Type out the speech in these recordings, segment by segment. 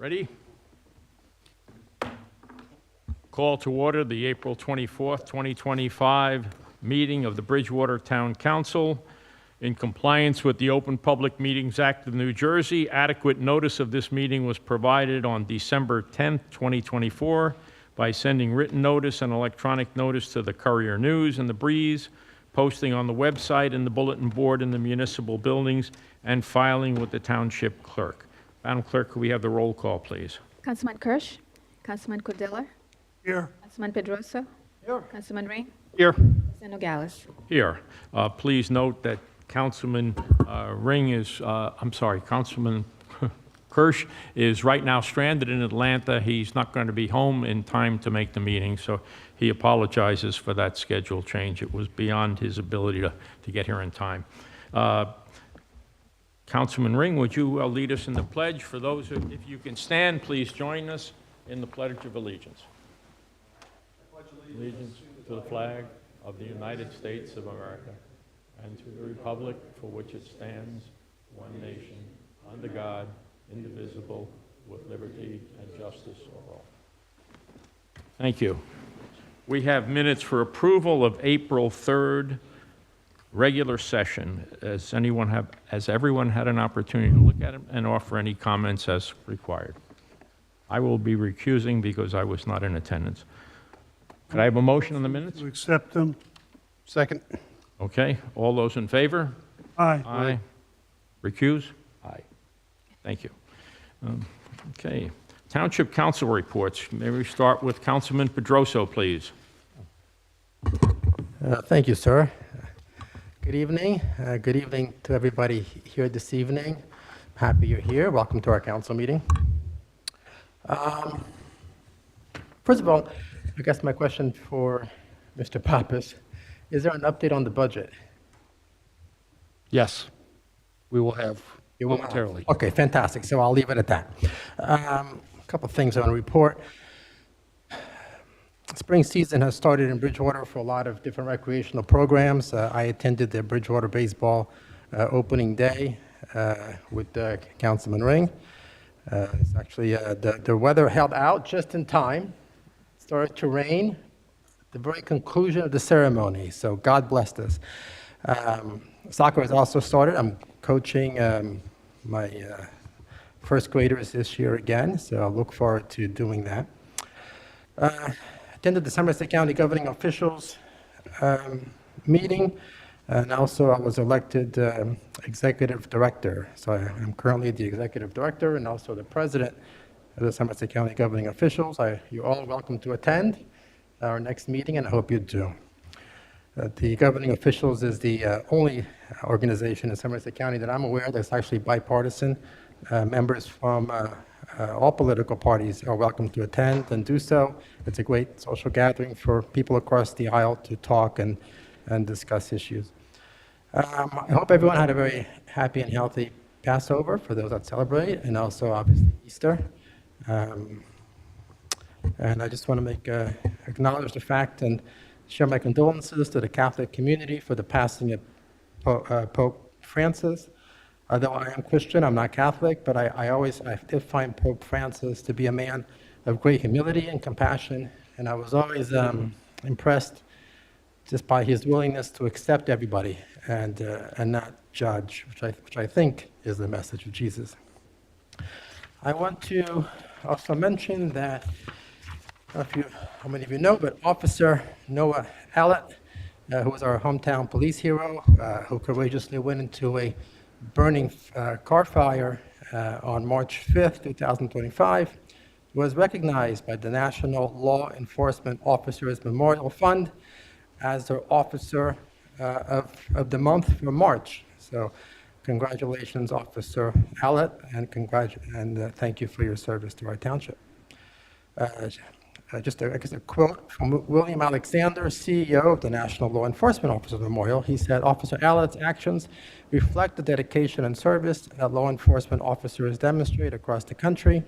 Ready? Call to order the April 24th, 2025 meeting of the Bridgewater Town Council. In compliance with the Open Public Meetings Act of New Jersey, adequate notice of this meeting was provided on December 10th, 2024 by sending written notice and electronic notice to the Courier News and the Breeze, posting on the website and the bulletin board in the municipal buildings, and filing with the township clerk. Madam Clerk, could we have the roll call, please? Councilman Kirsch, Councilman Cordilla, Here. Councilman Pedrosa, Here. Councilman Ring, Here. President Nogales. Here. Please note that Councilman Councilman Kirsch is right now stranded in Atlanta. He's not going to be home in time to make the meeting, so he apologizes for that schedule change. It was beyond his ability to get here in time. Councilman Ring, would you lead us in the pledge? For those who, if you can stand, please join us in the Pledge of Allegiance. Allegiance to the flag of the United States of America and to the republic for which it stands, one nation, under God, indivisible, with liberty and justice for all. Thank you. We have minutes for approval of April 3rd regular session. Has everyone had an opportunity to look at it and offer any comments as required? I will be recusing because I was not in attendance. Could I have a motion on the minutes? To accept them. Second. Okay, all those in favor? Aye. Aye. Recuse? Aye. Thank you. Okay, Township Council reports. May we start with Councilman Pedrosa, please? Thank you, sir. Good evening. Good evening to everybody here this evening. Happy you're here. Welcome to our council meeting. First of all, I guess my question for Mr. Pappas, is there an update on the budget? Yes, we will have momentarily. Okay, fantastic. So I'll leave it at that. A couple of things I want to report. Spring season has started in Bridgewater for a lot of different recreational programs. I attended the Bridgewater baseball opening day with Councilman Ring. It's actually, the weather held out just in time. It started to rain at the very conclusion of the ceremony, so God blessed us. Soccer has also started. I'm coaching my first graders this year again, so I look forward to doing that. Attended the Somerset County Governing Officials meeting, and also I was elected Executive Director. So I'm currently the Executive Director and also the President of the Somerset County Governing Officials. You're all welcome to attend our next meeting, and I hope you do. The Governing Officials is the only organization in Somerset County that I'm aware that's actually bipartisan. Members from all political parties are welcome to attend and do so. It's a great social gathering for people across the aisle to talk and discuss issues. I hope everyone had a very happy and healthy Passover for those that celebrate, and also obviously Easter. And I just want to acknowledge the fact and share my condolences to the Catholic community for the passing of Pope Francis. Although I am Christian, I'm not Catholic, but I did find Pope Francis to be a man of great humility and compassion, and I was always impressed just by his willingness to accept everybody and not judge, which I think is the message of Jesus. I want to also mention that, I don't know how many of you know, but Officer Noah Allett, who was our hometown police hero, who courageously went into a burning car fire on March 5th, 2025, was recognized by the National Law Enforcement Officers Memorial Fund as their Officer of the Month for March. So congratulations, Officer Allett, and thank you for your service to our township. Just a quote from William Alexander, CEO of the National Law Enforcement Officers Memorial. He said, "Officer Allett's actions reflect the dedication and service that law enforcement officers demonstrate across the country.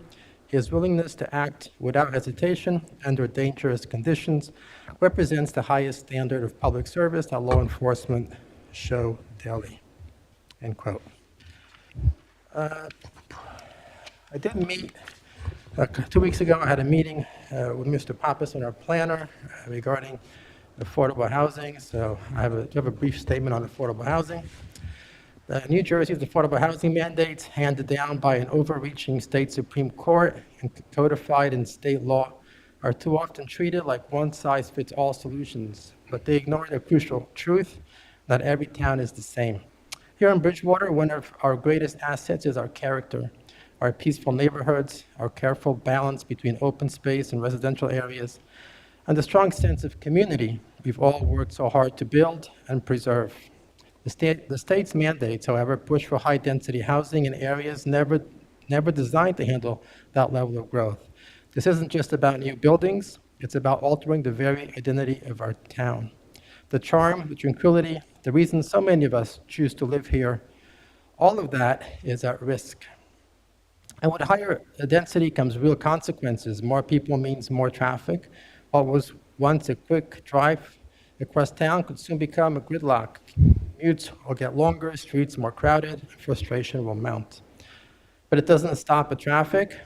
His willingness to act without hesitation under dangerous conditions represents the highest standard of public service that law enforcement show daily." End quote. I did meet 2 weeks ago, I had a meeting with Mr. Pappas and our planner regarding affordable housing. So I have a brief statement on affordable housing. New Jersey's affordable housing mandates, handed down by an overreaching state Supreme Court and codified in state law, are too often treated like one-size-fits-all solutions, but they ignore the crucial truth: not every town is the same. Here in Bridgewater, one of our greatest assets is our character, our peaceful neighborhoods, our careful balance between open space and residential areas, and the strong sense of community we've all worked so hard to build and preserve. The state's mandates, however, push for high-density housing in areas never designed to handle that level of growth. This isn't just about new buildings, it's about altering the very identity of our town. The charm, the tranquility, the reason so many of us choose to live here, all of that is at risk. And with higher density comes real consequences. More people means more traffic. What was once a quick drive across town could soon become a gridlock. Commutes will get longer, streets more crowded, and frustration will mount. But it doesn't stop at traffic.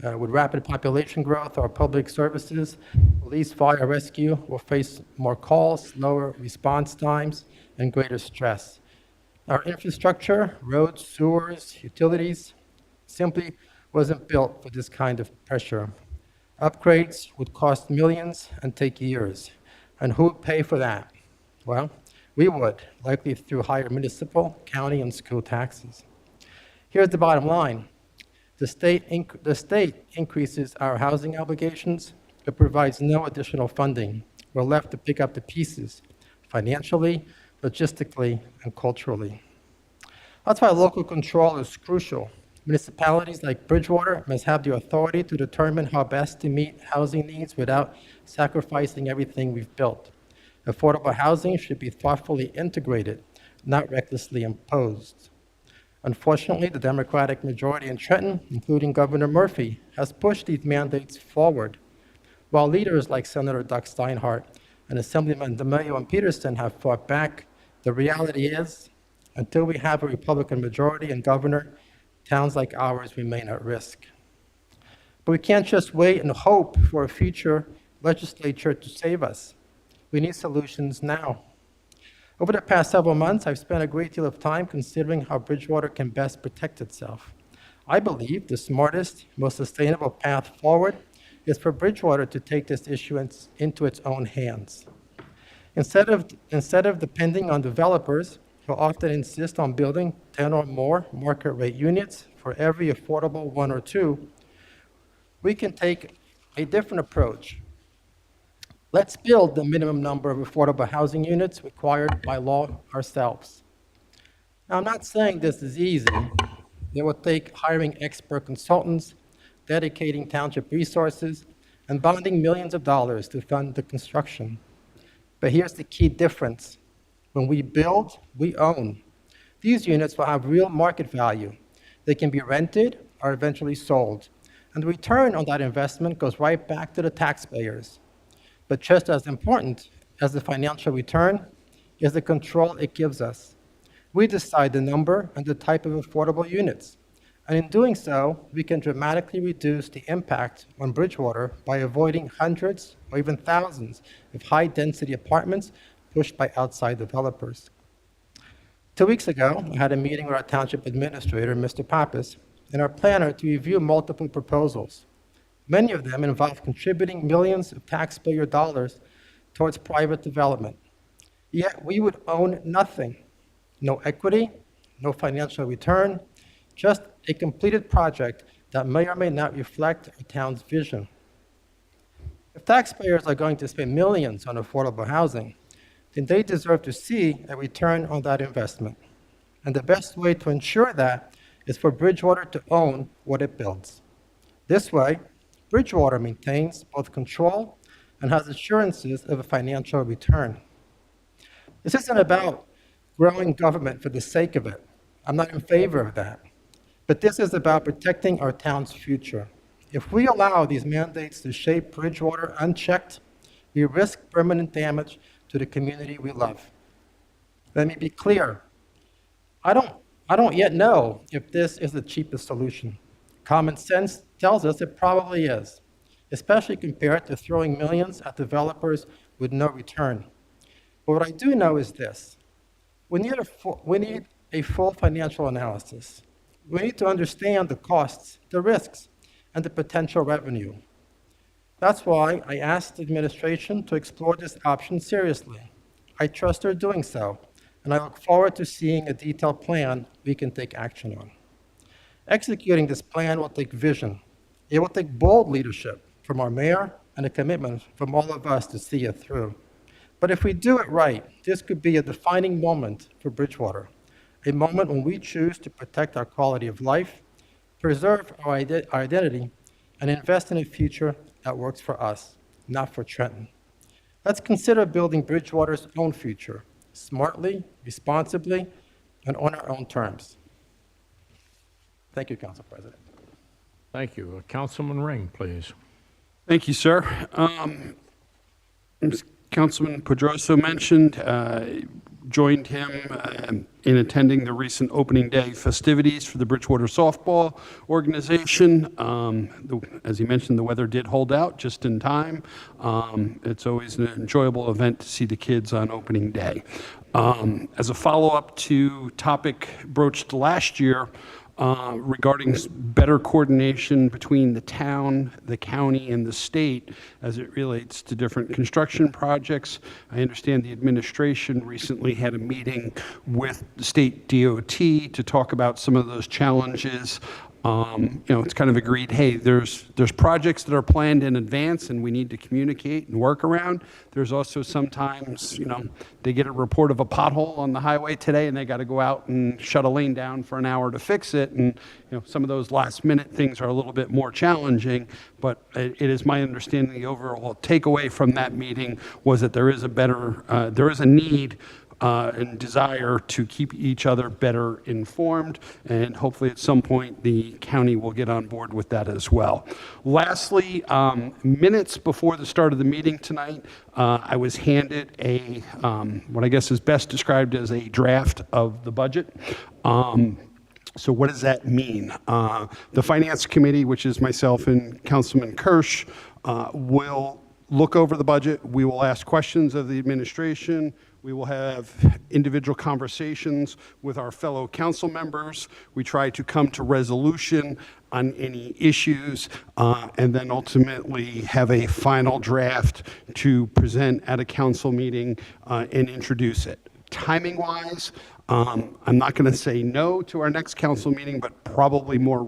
With rapid population growth, our public services, police, fire, rescue will face more calls, lower response times, and greater stress. Our infrastructure, roads, sewers, utilities, simply wasn't built for this kind of pressure. Upgrades would cost millions and take years. And who would pay for that? Well, we would, likely through higher municipal, county, and school taxes. Here's the bottom line. The state increases our housing obligations, but provides no additional funding. We're left to pick up the pieces, financially, logistically, and culturally. That's why local control is crucial. Municipalities like Bridgewater must have the authority to determine how best to meet housing needs without sacrificing everything we've built. Affordable housing should be thoughtfully integrated, not recklessly imposed. Unfortunately, the Democratic majority in Trenton, including Governor Murphy, has pushed these mandates forward, while leaders like Senator Doug Steinhardt and Assemblyman DeMaio and Peterson have fought back. The reality is, until we have a Republican majority and governor, towns like ours remain at risk. But we can't just wait and hope for a future legislature to save us. We need solutions now. Over the past several months, I've spent a great deal of time considering how Bridgewater can best protect itself. I believe the smartest, most sustainable path forward is for Bridgewater to take this issue into its own hands. Instead of depending on developers who often insist on building 10 or more market rate units for every affordable one or two, we can take a different approach. Let's build the minimum number of affordable housing units required by law ourselves. Now, I'm not saying this is easy. It will take hiring expert consultants, dedicating township resources, and bonding millions of dollars to fund the construction. But here's the key difference. When we build, we own. These units will have real market value. They can be rented or eventually sold. And the return on that investment goes right back to the taxpayers. But just as important as the financial return is the control it gives us. We decide the number and the type of affordable units. And in doing so, we can dramatically reduce the impact on Bridgewater by avoiding hundreds or even thousands of high-density apartments pushed by outside developers. 2 weeks ago, I had a meeting with our township administrator, Mr. Pappas, and our planner to review multiple proposals. Many of them involve contributing millions of taxpayer dollars towards private development. Yet we would own nothing. No equity, no financial return, just a completed project that may or may not reflect our town's vision. If taxpayers are going to spend millions on affordable housing, then they deserve to see a return on that investment. And the best way to ensure that is for Bridgewater to own what it builds. This way, Bridgewater maintains both control and has assurances of a financial return. This isn't about growing government for the sake of it. I'm not in favor of that. But this is about protecting our town's future. If we allow these mandates to shape Bridgewater unchecked, we risk permanent damage to the community we love. Let me be clear. I don't yet know if this is the cheapest solution. Common sense tells us it probably is, especially compared to throwing millions at developers with no return. But what I do know is this. We need a full financial analysis. We need to understand the costs, the risks, and the potential revenue. That's why I asked the administration to explore this option seriously. I trust they're doing so, and I look forward to seeing a detailed plan we can take action on. Executing this plan will take vision. It will take bold leadership from our mayor and a commitment from all of us to see it through. But if we do it right, this could be a defining moment for Bridgewater, a moment when we choose to protect our quality of life, preserve our identity, and invest in a future that works for us, not for Trenton. Let's consider building Bridgewater's own future, smartly, responsibly, and on our own terms. Thank you, Council President. Thank you. Councilman Ring, please. Thank you, sir. As Councilman Pedroso mentioned, joined him in attending the recent opening day festivities for the Bridgewater softball organization. As he mentioned, the weather did hold out just in time. It's always an enjoyable event to see the kids on opening day. As a follow-up to topic broached last year, regarding better coordination between the town, the county, and the state as it relates to different construction projects. I understand the administration recently had a meeting with the state DOT to talk about some of those challenges. It's kind of agreed, hey, there's projects that are planned in advance and we need to communicate and work around. There's also sometimes, they get a report of a pothole on the highway today and they got to go out and shut a lane down for an hour to fix it. And, some of those last minute things are a little bit more challenging, but it is my understanding the overall takeaway from that meeting was that there is a need and desire to keep each other better informed, and hopefully at some point the county will get on board with that as well. Lastly, minutes before the start of the meeting tonight, I was handed what I guess is best described as a draft of the budget. So what does that mean? The Finance Committee, which is myself and Councilman Kirsch, will look over the budget. We will ask questions of the administration. We will have individual conversations with our fellow council members. We try to come to resolution on any issues, and then ultimately have a final draft to present at a council meeting and introduce it. Timing-wise, I'm not going to say no to our next council meeting, but probably more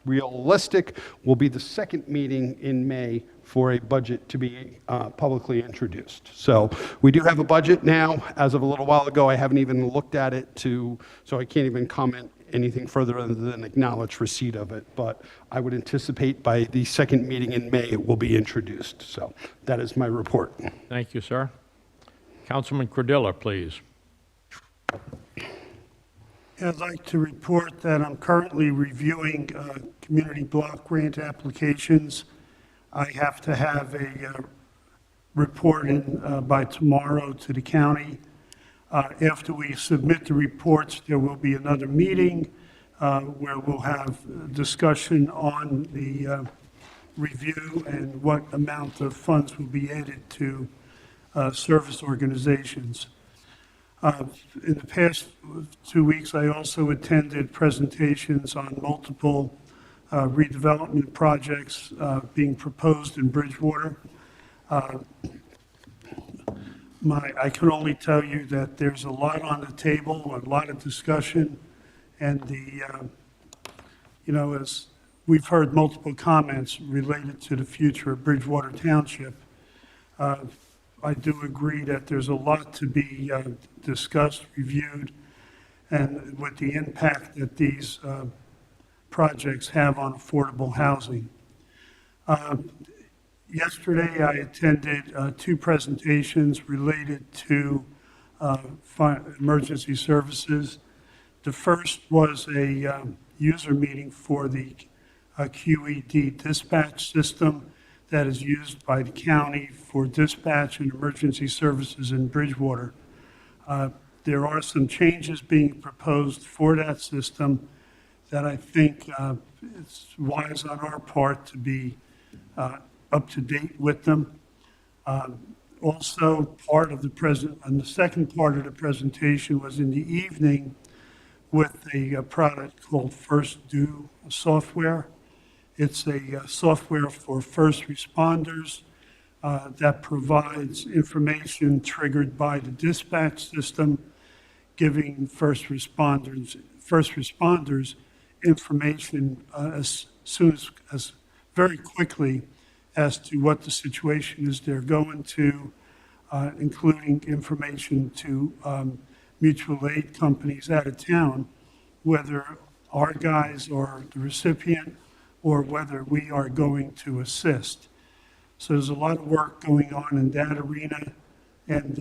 realistic will be the second meeting in May for a budget to be publicly introduced. So we do have a budget now. As of a little while ago, I haven't even looked at it so I can't even comment anything further other than acknowledge receipt of it. But I would anticipate by the second meeting in May, it will be introduced. So that is my report. Thank you, sir. Councilman Cordilla, please. I'd like to report that I'm currently reviewing community block grant applications. I have to have a report in by tomorrow to the county. After we submit the reports, there will be another meeting where we'll have discussion on the review and what amount of funds will be added to service organizations. In the past 2 weeks, I also attended presentations on multiple redevelopment projects being proposed in Bridgewater. I can only tell you that there's a lot on the table, a lot of discussion, and as we've heard multiple comments related to the future of Bridgewater Township. I do agree that there's a lot to be discussed, reviewed, and with the impact that these projects have on affordable housing. Yesterday, I attended 2 presentations related to emergency services. The first was a user meeting for the QED dispatch system that is used by the county for dispatch and emergency services in Bridgewater. There are some changes being proposed for that system that I think it's wise on our part to be up to date with them. Also, and the second part of the presentation was in the evening with a product called First Do software. It's a software for first responders that provides information triggered by the dispatch system, giving first responders information as soon as very quickly as to what the situation is they're going to, including information to mutual aid companies out of town, whether our guys are the recipient or whether we are going to assist. So there's a lot of work going on in that arena, and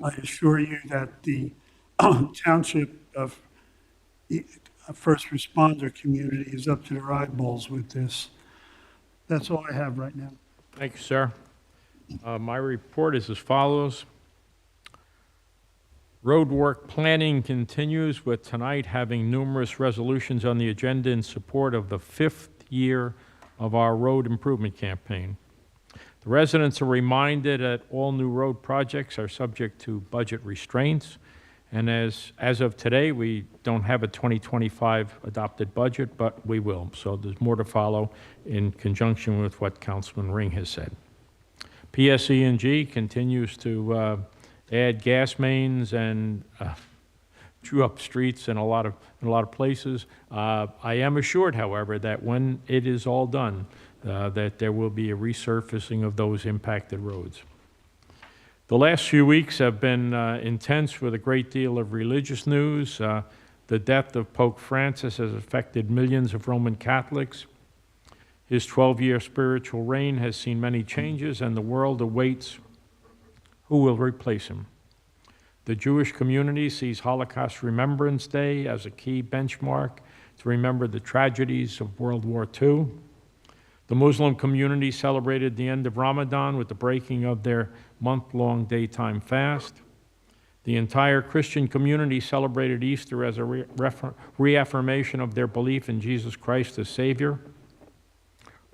I assure you that the township of first responder community is up to their eyeballs with this. That's all I have right now. Thank you, sir. My report is as follows. Road work planning continues, with tonight having numerous resolutions on the agenda in support of the 5th year of our road improvement campaign. The residents are reminded that all new road projects are subject to budget restraints, and as of today, we don't have a 2025 adopted budget, but we will. So there's more to follow in conjunction with what Councilman Ring has said. PSE&G continues to add gas mains and drew up streets in a lot of places. I am assured, however, that when it is all done, that there will be a resurfacing of those impacted roads. The last few weeks have been intense with a great deal of religious news. The death of Pope Francis has affected millions of Roman Catholics. His 12-year spiritual reign has seen many changes, and the world awaits who will replace him. The Jewish community sees Holocaust Remembrance Day as a key benchmark to remember the tragedies of World War II. The Muslim community celebrated the end of Ramadan with the breaking of their month-long daytime fast. The entire Christian community celebrated Easter as a reaffirmation of their belief in Jesus Christ as Savior.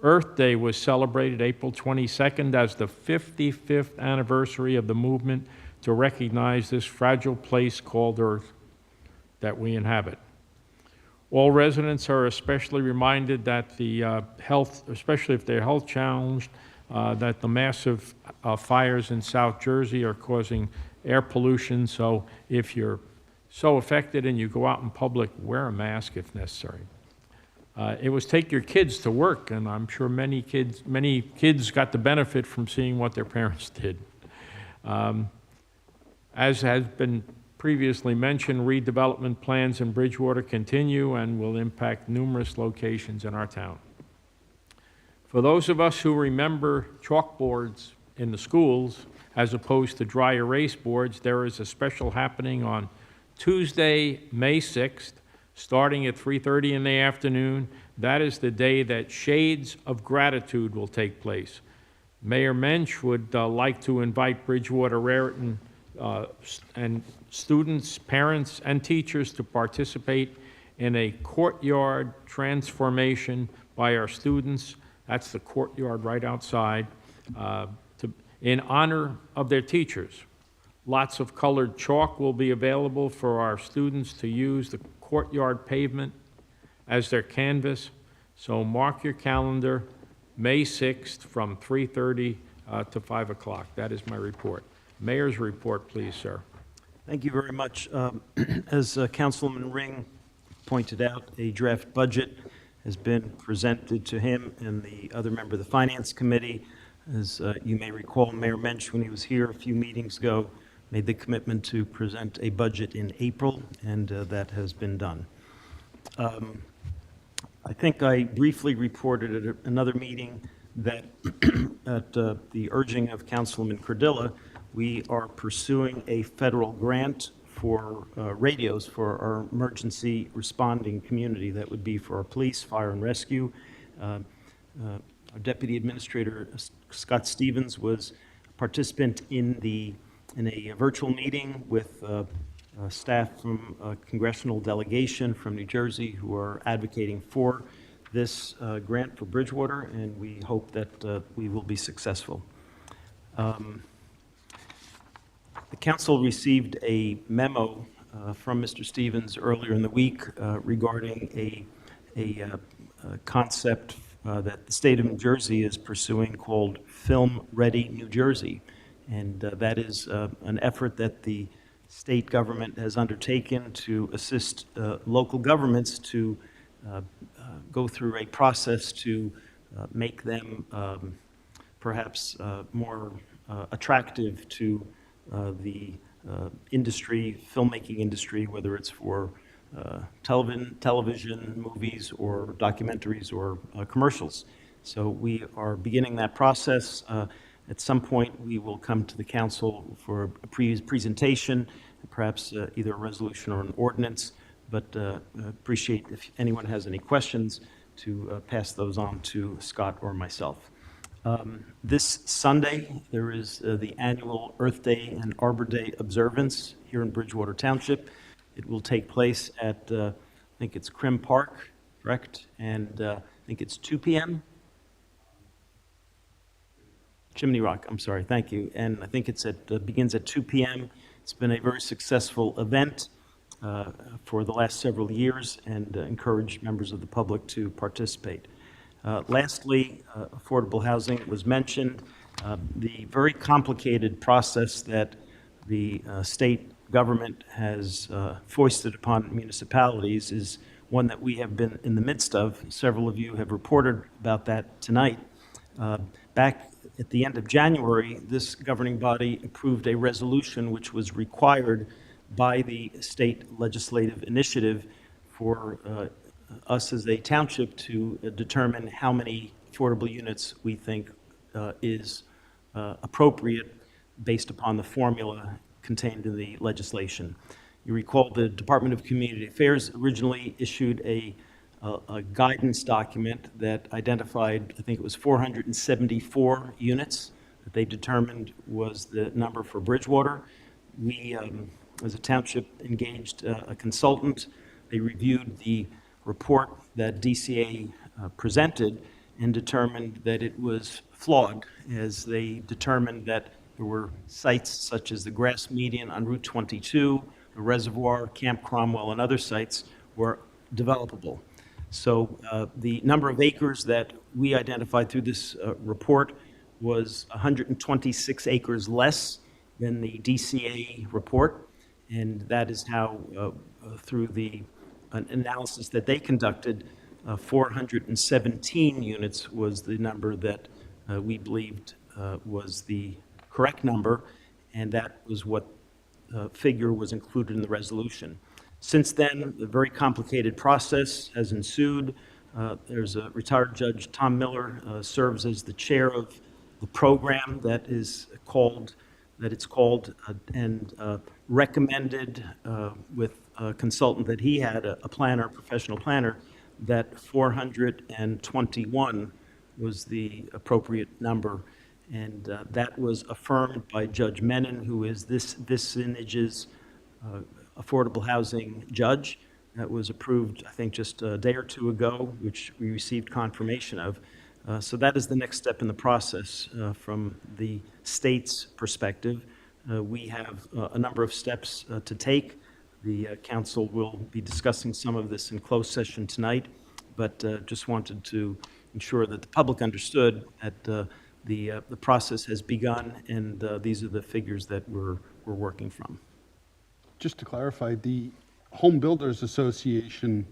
Earth Day was celebrated April 22nd as the 55th anniversary of the movement to recognize this fragile place called Earth that we inhabit. All residents are especially reminded that the health, especially if they're health challenged, that the massive fires in South Jersey are causing air pollution. So if you're so affected and you go out in public, wear a mask if necessary. It was take your kids to work, and I'm sure many kids got the benefit from seeing what their parents did. As has been previously mentioned, redevelopment plans in Bridgewater continue and will impact numerous locations in our town. For those of us who remember chalkboards in the schools as opposed to dry erase boards, there is a special happening on Tuesday, May 6th, starting at 3:30 in the afternoon. That is the day that Shades of Gratitude will take place. Mayor Mensch would like to invite Bridgewater Raritan and students, parents, and teachers to participate in a courtyard transformation by our students. That's the courtyard right outside, in honor of their teachers. Lots of colored chalk will be available for our students to use the courtyard pavement as their canvas. So mark your calendar, May 6th from 3:30 to 5 o'clock. That is my report. Mayor's report, please, sir. Thank you very much. As Councilman Ring pointed out, a draft budget has been presented to him and the other member of the Finance Committee. As you may recall, Mayor Mensch, when he was here a few meetings ago, made the commitment to present a budget in April, and that has been done. I think I briefly reported at another meeting that at the urging of Councilman Cardilla, we are pursuing a federal grant for radios for our emergency responding community. That would be for our police, fire, and rescue. Our Deputy Administrator, Scott Stevens, was a participant in a virtual meeting with staff from a congressional delegation from New Jersey who are advocating for this grant for Bridgewater, and we hope that we will be successful. The council received a memo from Mr. Stevens earlier in the week regarding a concept that the state of New Jersey is pursuing called Film Ready New Jersey. And that is an effort that the state government has undertaken to assist local governments to go through a process to make them perhaps more attractive to the industry, filmmaking industry, whether it's for television, movies, or documentaries, or commercials. So we are beginning that process. At some point, we will come to the council for a presentation, perhaps either a resolution or an ordinance, but appreciate if anyone has any questions to pass those on to Scott or myself. This Sunday, there is the annual Earth Day and Arbor Day observance here in Bridgewater Township. It will take place at, I think it's Crim Park, correct? And I think it's 2 p.m.? Chimney Rock, I'm sorry, thank you. And I think it's begins at 2 p.m. It's been a very successful event for the last several years, and encourage members of the public to participate. Lastly, affordable housing was mentioned. The very complicated process that the state government has foisted upon municipalities is one that we have been in the midst of. Several of you have reported about that tonight. Back at the end of January, this governing body approved a resolution which was required by the state legislative initiative for us as a township to determine how many affordable units we think is appropriate based upon the formula contained in the legislation. You recall the Department of Community Affairs originally issued a guidance document that identified, I think it was 474 units that they determined was the number for Bridgewater. We, as a township, engaged a consultant. They reviewed the report that DCA presented and determined that it was flawed, as they determined that there were sites such as the Grass Median on Route 22, the Reservoir, Camp Cromwell, and other sites were developable. So the number of acres that we identified through this report was 126 acres less than the DCA report, and that is how, through the analysis that they conducted, 417 units was the number that we believed was the correct number, and that was what figure was included in the resolution. Since then, a very complicated process has ensued. There's a retired judge, Tom Miller, serves as the chair of the program that it's called, and recommended with a consultant that he had, a planner, a professional planner, that 421 was the appropriate number. And that was affirmed by Judge Menon, who is this vicinage's affordable housing judge. That was approved, I think, just a day or two ago, which we received confirmation of. So that is the next step in the process from the state's perspective. We have a number of steps to take. The council will be discussing some of this in closed session tonight, but just wanted to ensure that the public understood that the process has begun, and these are the figures that we're working from. Just to clarify, the Home Builders Association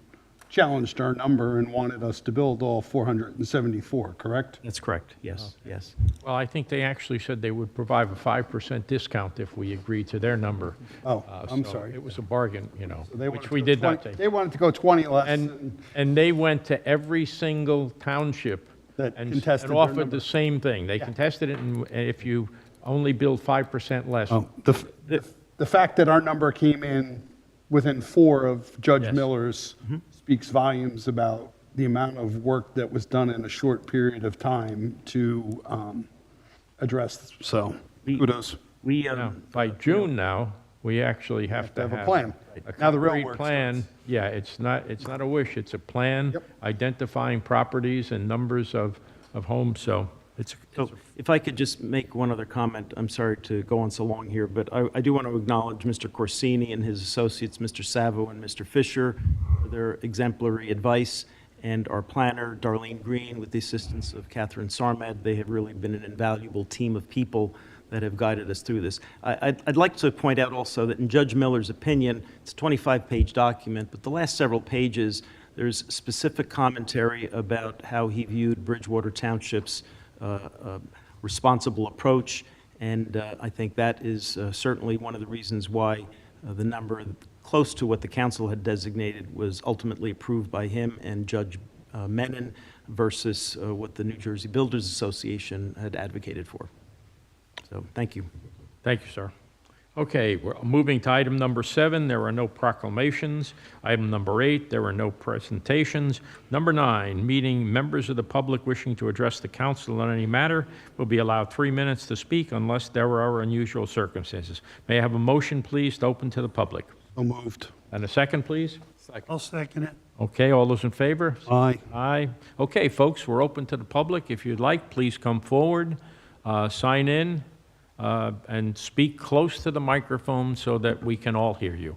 challenged our number and wanted us to build all 474, correct? That's correct, yes, yes. Well, I think they actually said they would provide a 5% discount if we agreed to their number. Oh, I'm So sorry. It was a bargain, They which wanted we to go did not 20 take. They wanted to go 20 less. And they went to every single township That and contested and their offered number. the same thing. They contested it, and if you only build 5% less. Oh, the fact that our number came in within 4 of Judge Yes. Miller's speaks volumes about the amount of work that was done in a short period of time to address. So We- kudos. We, Now, by June now, We actually have to have a have plan. a Now the real concrete work plan. Yeah, it's not a wish, it's a plan identifying properties and numbers of homes, so it's So if I could just make one other comment, I'm sorry to go on so long here, but I do want to acknowledge Mr. Corsini and his associates, Mr. Savo and Mr. Fisher, for their exemplary advice, and our planner, Darlene Green, with the assistance of Catherine Sarmad. They have really been an invaluable team of people that have guided us through this. I'd like to point out also that in Judge Miller's opinion, it's a 25-page document, but the last several pages, there's specific commentary about how he viewed Bridgewater Township's responsible approach, and I think that is certainly one of the reasons why the number close to what the council had designated was ultimately approved by him and Judge Menon versus what the New Jersey Builders Association had advocated for. So, thank you. Thank you, sir. Okay, we're moving to item number 7. There are no proclamations. Item number 8, there are no presentations. Number 9, meeting members of the public wishing to address the council on any matter will be allowed 3 minutes to speak unless there are unusual circumstances. May I have a motion, please, to open to the public? So moved. And a second, please? I'll second it. Okay, all those in favor? Aye. Aye. Okay, folks, we're open to the public. If you'd like, please come forward, sign in, and speak close to the microphone so that we can all hear you.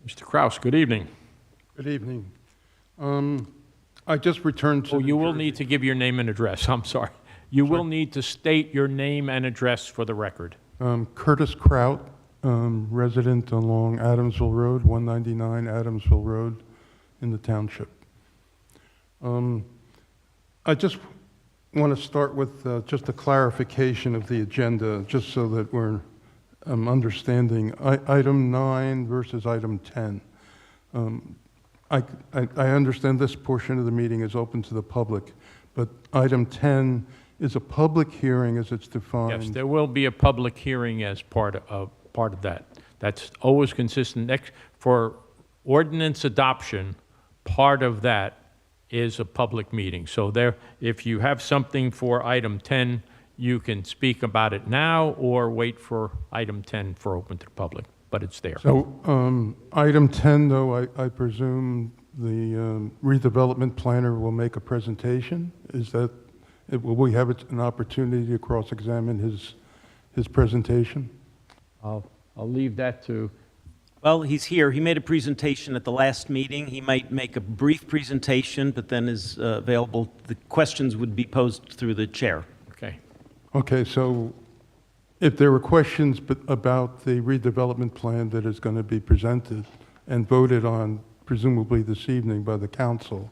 Mr. Kraus, good evening. Good evening. I just returned to. Oh, you will need to give your name and address. I'm sorry. You will need to state your name and address for the record. Curtis Kraut, resident along Adamsville Road, 199 Adamsville Road in the township. I just want to start with just a clarification of the agenda, just so that we're understanding item 9 versus item 10. I understand this portion of the meeting is open to the public, but item 10 is a public hearing as it's defined. Yes, there will be a public hearing as part of that. That's always consistent. Next, for ordinance adoption, part of that is a public meeting. So there, if you have something for item 10, you can speak about it now or wait for item 10 for open to the public, but it's there. So item 10, though, I presume the redevelopment planner will make a presentation? Is that, will we have an opportunity to cross-examine his presentation? I'll leave that to, Well, he's here. He made a presentation at the last meeting. He might make a brief presentation, but then is available. The questions would be posed through the chair. okay. Okay, so if there were questions about the redevelopment plan that is going to be presented and voted on presumably this evening by the council,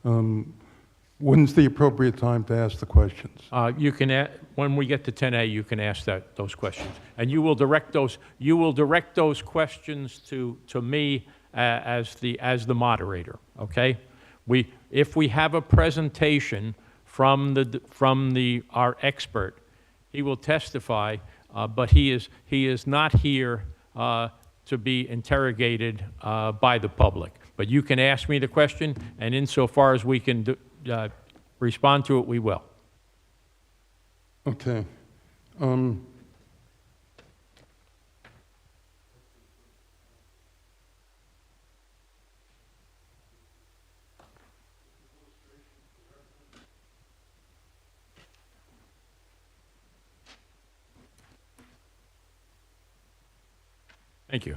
when's the appropriate time to ask the questions? You can, when we get to 10A, you can ask those questions. And you will direct those questions to me as the moderator, okay? If we have a presentation from our expert, he will testify, but he is not here to be interrogated by the public. But you can ask me the question, and insofar as we can respond to it, we will. Okay. Thank you.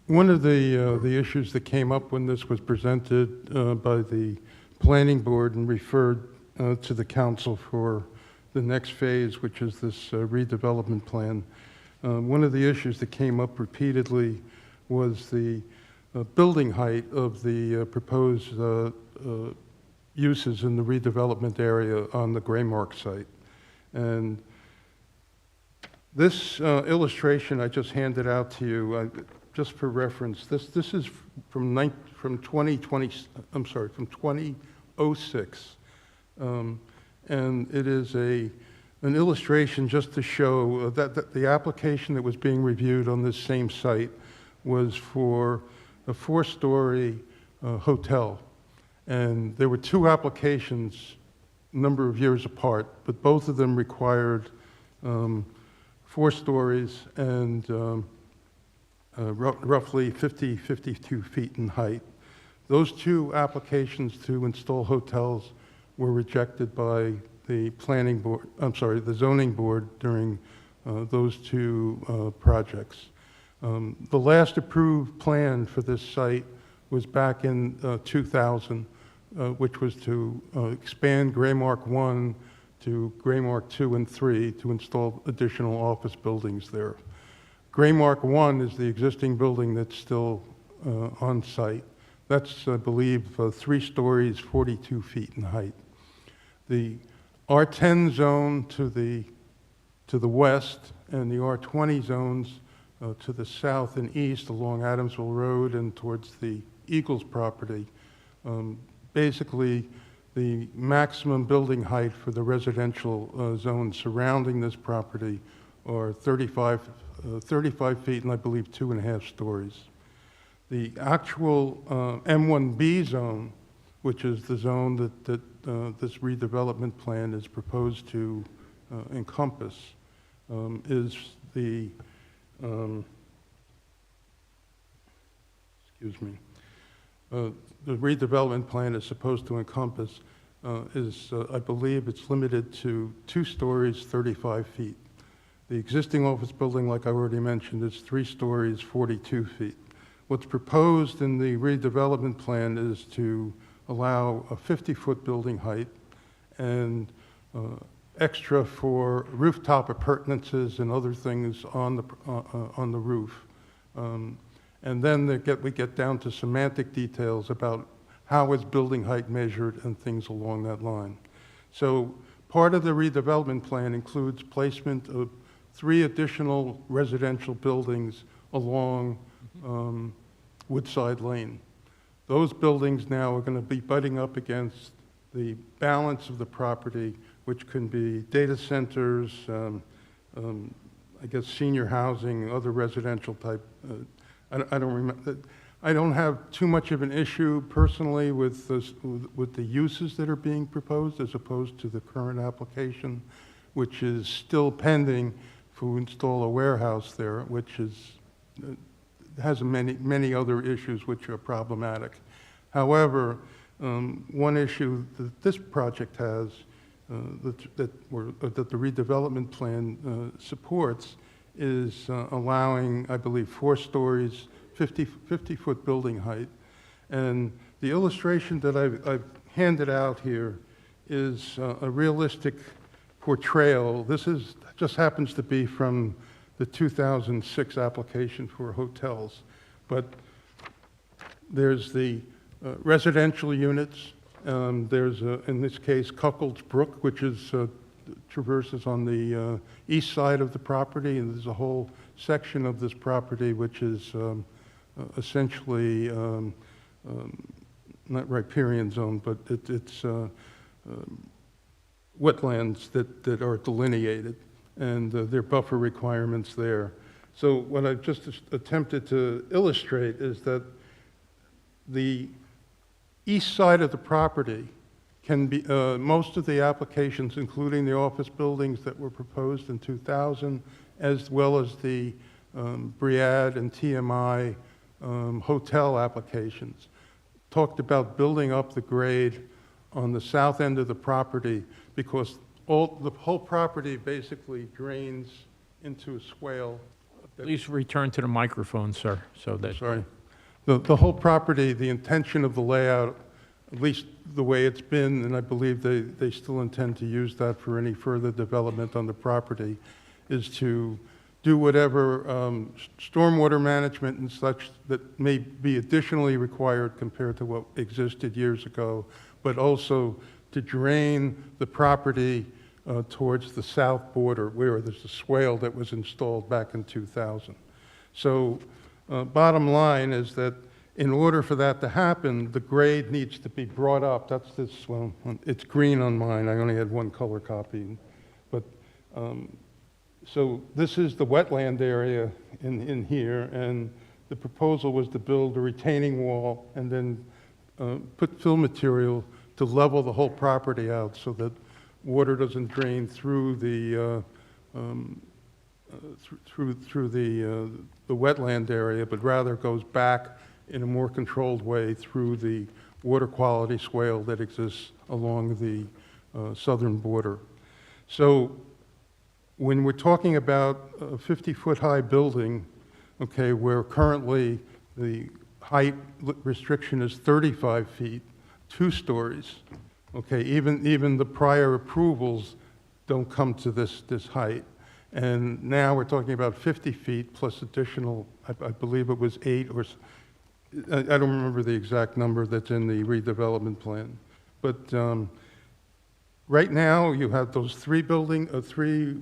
One of the issues that came up when this was presented by the planning board and referred to the council for the next phase, which is this redevelopment plan, one of the issues that came up repeatedly was the building height of the proposed uses in the redevelopment area on the Graymark site. And this illustration I just handed out to you, just for reference, this is from 2020, I'm sorry, from 2006. And it is an illustration just to show that the application that was being reviewed on this same site was for a 4-story hotel. And there were 2 applications a number of years apart, but both of them required 4 stories and roughly 52 feet in height. Those 2 applications to install hotels were rejected by the planning board, the zoning board during those 2 projects. The last approved plan for this site was back in 2000, which was to expand Graymark 1 to Graymark 2 and 3 to install additional office buildings there. Graymark 1 is the existing building that's still on site. That's, I believe, 3 stories, 42 feet in height. The R10 zone to the west and the R20 zones to the south and east along Adamsville Road and towards the Eagles property. Basically, the maximum building height for the residential zone surrounding this property are 35 feet and I believe 2.5 stories. The actual M1B zone, which is the zone that this redevelopment plan is proposed to encompass, is the, the redevelopment plan is supposed to encompass I believe it's limited to 2 stories, 35 feet. The existing office building, like I already mentioned, is 3 stories, 42 feet. What's proposed in the redevelopment plan is to allow a 50-foot building height and extra for rooftop appurtenances and other things on the roof. And then we get down to semantic details about how is building height measured and things along that line. So part of the redevelopment plan includes placement of 3 additional residential buildings along Woodside Lane. Those buildings now are going to be butting up against the balance of the property, which can be data centers, I guess senior housing, other residential type. I don't remember. I don't have too much of an issue personally with the uses that are being proposed as opposed to the current application, which is still pending to install a warehouse there, which has many other issues which are problematic. However, one issue that this project has that the redevelopment plan supports is allowing, I believe, 4 stories, 50-foot building height. And the illustration that I've handed out here is a realistic portrayal. This just happens to be from the 2006 application for hotels. But there's the residential units. There's, in this case, Cuckold's Brook, which is traverses on the east side of the property, and there's a whole section of this property which is essentially not riparian zone, but it's wetlands that are delineated, and there are buffer requirements there. So what I've just attempted to illustrate is that the east side of the property can be, most of the applications, including the office buildings that were proposed in 2000, as well as the Briad and TMI hotel applications, talked about building up the grade on the south end of the property because the whole property basically drains into a swale. Please return to the microphone, sir, so that... Sorry. The whole property, the intention of the layout, at least the way it's been, and I believe they still intend to use that for any further development on the property, is to do whatever stormwater management and such that may be additionally required compared to what existed years ago, but also to drain the property towards the south border where there's a swale that was installed back in 2000. So bottom line is that in order for that to happen, the grade needs to be brought up. That's this, well, it's green on mine. I only had one color copy. But, so this is the wetland area in here, and the proposal was to build a retaining wall and then put fill material to level the whole property out so that water doesn't drain through the through the wetland area, but rather goes back in a more controlled way through the water quality swale that exists along the southern border. So when we're talking about a 50-foot high building, okay, where currently the height restriction is 35 feet, 2 stories, okay, even the prior approvals don't come to this height. And now we're talking about 50 feet plus additional, I believe it was 8 or, I don't remember the exact number that's in the redevelopment plan. But right now you have those 3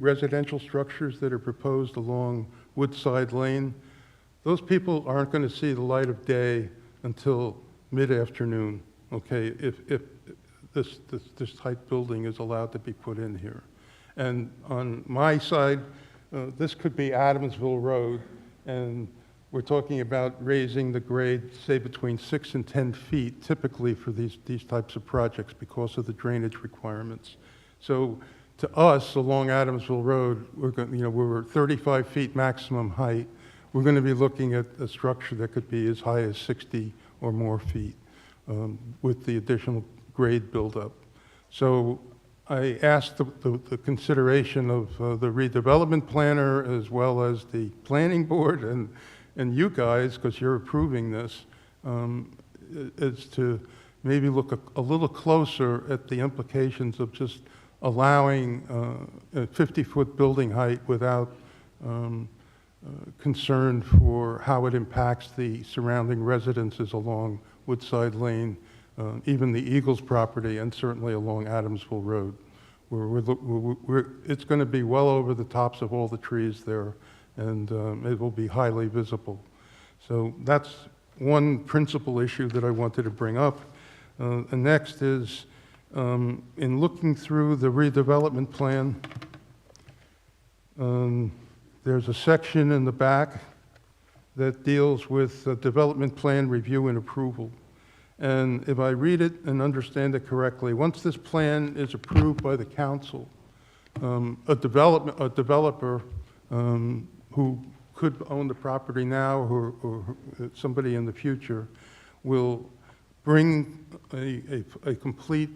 residential structures that are proposed along Woodside Lane. Those people aren't going to see the light of day until mid-afternoon, okay, if this type building is allowed to be put in here. And on my side, this could be Adamsville Road, and we're talking about raising the grade, say, between 6 and 10 feet, typically for these types of projects because of the drainage requirements. So to us, along Adamsville Road, we're 35 feet maximum height. We're going to be looking at a structure that could be as high as 60 or more feet with the additional grade buildup. So I asked the consideration of the redevelopment planner as well as the planning board and you guys, because you're approving this, is to maybe look a little closer at the implications of just allowing a 50-foot building height without concern for how it impacts the surrounding residences along Woodside Lane, even the Eagles property, and certainly along Adamsville Road. It's going to be well over the tops of all the trees there, and it will be highly visible. So that's one principal issue that I wanted to bring up. The next is, in looking through the redevelopment plan, there's a section in the back that deals with development plan review and approval. And if I read it and understand it correctly, once this plan is approved by the council, a developer who could own the property now or somebody in the future will bring a complete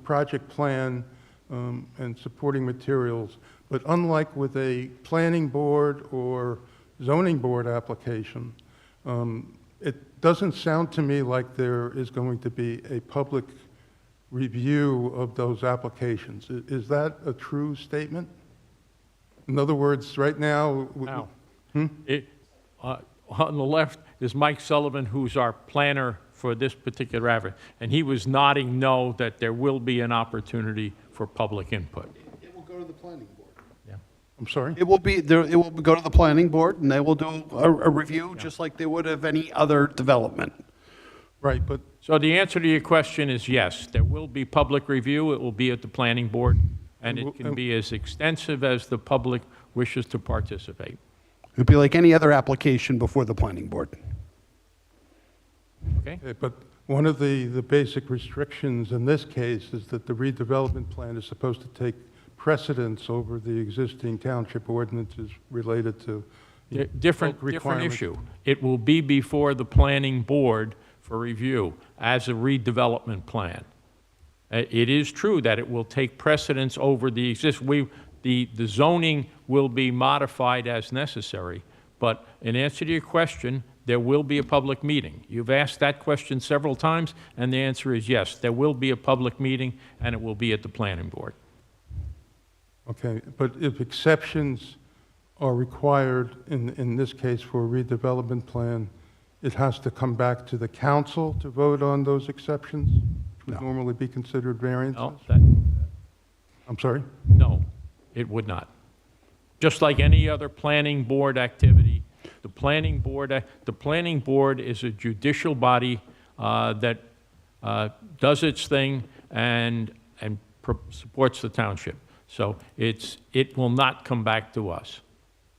project plan and supporting materials. But unlike with a planning board or zoning board application, it doesn't sound to me like there is going to be a public review of those applications. Is that a true statement? In other words, right now... Now, on the left is Mike Sullivan, who's our planner for this particular effort, and he was nodding no, that there will be an opportunity for public input. It will go to the planning board. I'm sorry? It will be there. It will go to the planning board, and they will do a review, just like they would of any other development. Right, but So the answer to your question is yes, there will be public review. It will be at the planning board, and it can be as extensive as the public wishes to participate. It would be like any other application before the planning board. Okay? but one of the basic restrictions in this case is that the redevelopment plan is supposed to take precedence over the existing township ordinances related to Different requirements. issue. It will be before the planning board for review as a redevelopment plan. It is true that it will take precedence over the the zoning will be modified as necessary, but in answer to your question, there will be a public meeting. You've asked that question several times, and the answer is yes, there will be a public meeting, and it will be at the planning board. Okay, but if exceptions are required in this case for a redevelopment plan, it has to come back to the council to vote on those exceptions? would No. normally be considered variances? No, I'm sorry? no, it would not. Just like any other planning board activity, the planning board is a judicial body that does its thing and supports the township. So it will not come back to us.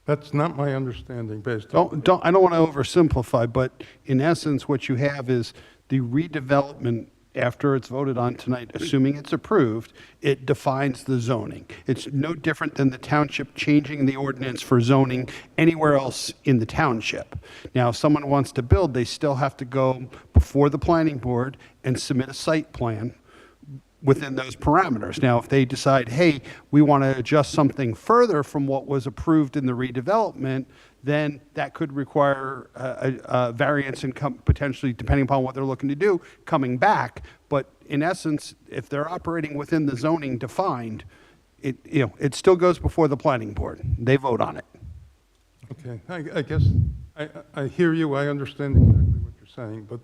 That's not my understanding based on... I don't want to oversimplify, but in essence, what you have is the redevelopment, after it's voted on tonight, assuming it's approved, it defines the zoning. It's no different than the township changing the ordinance for zoning anywhere else in the township. Now, if someone wants to build, they still have to go before the planning board and submit a site plan within those parameters. Now, if they decide, hey, we want to adjust something further from what was approved in the redevelopment, then that could require a variance and potentially, depending upon what they're looking to do, coming back. But in essence, if they're operating within the zoning defined, it still goes before the planning board. They vote on it. Okay, I guess I hear you, I understand exactly what you're saying, but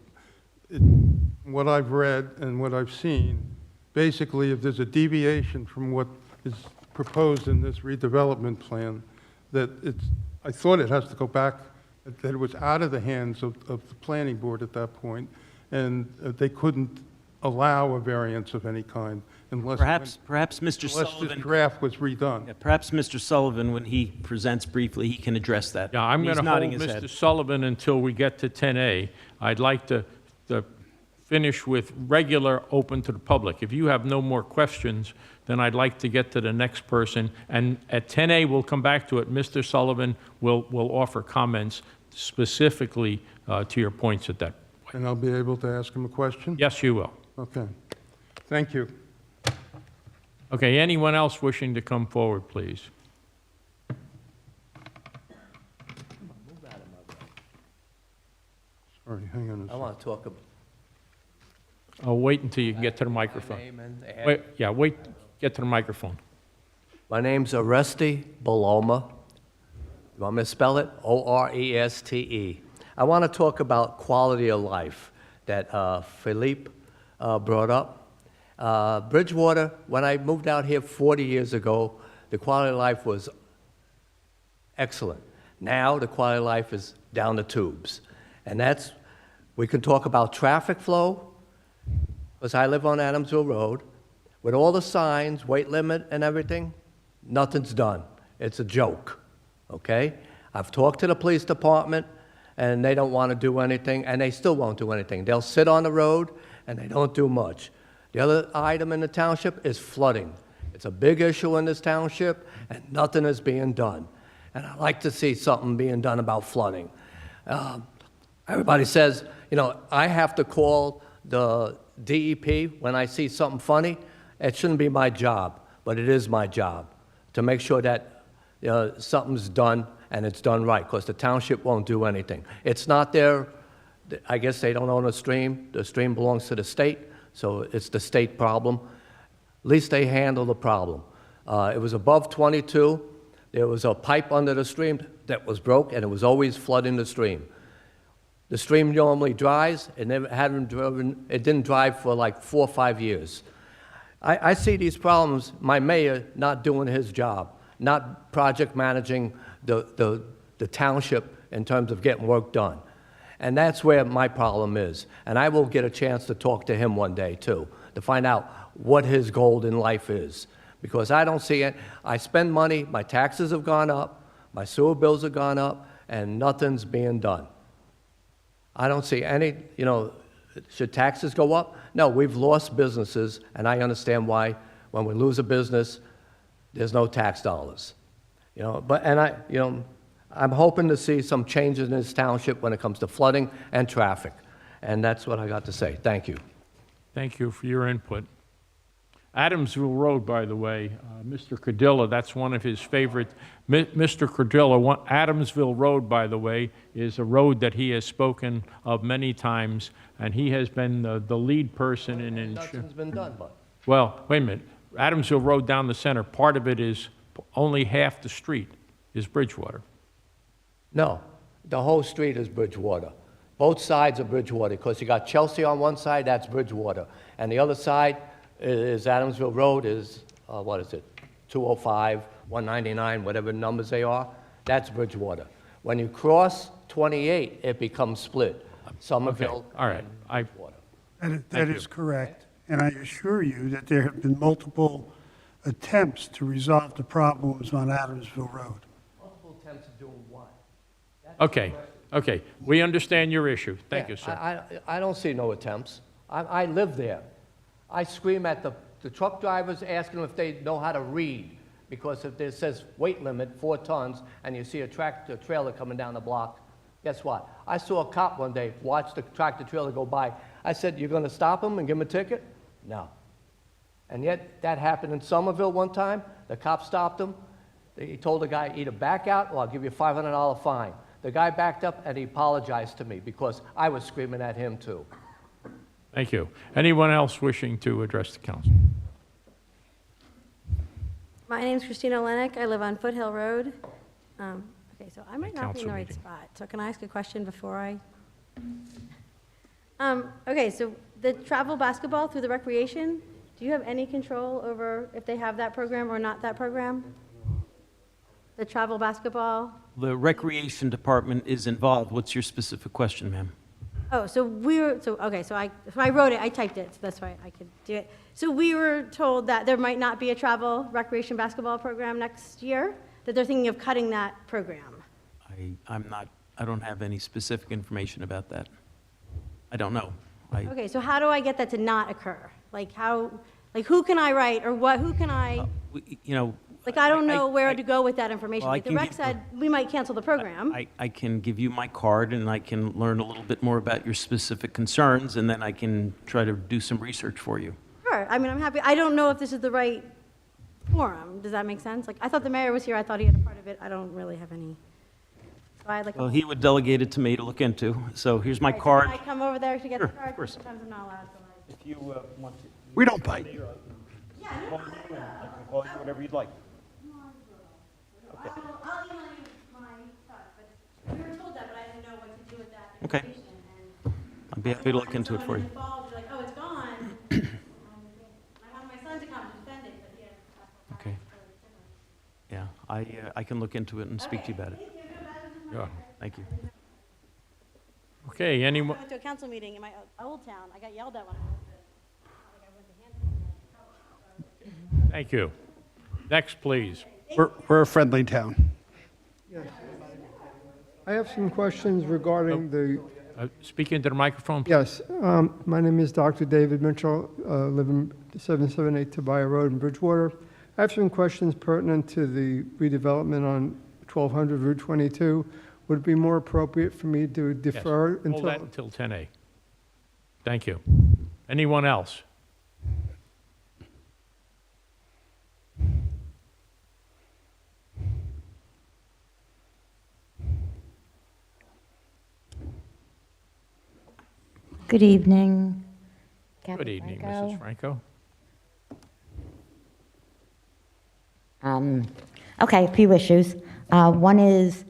what I've read and what I've seen, basically, if there's a deviation from what is proposed in this redevelopment plan, that I thought it has to go back, that it was out of the hands of the planning board at that point, and they couldn't allow a variance of any kind unless... Perhaps Mr. Unless this Sullivan, draft was redone. yeah, perhaps Mr. Sullivan, when he presents briefly, he can address that. Yeah, I'm He's going to nodding hold his Mr. head. Sullivan until we get to 10A. I'd like to finish with regular open to the public. If you have no more questions, then I'd like to get to the next person. And at 10A, we'll come back to it. Mr. Sullivan will offer comments specifically to your points at that point. And I'll be able to ask him a question? Yes, you will. Okay. Thank you. Okay, anyone else wishing to come forward, please? Sorry, hang on a I second. want to talk about I'll wait until you get to the microphone. my name and Wait, get to the microphone. My name's Oreste Boloma. You want me to spell it? Oreste. I want to talk about quality of life that Philippe brought up. Bridgewater, when I moved out here 40 years ago, the quality of life was excellent. Now the quality of life is down the tubes. And we can talk about traffic flow, because I live on Adamsville Road. With all the signs, weight limit and everything, nothing's done. It's a joke, okay? I've talked to the police department, and they don't want to do anything, and they still won't do anything. They'll sit on the road, and they don't do much. The other item in the township is flooding. It's a big issue in this township, and nothing is being done. And I'd like to see something being done about flooding. Everybody says, I have to call the DEP when I see something funny. It shouldn't be my job, but it is my job to make sure that something's done and it's done right, because the township won't do anything. It's not their, I guess they don't own a stream. The stream belongs to the state, so it's the state problem. At least they handle the problem. It was above 22. There was a pipe under the stream that was broke, and it was always flooding the stream. The stream normally dries. It didn't dry for like 4 or 5 years. I see these problems, my mayor not doing his job, not project managing the township in terms of getting work done. And that's where my problem is. And I will get a chance to talk to him one day, too, to find out what his goal in life is. Because I don't see it. I spend money, my taxes have gone up, my sewer bills have gone up, and nothing's being done. I don't see any, should taxes go up? No, we've lost businesses, and I understand why when we lose a business, there's no tax dollars. I'm hoping to see some changes in this township when it comes to flooding and traffic. And that's what I got to say. Thank you. Thank you for your input. Adamsville Road, by the way, Mr. Cordilla, that's one of his favorite. Mr. Cordilla, Adamsville Road, by the way, is a road that he has spoken of many times, and he has been the lead person in ensuring. Nothing's been done, but. Well, wait a minute. Adamsville Road down the center, part of it is only half the street is Bridgewater. No, the whole street is Bridgewater. Both sides of Bridgewater, because you got Chelsea on one side, that's Bridgewater. And the other side is Adamsville Road is, what is it, 205, 199, whatever numbers they are, that's Bridgewater. When you cross 28, it becomes split, Somerville all right. and I- Bridgewater. That is correct. And I assure you that there have been multiple attempts to resolve the problems on Adamsville Road. Multiple attempts of doing what? Okay, we understand your issue. Thank you, sir. I don't see no attempts. I live there. I scream at the truck drivers, asking them if they know how to read, because if it says weight limit, 4 tons, and you see a tractor trailer coming down the block, guess what? I saw a cop one day watch the tractor trailer go by. I said, "You're gonna stop him and give him a ticket?" No. And yet, that happened in Somerville one time. The cop stopped him. He told the guy, either back out or I'll give you a $500 fine. The guy backed up and he apologized to me because I was screaming at him too. Thank you. Anyone else wishing to address the council? My name's Christina Lennick. I live on Foothill Road. Okay, so I might not be in Council the right meeting. spot. So can I ask a question before I? Okay, so the travel basketball through the recreation, do you have any control over if they have that program or not that program? The travel basketball? The Recreation Department is involved. What's your specific question, ma'am? Oh, so okay, so I wrote it, I typed it, so that's why I could do it. So we were told that there might not be a travel recreation basketball program next year, that they're thinking of cutting that program. I don't have any specific information about that. I don't know. Okay, so how do I get that to not occur? Like who can I write, or who can I, I don't know where to go with that information. well, I Like the can rec give- said, we might cancel the program. I can give you my card, and I can learn a little bit more about your specific concerns, and then I can try to do some research for you. Sure, I mean, I'm happy, I don't know if this is the right forum, does that make sense? Like, I thought the mayor was here, I thought he had a part of it, I don't really have any. So I'd like. Well, he would delegate it to me to look into, so here's my All right, so card. Can I come over there to get the Sure, card? of course. Sometimes I'm not allowed to. If you want to. We don't bite. Yeah, no, I can call you whatever you'd like. I'll email you my stuff, but we were told that, but I didn't know what to do with that Okay. information. And I'd be happy to look into it for you. Someone involved, you're like, oh, it's gone. I want my son to come to defend it, but he has. Okay. Yeah, I can look into it and speak to you about it. Yeah. Thank you. Okay, I anyone? went to a council meeting in my old town. I got yelled at when I went to Thank you. Next, please. We're a friendly town. I have some questions regarding the, Speak into the microphone. yes, my name is Dr. David Mitchell, live in 778 Tobiah Road in Bridgewater. I have some questions pertinent to the redevelopment on 1200 Route 22. Would it be more appropriate for me to Yes. defer Hold that until? until 10A. Thank you. Anyone else? Good evening. Good Kathy evening, Franco. Mrs. Franco. Okay, a few issues. One is,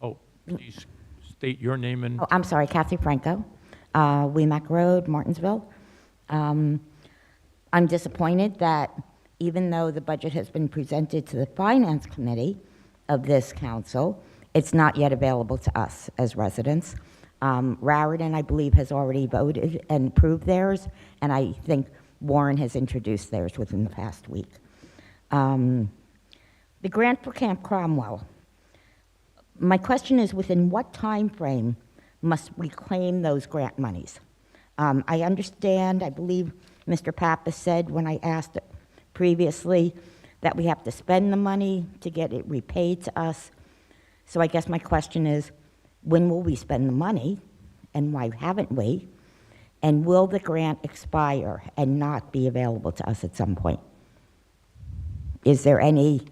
Oh, please state your name and, I'm sorry, Kathy Franco, Weemac Road, Martinsville. I'm disappointed that even though the budget has been presented to the Finance Committee of this council, it's not yet available to us as residents. Raritan, I believe, has already voted and approved theirs, and I think Warren has introduced theirs within the past week. The grant for Camp Cromwell. My question is, within what time frame must we claim those grant monies? I understand, I believe Mr. Pappas said when I asked previously that we have to spend the money to get it repaid to us. So I guess my question is, when will we spend the money, and why haven't we? And will the grant expire and not be available to us at some point? Is there any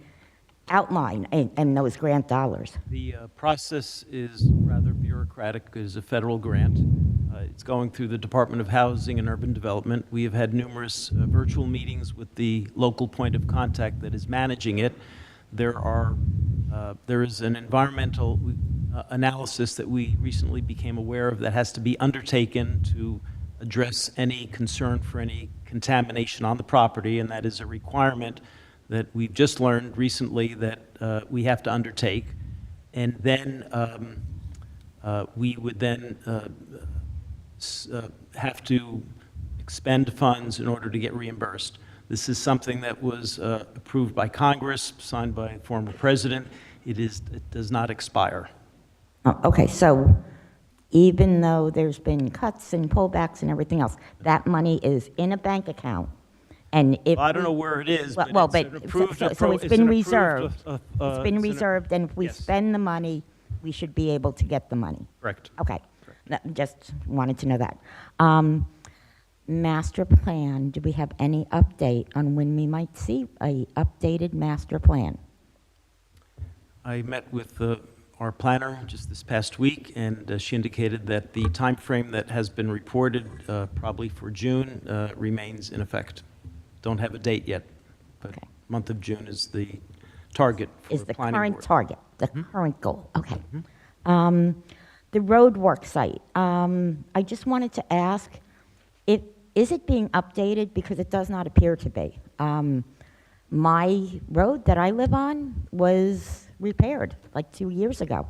outline in those grant dollars? The process is rather bureaucratic. It is a federal grant. It's going through the Department of Housing and Urban Development. We have had numerous virtual meetings with the local point of contact that is managing it. There is an environmental analysis that we recently became aware of that has to be undertaken to address any concern for any contamination on the property, and that is a requirement that we've just learned recently that we have to undertake. And then we would then have to expend funds in order to get reimbursed. This is something that was approved by Congress, signed by a former president. It does not expire. Oh, okay, so even though there's been cuts and pullbacks and everything else, that money is in a bank account, and if... Well, I don't know where it is, but Well, it's an approved... so it's it's been an reserved. approved, It's been it's an- reserved, and if we yes. spend the money, we should be able to get the money. Correct. Okay, just wanted to know that. Master plan, do we have any update on when we might see a updated master plan? I met with our planner just this past week, and she indicated that the time frame that has been reported, probably for June, remains in effect. Don't have a date yet, but Okay. month of June is the target for Is the planning current board. target, the current goal, okay. The road work site, I just wanted to ask, is it being updated? Because it does not appear to be. My road that I live on was repaired like 2 years ago.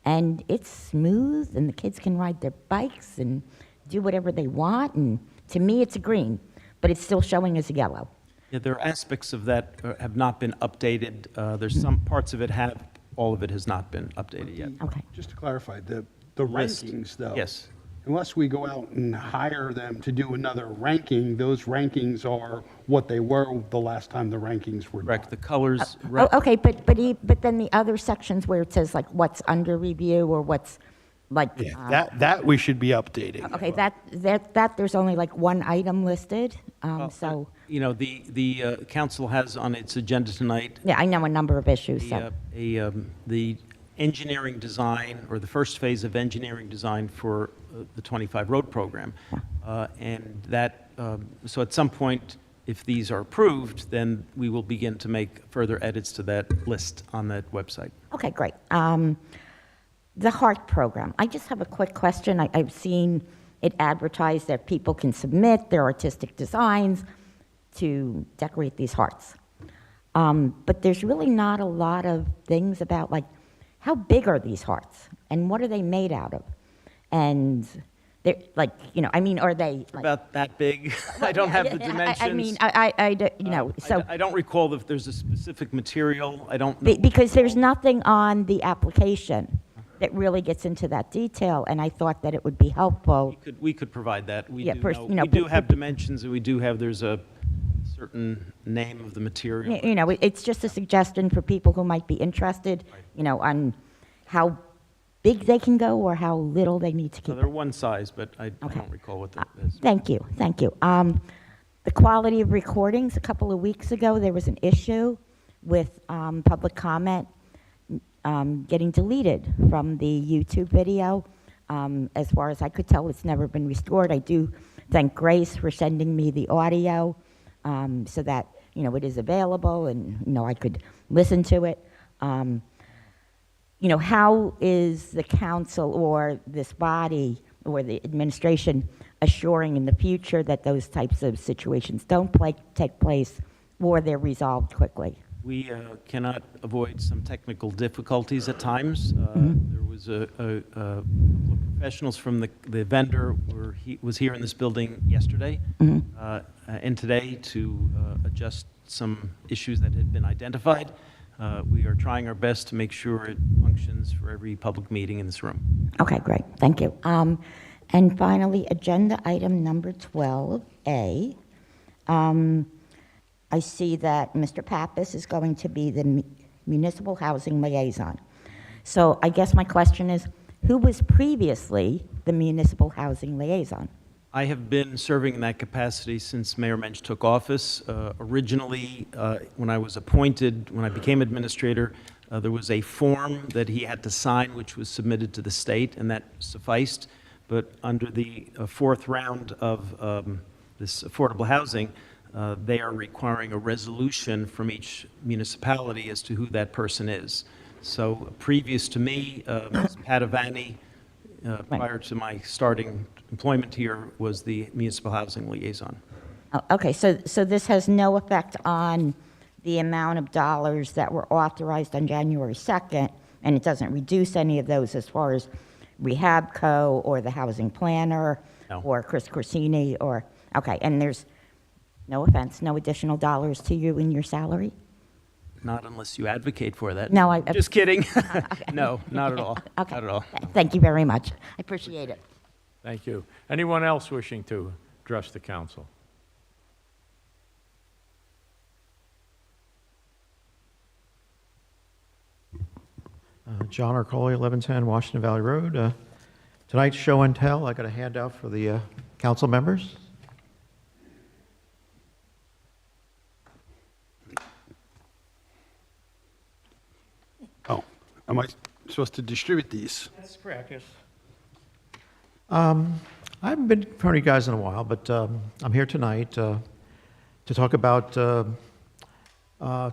And it's smooth, and the kids can ride their bikes and do whatever they want. And to me, it's a green, but it's still showing as a yellow. Yeah, there are aspects of that have not been updated. There's some parts of it have, all of it has not been updated yet. Okay. Just to clarify, the List. rankings, though. Yes. Unless we go out and hire them to do another ranking, those rankings are what they were the last time the rankings were done. Correct, the colors. Oh, okay, but then the other sections where it says like what's under review or what's like. Yeah, that we should be updating. Okay, that there's only like one item listed, so, You know, the council has on its agenda tonight yeah, I know a number of issues, so. the engineering design, or the first phase of engineering design for the 25 road program. And that, so at some point, if these are approved, then we will begin to make further edits to that list on that website. Okay, great. The HEART program, I just have a quick question. I've seen it advertised that people can submit their artistic designs to decorate these hearts. But there's really not a lot of things about, like, how big are these hearts? And what are they made out of? And they're, like, you know, I mean, are they, like... About that big. I don't have the dimensions. I mean, you know, so... I don't recall if there's a specific material. I don't. Because there's nothing on the application that really gets into that detail, and I thought that it would be helpful. We could provide that. We Yeah, do first, know, you know, we do but- have dimensions, and we do have, there's a certain name of the material. You know, it's just a suggestion for people who might be interested, you know, on how big they can go or how little they need to So keep they're it. one size, but I Okay. don't recall what that is. Thank you, thank you. The quality of recordings, a couple of weeks ago, there was an issue with public comment getting deleted from the YouTube video. As far as I could tell, it's never been restored. I do thank Grace for sending me the audio so that, you know, it is available and, you know, I could listen to it. You know, how is the council or this body or the administration assuring in the future that those types of situations don't take place or they're resolved quickly? We cannot avoid some technical difficulties at times. There was a couple of professionals from the vendor was here in this building yesterday and today to adjust some issues that had been identified. We are trying our best to make sure it functions for every public meeting in this room. Okay, great, thank you. And finally, agenda item number 12A. I see that Mr. Pappas is going to be the municipal housing liaison. So I guess my question is, who was previously the municipal housing liaison? I have been serving in that capacity since Mayor Mensch took office. Originally, when I was appointed, when I became administrator, there was a form that he had to sign, which was submitted to the state, and that sufficed. But under the fourth round of this affordable housing, they are requiring a resolution from each municipality as to who that person is. So previous to me, Ms. Padavani, prior to my starting employment here was the municipal housing liaison. Oh, okay, so this has no effect on the amount of dollars that were authorized on January 2nd, and it doesn't reduce any of those as far as Rehab Co. or the housing planner No. or Chris Corsini or, okay, and there's, no offense, no additional dollars to you in your salary? Not unless you advocate for that. No, Just kidding. No, not at all. Okay. Not at all. Thank you very much. I appreciate it. Thank you. Anyone else wishing to address the council? John Arcoli, 1110 Washington Valley Road. Tonight's show and tell, I got a handout for the council members. Oh, am I supposed to distribute these? That's correct, yes. I haven't been in front of you guys in a while, but I'm here tonight to talk about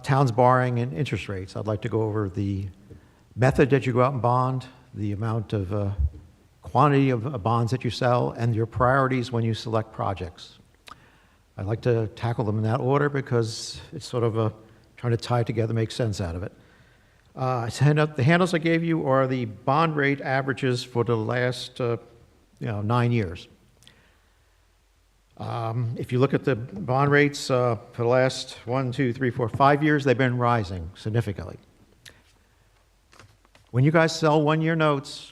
towns borrowing and interest rates. I'd like to go over the method that you go out and bond, the amount of quantity of bonds that you sell, and your priorities when you select projects. I'd like to tackle them in that order because it's sort of trying to tie it together, make sense out of it. The handles I gave you are the bond rate averages for the last 9 years. If you look at the bond rates for the last 1, 2, 3, 4, 5 years, they've been rising significantly. When you guys sell one-year notes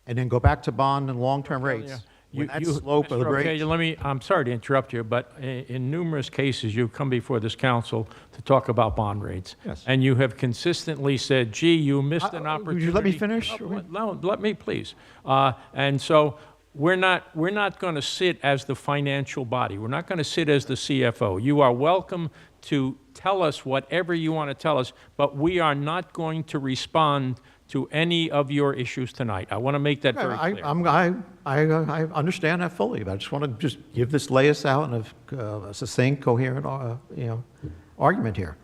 and then go back to bond and long-term rates, when that slope of the Mr. rates... Okay, I'm sorry to interrupt you, but in numerous cases, you've come before this council to talk about bond rates. Yes. And you have consistently said, gee, you missed an opportunity. Would you let me finish? No, let me, please. And so we're not going to sit as the financial body. We're not going to sit as the CFO. You are welcome to tell us whatever you want to tell us, but we are not going to respond to any of your issues tonight. I want to make that very clear. I understand that fully, but I just want to lay this out in a succinct, coherent, argument here.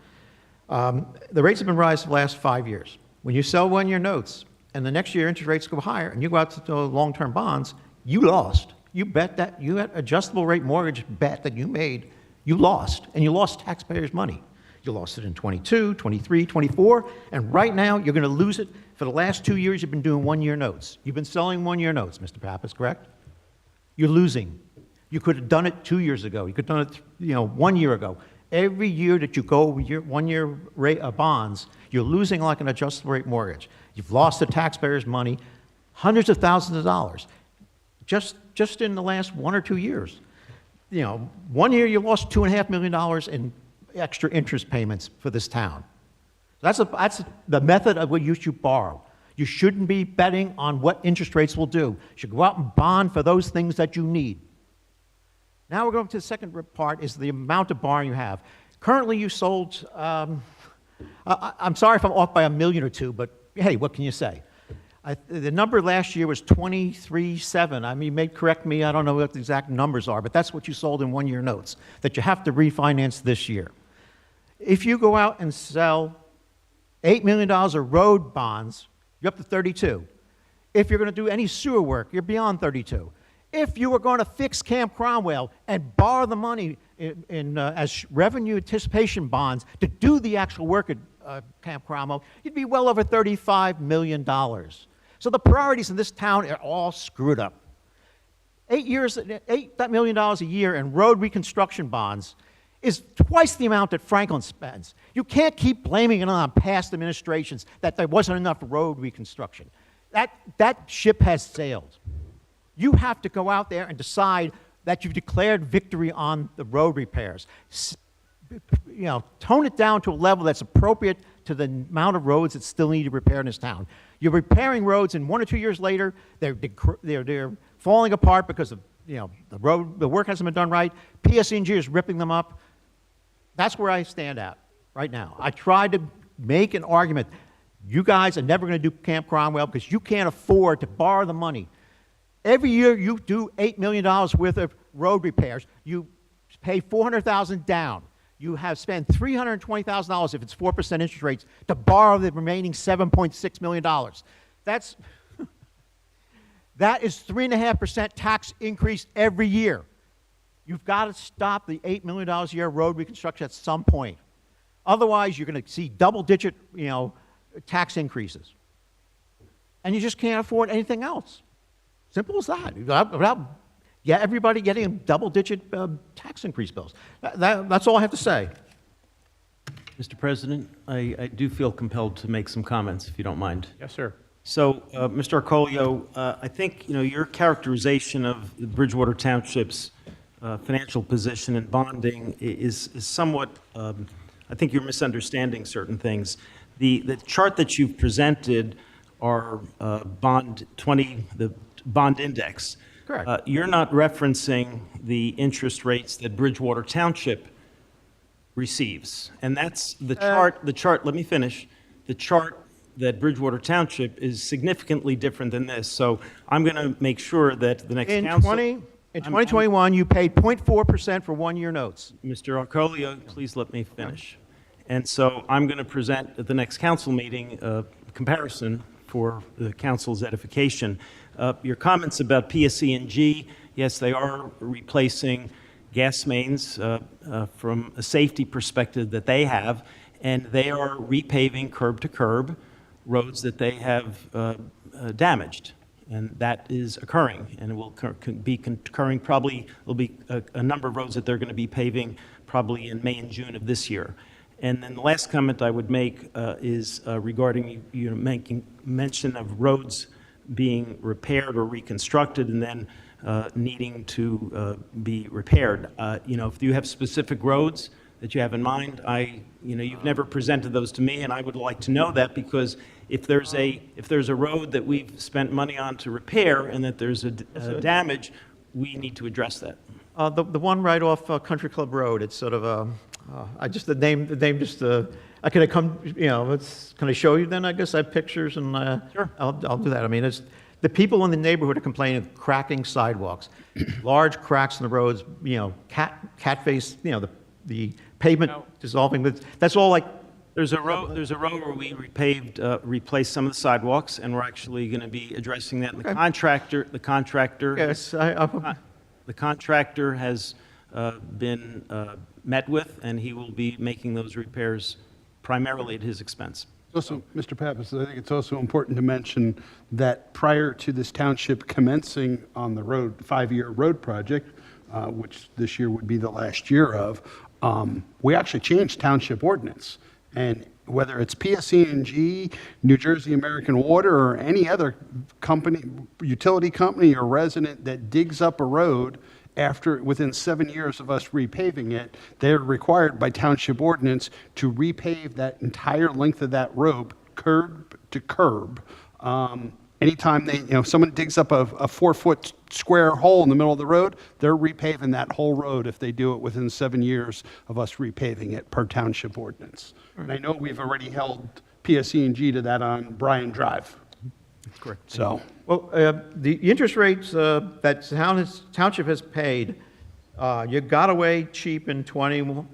The rates have been rising for the last 5 years. When you sell one-year notes and the next year interest rates go higher and you go out to long-term bonds, you lost. You bet that you had adjustable rate mortgage bet that you made, you lost, and you lost taxpayers' money. You lost it in 22, 23, 24, and right now you're going to lose it. For the last 2 years, you've been doing one-year notes. You've been selling one-year notes, Mr. Pappas, correct? You're losing. You could have done it 2 years ago. You could have done it, 1 year ago. Every year that you go one-year rate bonds, you're losing like an adjustable rate mortgage. You've lost the taxpayers' money, hundreds of thousands of dollars, just in the last 1 or 2 years. 1 year you lost $2.5 million in extra interest payments for this town. That's the method of what you should borrow. You shouldn't be betting on what interest rates will do. You should go out and bond for those things that you need. Now we're going to the second part, is the amount of borrowing you have. Currently you sold, I'm sorry if I'm off by $1 million or $2 million, but hey, what can you say? The number last year was 23.7. I mean, you may correct me, I don't know what the exact numbers are, but that's what you sold in one-year notes that you have to refinance this year. If you go out and sell $8 million of road bonds, you're up to 32. If you're going to do any sewer work, you're beyond 32. If you were going to fix Camp Cromwell and borrow the money as revenue anticipation bonds to do the actual work at Camp Cromwell, you'd be well over $35 million. So the priorities in this town are all screwed up. $8 million a year in road reconstruction bonds is twice the amount that Franklin spends. You can't keep blaming it on past administrations that there wasn't enough road reconstruction. That ship has sailed. You have to go out there and decide that you've declared victory on the road repairs. Tone it down to a level that's appropriate to the amount of roads that still need to repair in this town. You're repairing roads, and 1 or 2 years later, they're falling apart because of the work hasn't been done right. PSE&G is ripping them up. That's where I stand at right now. I tried to make an argument. You guys are never going to do Camp Cromwell because you can't afford to borrow the money. Every year you do $8 million worth of road repairs. You pay $400,000 down. You have spent $320,000 if it's 4% interest rates to borrow the remaining $7.6 million. That is 3.5% tax increase every year. You've got to stop the $8 million a year road reconstruction at some point. Otherwise, you're going to see double-digit, tax increases. And you just can't afford anything else. Simple as that. Without everybody getting double-digit tax increase bills. That's all I have to say. Mr. President, I do feel compelled to make some comments, if you don't mind. Yes, sir. So, Mr. Arcolio, I think, your characterization of the Bridgewater Township's financial position and bonding is somewhat, I think you're misunderstanding certain things. The chart that you've presented are the bond index. Correct. You're not referencing the interest rates that Bridgewater Township receives. And that's the chart, let me finish. The chart that Bridgewater Township is significantly different than this. So I'm going to make sure that the next council... In 2021, you paid 0.4% for one-year notes. Mr. Arcolio, please let me finish. And so I'm going to present at the next council meeting a comparison for the council's edification. Your comments about PSE&G, yes, they are replacing gas mains from a safety perspective that they have, and they are repaving curb-to-curb roads that they have damaged. And that is occurring, and it will be occurring probably, there'll be a number of roads that they're going to be paving probably in May and June of this year. And then the last comment I would make is regarding you making mention of roads being repaired or reconstructed and then needing to be repaired. If you have specific roads that you have in mind, you've never presented those to me, and I would like to know that, because if there's a road that we've spent money on to repair and that there's a damage, we need to address that. The one right off Country Club Road, it's sort of the name just can I come, can I show you then? I guess I have pictures, and Sure. I'll do that. I mean, it's the people in the neighborhood are complaining of cracking sidewalks, large cracks in the roads, cat face, the pavement dissolving. That's all like. There's a road where we replaced some of the sidewalks, and we're actually going to be addressing that. And the contractor Yes, the contractor has been met with, and he will be making those repairs primarily at his expense. Also, Mr. Pappas, I think it's also important to mention that prior to this township commencing on the road, 5-year road project, which this year would be the last year of, we actually changed township ordinance. And whether it's PSE&G, New Jersey American Water, or any other company, utility company or resident that digs up a road within 7 years of us repaving it, they're required by township ordinance to repave that entire length of that road, curb to curb. Anytime someone digs up a 4-foot square hole in the middle of the road, they're repaving that whole road if they do it within 7 years of us repaving it per township ordinance. And I know we've already held PSE&G to that on Bryan Drive. That's correct. So, well, the interest rates that township has paid, you got away cheap in 20 and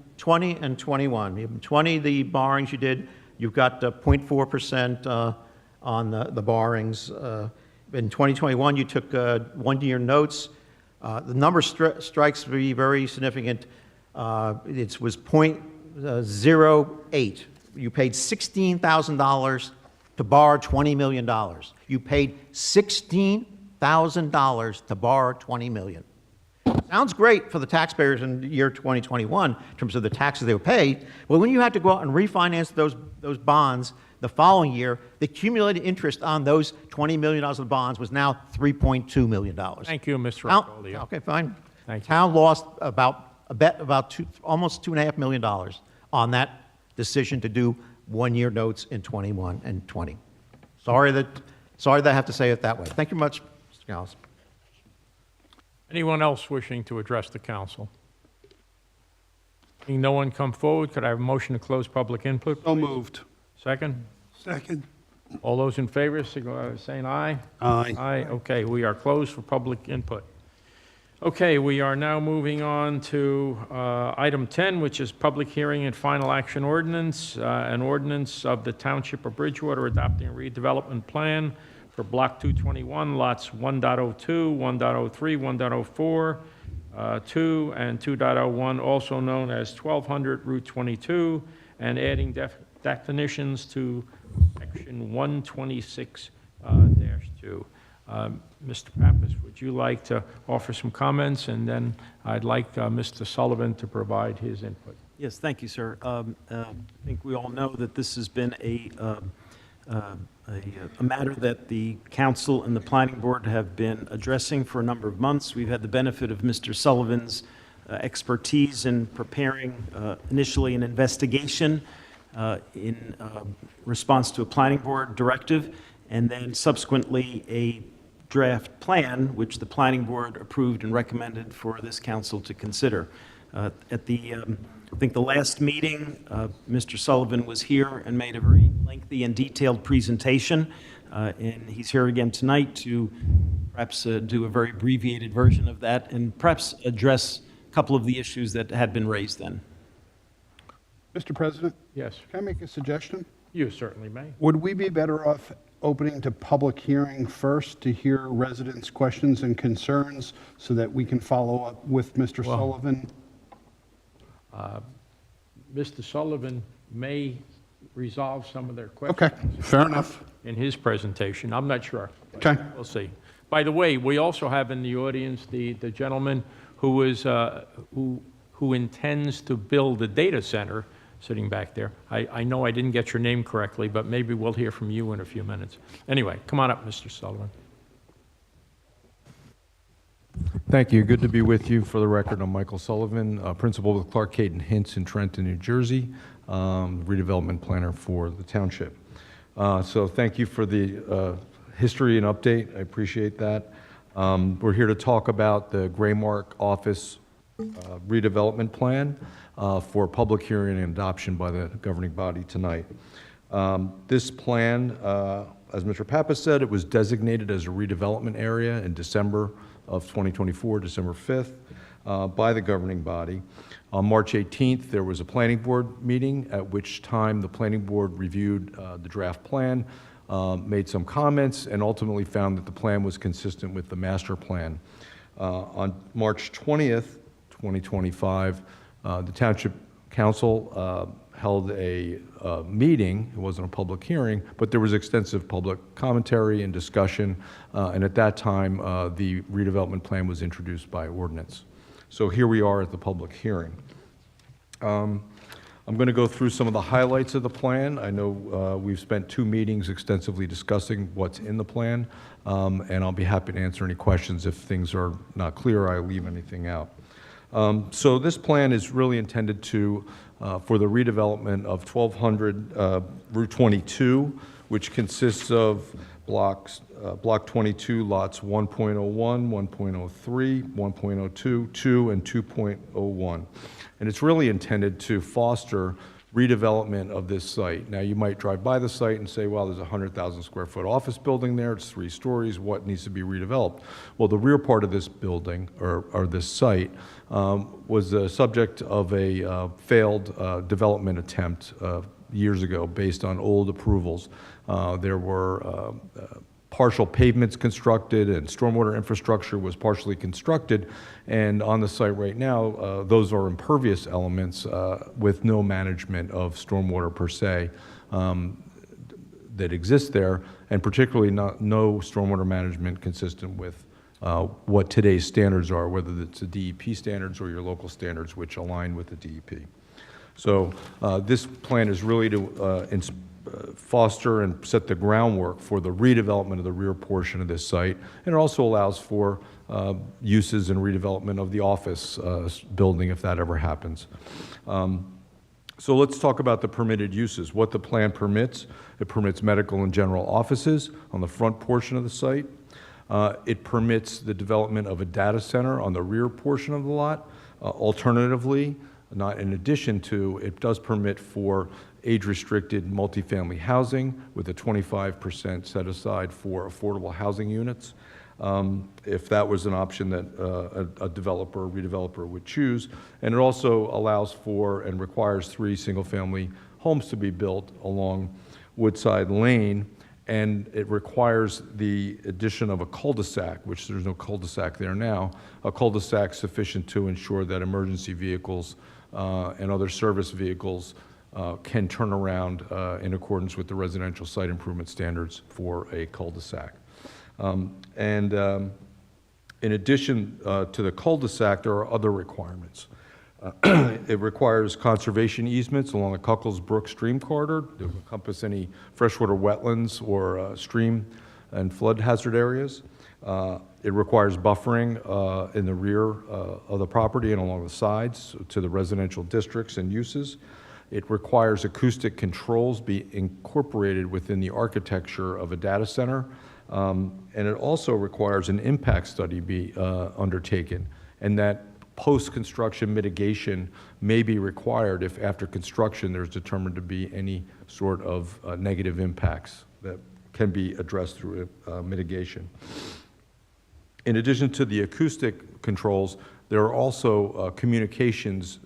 21. In 20, the borrowings you did, you've got 0.4% on the borrowings. In 2021, you took 1-year notes. The number strikes to be very significant. It was 0.08. You paid $16,000 to borrow $20 million. You paid $16,000 to borrow $20 million. Sounds great for the taxpayers in the year 2021 in terms of the taxes they would pay. Well, when you had to go out and refinance those bonds the following year, the accumulated interest on those $20 million of bonds was now $3.2 million. Thank you, Mr. Arcolio. Okay, fine. Thank you. Town lost almost $2.5 million on that decision to do 1-year notes in 21 and 20. Sorry that I have to say it that way. Thank you much, Mr. Gallus. Anyone else wishing to address the council? Seeing no one come forward, could I have a motion to close public input? so moved. Second? Second. All those in favor, signify by saying aye. Aye. Aye, okay, we are closed for public input. Okay, we are now moving on to item 10, which is public hearing and final action ordinance, an ordinance of the Township of Bridgewater adopting a redevelopment plan for Block 221, lots 1.02, 1.03, 1.04, 2, and 2.01, also known as 1200 Route 22, and adding definitions to Section 126-2. Mr. Pappas, would you like to offer some comments? And then I'd like Mr. Sullivan to provide his input. Yes, thank you, sir. I think we all know that this has been a matter that the council and the planning board have been addressing for a number of months. We've had the benefit of Mr. Sullivan's expertise in preparing initially an investigation in response to a planning board directive, and then subsequently a draft plan, which the planning board approved and recommended for this council to consider. At the I think the last meeting, Mr. Sullivan was here and made a very lengthy and detailed presentation, and he's here again tonight to perhaps do a very abbreviated version of that and perhaps address a couple of the issues that had been raised then. Mr. President, Yes, can I make a suggestion? you certainly may. Would we be better off opening to public hearing first to hear residents' questions and concerns so that we can follow up with Mr. Sullivan? Mr. Sullivan may resolve some of their Okay, questions fair enough. in his presentation. I'm not sure. but Okay. We'll see. By the way, we also have in the audience the gentleman who intends to build a data center sitting back there. I know I didn't get your name correctly, but maybe we'll hear from you in a few minutes. Anyway, come on up, Mr. Sullivan. Thank you. Good to be with you. For the record, I'm Michael Sullivan, principal with Clark Caton Hints in Trenton, New Jersey, redevelopment planner for the township. So thank you for the history and update. I appreciate that. We're here to talk about the Graymark office redevelopment plan for public hearing and adoption by the governing body tonight. This plan, as Mr. Pappas said, it was designated as a redevelopment area in December of 2024, December 5th, by the governing body. On March 18th, there was a planning board meeting at which time the planning board reviewed the draft plan, made some comments, and ultimately found that the plan was consistent with the master plan. On March 20th, 2025, the Township Council held a meeting. It wasn't a public hearing, but there was extensive public commentary and discussion, and at that time, the redevelopment plan was introduced by ordinance. So here we are at the public hearing. I'm going to go through some of the highlights of the plan. I know we've spent 2 meetings extensively discussing what's in the plan, and I'll be happy to answer any questions if things are not clear or I leave anything out. So this plan is really intended to for the redevelopment of 1200 Route 22, which consists of Block 22, lots 1.01, 1.03, 1.02, 2, and 2.01. And it's really intended to foster redevelopment of this site. Now, you might drive by the site and say, well, there's a 100,000 square foot office building there, it's 3 stories, what needs to be redeveloped? Well, the rear part of this building, or this site, was the subject of a failed development attempt years ago based on old approvals. There were partial pavements constructed and stormwater infrastructure was partially constructed, and on the site right now, those are impervious elements with no management of stormwater per se that exists there, and particularly no stormwater management consistent with what today's standards are, whether it's the DEP standards or your local standards, which align with the DEP. So this plan is really to foster and set the groundwork for the redevelopment of the rear portion of this site, and it also allows for uses and redevelopment of the office building if that ever happens. So let's talk about the permitted uses. What the plan permits: it permits medical and general offices on the front portion of the site. It permits the development of a data center on the rear portion of the lot. Alternatively, not in addition to, it does permit for age-restricted multifamily housing with a 25% set aside for affordable housing units, if that was an option that a developer or redeveloper would choose. And it also allows for and requires 3 single-family homes to be built along Woodside Lane And it requires the addition of a cul-de-sac, which there's no cul-de-sac there now, a cul-de-sac sufficient to ensure that emergency vehicles and other service vehicles can turn around in accordance with the residential site improvement standards for a cul-de-sac. In addition to the cul-de-sac, there are other requirements. It requires conservation easements along the Cuckles Brook stream corridor to encompass any freshwater wetlands or stream and flood hazard areas. It requires buffering in the rear of the property and along the sides to the residential districts and uses. It requires acoustic controls be incorporated within the architecture of a data center. And it also requires an impact study be undertaken, and that post-construction mitigation may be required if after construction there's determined to be any sort of negative impacts that can be addressed through mitigation. In addition to the acoustic controls, there are also communications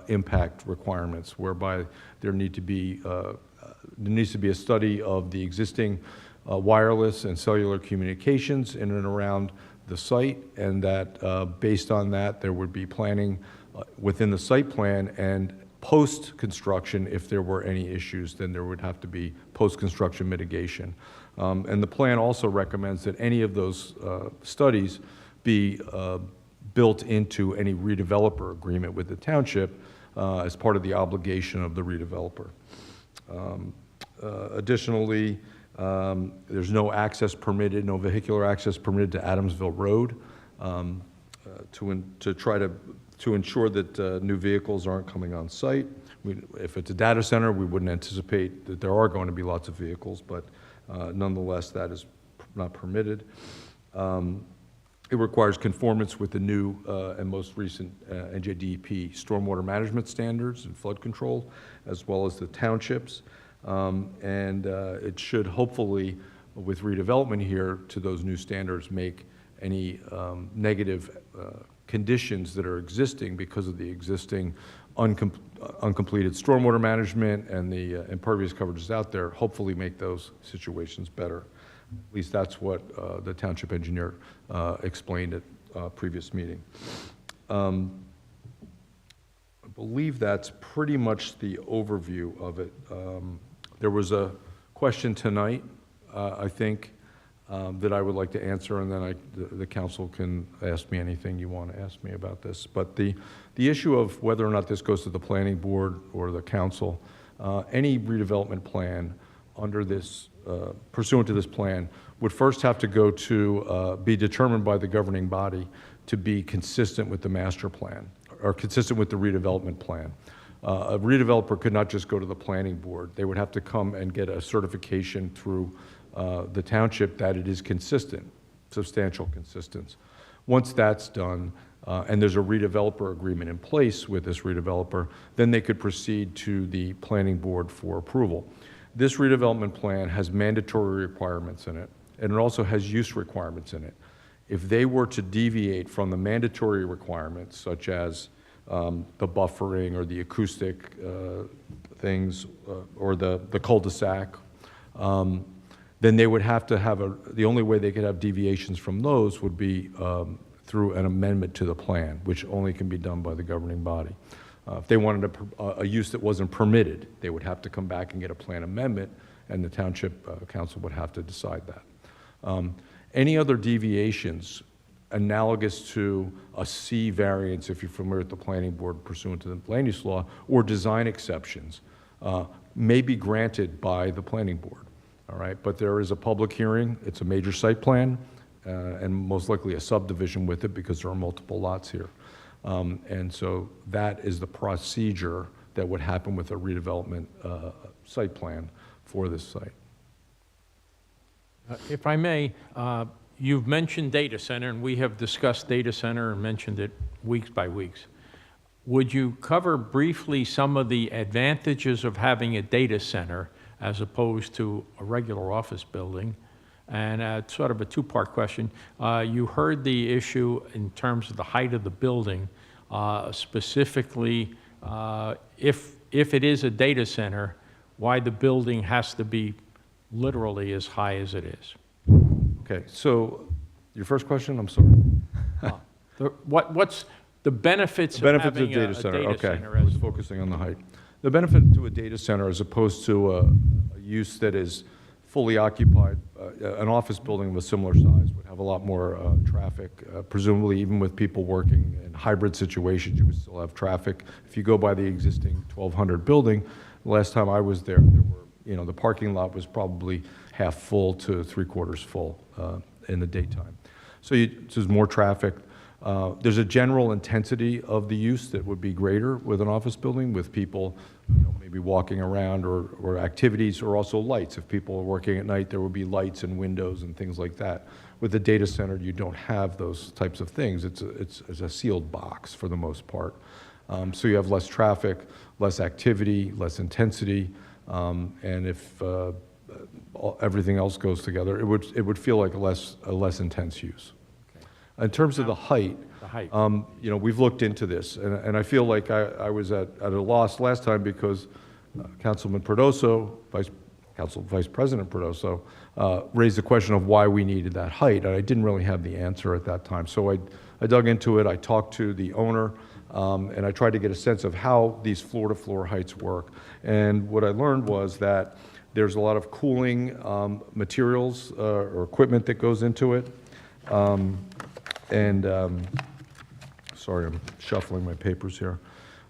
impact requirements, whereby there needs to be a study of the existing wireless and cellular communications in and around the site, and that based on that, there would be planning within the site plan, and post-construction, if there were any issues, then there would have to be post-construction mitigation. And the plan also recommends that any of those studies be built into any redeveloper agreement with the township as part of the obligation of the redeveloper. Additionally, there's no access permitted, no vehicular access permitted to Adamsville Road to try to ensure that new vehicles aren't coming on site. If it's a data center, we wouldn't anticipate that there are going to be lots of vehicles, but nonetheless, that is not permitted. It requires conformance with the new and most recent NJDEP stormwater management standards and flood control, as well as the townships. It should hopefully, with redevelopment here to those new standards, make any negative conditions that are existing because of the existing uncompleted stormwater management and the impervious coverages out there, hopefully make those situations better. At least that's what the township engineer explained at a previous meeting. I believe that's pretty much the overview of it. There was a question tonight, I think, that I would like to answer, and then the council can ask me anything you want to ask me about this. But the issue of whether or not this goes to the planning board or the council, any redevelopment plan under this, pursuant to this plan, would first have to go to be determined by the governing body to be consistent with the master plan, or consistent with the redevelopment plan. A redeveloper could not just go to the planning board. They would have to come and get a certification through the township that it is consistent, substantial consistence. Once that's done, and there's a redeveloper agreement in place with this redeveloper, then they could proceed to the planning board for approval. This redevelopment plan has mandatory requirements in it, and it also has use requirements in it. If they were to deviate from the mandatory requirements, such as the buffering or the acoustic things or the cul-de-sac, then they would have to have the only way they could have deviations from those would be through an amendment to the plan, which only can be done by the governing body. If they wanted a use that wasn't permitted, they would have to come back and get a plan amendment, and the township council would have to decide that. Any other deviations analogous to a C variance, if you're familiar with the planning board pursuant to the land use law, or design exceptions, may be granted by the planning board, all right? But there is a public hearing, it's a major site plan, and most likely a subdivision with it because there are multiple lots here. And so that is the procedure that would happen with a redevelopment site plan for this site. If I may, you've mentioned data center, and we have discussed data center and mentioned it weeks by weeks. Would you cover briefly some of the advantages of having a data center as opposed to a regular office building? And sort of a two-part question. You heard the issue in terms of the height of the building, specifically if it is a data center, why the building has to be literally as high as it is. Okay, so your first question, I'm sorry. What's the benefits of Benefits having of data center, a data okay. center I was as focusing on the height. The benefit to a data center as opposed to a use that is fully occupied, an office building of a similar size would have a lot more traffic. Presumably, even with people working in hybrid situations, you would still have traffic. If you go by the existing 1,200 building, the last time I was there, the parking lot was probably half full to three-quarters full in the daytime. So there's more traffic. There's a general intensity of the use that would be greater with an office building, with people maybe walking around or activities, or also lights. If people are working at night, there would be lights and windows and things like that. With a data center, you don't have those types of things. It's a sealed box for the most part. So you have less traffic, less activity, less intensity, and if everything else goes together, it would feel like a less intense use. In terms of the height, we've looked into this, and I feel like I was at a loss last time because Councilman Perdoso, Vice President Perdoso, raised the question of why we needed that height, and I didn't really have the answer at that time. So I dug into it, I talked to the owner, and I tried to get a sense of how these floor-to-floor heights work. And what I learned was that there's a lot of cooling materials or equipment that goes into it. Sorry, I'm shuffling my papers here.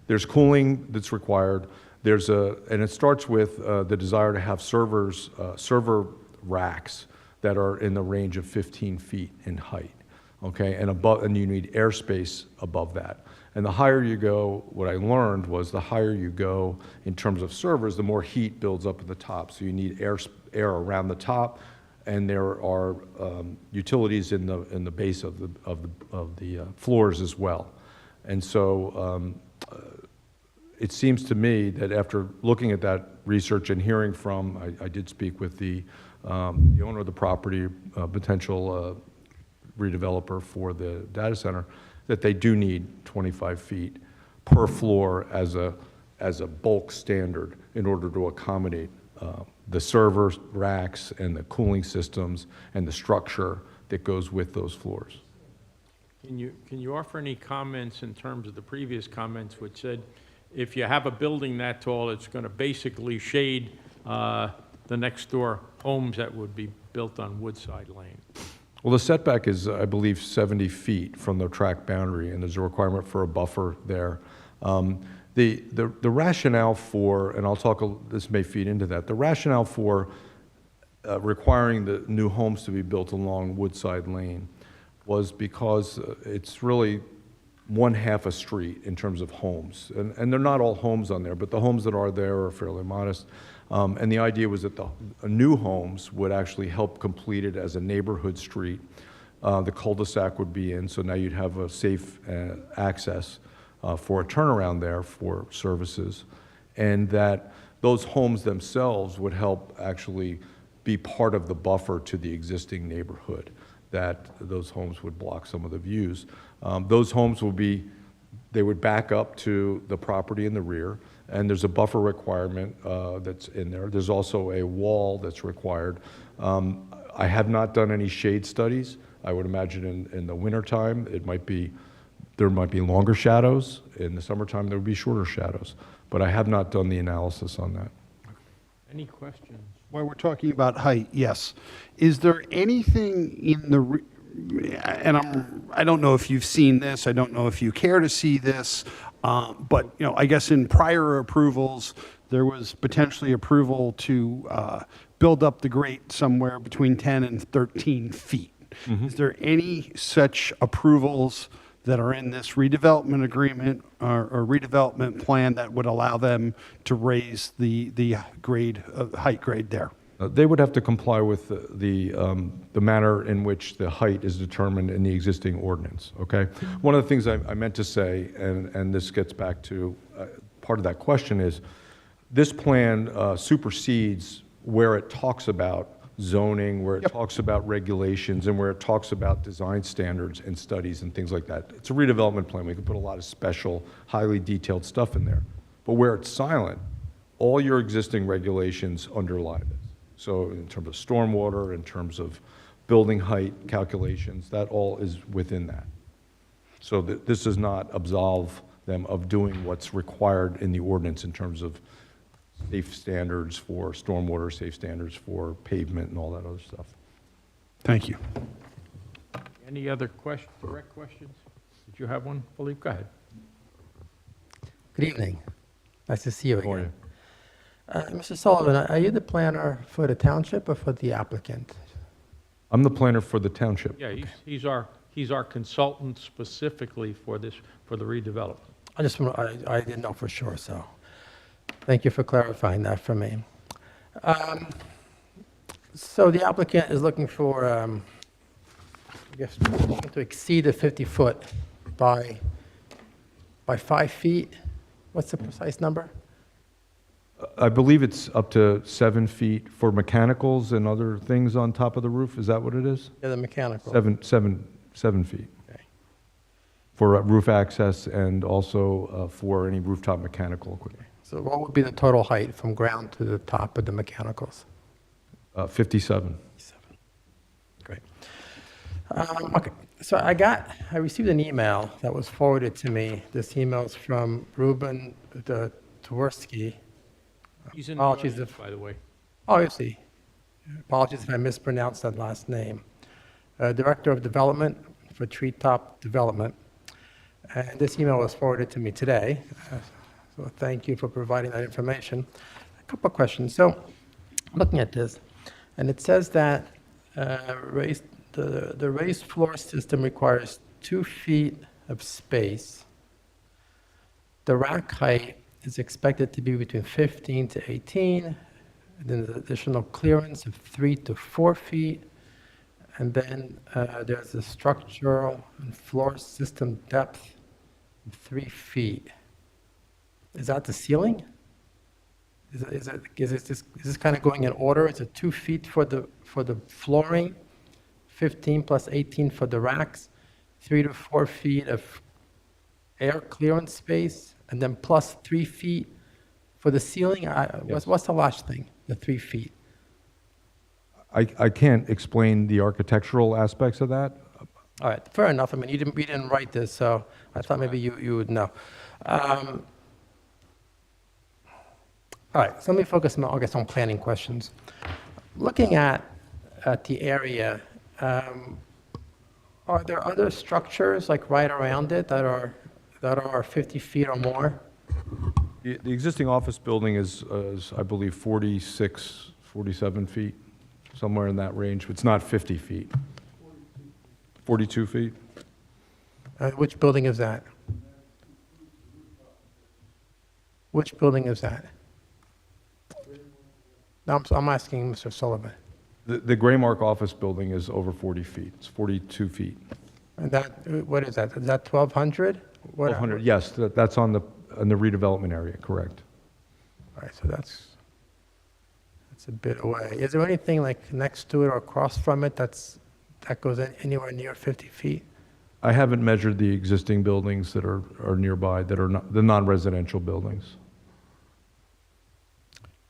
There's cooling that's required. And it starts with the desire to have server racks that are in the range of 15 feet in height, okay? And you need airspace above that. And the higher you go, what I learned was the higher you go in terms of servers, the more heat builds up at the top. So you need air around the top, and there are utilities in the base of the floors as well. And so it seems to me that after looking at that research and hearing from, I did speak with the owner of the property, potential redeveloper for the data center, that they do need 25 feet per floor as a bulk standard in order to accommodate the server racks and the cooling systems and the structure that goes with those floors. Can you offer any comments in terms of the previous comments which said if you have a building that tall, it's going to basically shade the next door homes that would be built on Woodside Lane? Well, the setback is, I believe, 70 feet from the track boundary, and there's a requirement for a buffer there. The rationale for, and this may feed into that, the rationale for requiring the new homes to be built along Woodside Lane was because it's really one half a street in terms of homes. And they're not all homes on there, but the homes that are there are fairly modest. And the idea was that the new homes would actually help complete it as a neighborhood street. The cul-de-sac would be in, so now you'd have a safe access for a turnaround there for services, and that those homes themselves would help actually be part of the buffer to the existing neighborhood, that those homes would block some of the views. Those homes they would back up to the property in the rear, and there's a buffer requirement that's in there. There's also a wall that's required. I have not done any shade studies. I would imagine in the wintertime, there might be longer shadows. In the summertime, there would be shorter shadows. But I have not done the analysis on that. Any questions? While we're talking about height, yes. Is there anything in the, I don't know if you've seen this, I don't know if you care to see this, but I guess in prior approvals, there was potentially approval to build up the grate somewhere between 10 and 13 feet. Mm-hmm. Is there any such approvals that are in this redevelopment agreement or redevelopment plan that would allow them to raise the height grade there? They would have to comply with the manner in which the height is determined in the existing ordinance, okay? One of the things I meant to say, and this gets back to part of that question, is this plan supersedes where it talks about zoning, where it talks about regulations, and where it talks about design standards and studies and things like that. It's a redevelopment plan. We can put a lot of special, highly detailed stuff in there. But where it's silent, all your existing regulations underlie this. So in terms of stormwater, in terms of building height calculations, that all is within that. So this does not absolve them of doing what's required in the ordinance in terms of safe standards for stormwater, safe standards for pavement and all that other stuff. Thank you. Any other direct questions? Did you have one, Philippe? Go ahead. Good evening. Nice to see you How are again. Mr. Sullivan, are you the planner for the township or for the applicant? I'm the planner for the township. Yeah, he's our consultant specifically for the redevelopment. I didn't know for sure, so thank you for clarifying that for me. So the applicant is looking for, I guess, looking to exceed the 50-foot by 5 feet. What's the precise number? I believe it's up to 7 feet for mechanicals and other things on top of the roof. Is that what it is? Yeah, the mechanical. 7 feet. Okay. For roof access and also for any rooftop mechanical equipment. So what would be the total height from ground to the top of the mechanicals? 57. Great. Okay, so I received an email that was forwarded to me. This email's from Ruben Tversky. He's in the Apologies audience, if- by the way. Oh, I see. Apologies if I mispronounced that last name. Director of Development for Treetop Development. And this email was forwarded to me today. So thank you for providing that information. A couple of questions. So looking at this, and it says that the raised floor system requires 2 feet of space. The rack height is expected to be between 15 to 18, and then there's additional clearance of 3 to 4 feet, and then there's a structural and floor system depth of 3 feet. Is that the ceiling? Is this kind of going in order? Is it 2 feet for the flooring, 15 plus 18 for the racks, 3 to 4 feet of air clearance space, and then plus 3 feet for the ceiling? What's the last thing, the 3 feet? I can't explain the architectural aspects of that. All right, fair enough. I mean, we didn't write this, so I thought maybe you would know. All right, so let me focus, I guess, on planning questions. Looking at the area, are there other structures like right around it that are 50 feet or more? The existing office building is, I believe, 46, 47 feet, somewhere in that range. It's not 50 feet. 42 feet? Which building is that? Which building is that? No, I'm asking Mr. Sullivan. The Graymark office building is over 40 feet. It's 42 feet. And that, what is that? Is that 1,200? 1,200, yes, that's on the redevelopment area, correct. All right, so that's a bit away. Is there anything like next to it or across from it that goes anywhere near 50 feet? I haven't measured the existing buildings that are nearby, that are not, the non-residential buildings.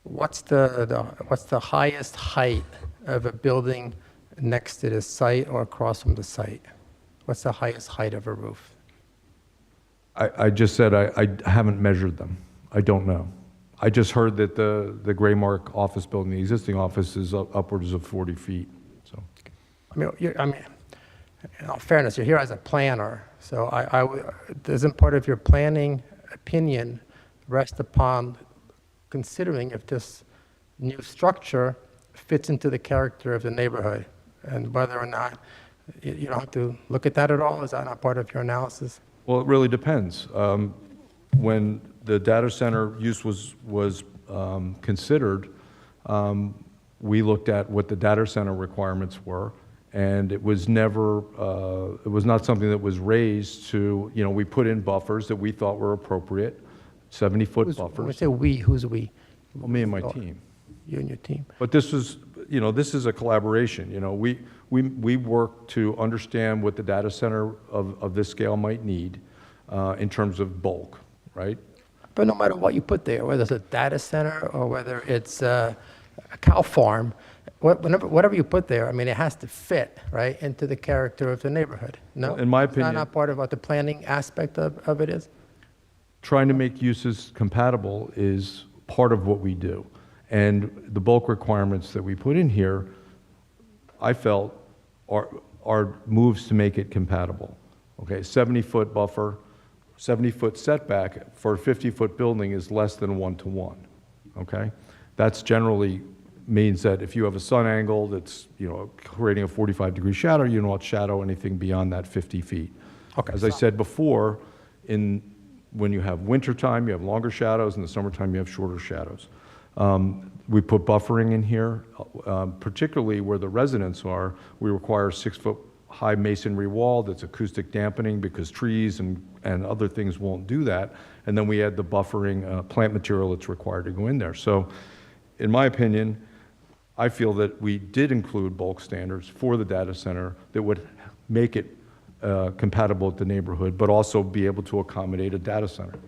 What's the highest height of a building next to the site or across from the site? What's the highest height of a roof? I just said I haven't measured them. I don't know. I just heard that the Graymark office building, the existing office, is upwards of 40 feet, so. I mean, in all fairness, you're here as a planner, so doesn't part of your planning opinion rest upon considering if this new structure fits into the character of the neighborhood, and whether or not you don't have to look at that at all? Is that not part of your analysis? Well, it really depends. When the data center use was considered, we looked at what the data center requirements were, and it was never, it was not something that was raised to, we put in buffers that we thought were appropriate, 70-foot buffers. When we say we, who's we? Well, me and my team. You and your team. But this was, this is a collaboration. We work to understand what the data center of this scale might need in terms of bulk, right? But no matter what you put there, whether it's a data center or whether it's a a cow farm, whatever you put there, I mean, it has to fit, right, into the character of the neighborhood. No? In my Is that opinion- not part of what the planning aspect of it is? Trying to make uses compatible is part of what we do. And the bulk requirements that we put in here, I felt, are moves to make it compatible. Okay, 70-foot buffer, 70-foot setback for a 50-foot building is less than 1-to-1, okay? That's generally means that if you have a sun angle that's, creating a 45-degree shadow, you don't want shadow anything beyond that 50 feet. Okay. As I said before, when you have wintertime, you have longer shadows, in the summertime, you have shorter shadows. We put buffering in here, particularly where the residents are. We require a 6-foot high masonry wall that's acoustic dampening because trees and other things won't do that. And then we add the buffering plant material that's required to go in there. So in my opinion, I feel that we did include bulk standards for the data center that would make it compatible with the neighborhood, but also be able to accommodate a data center.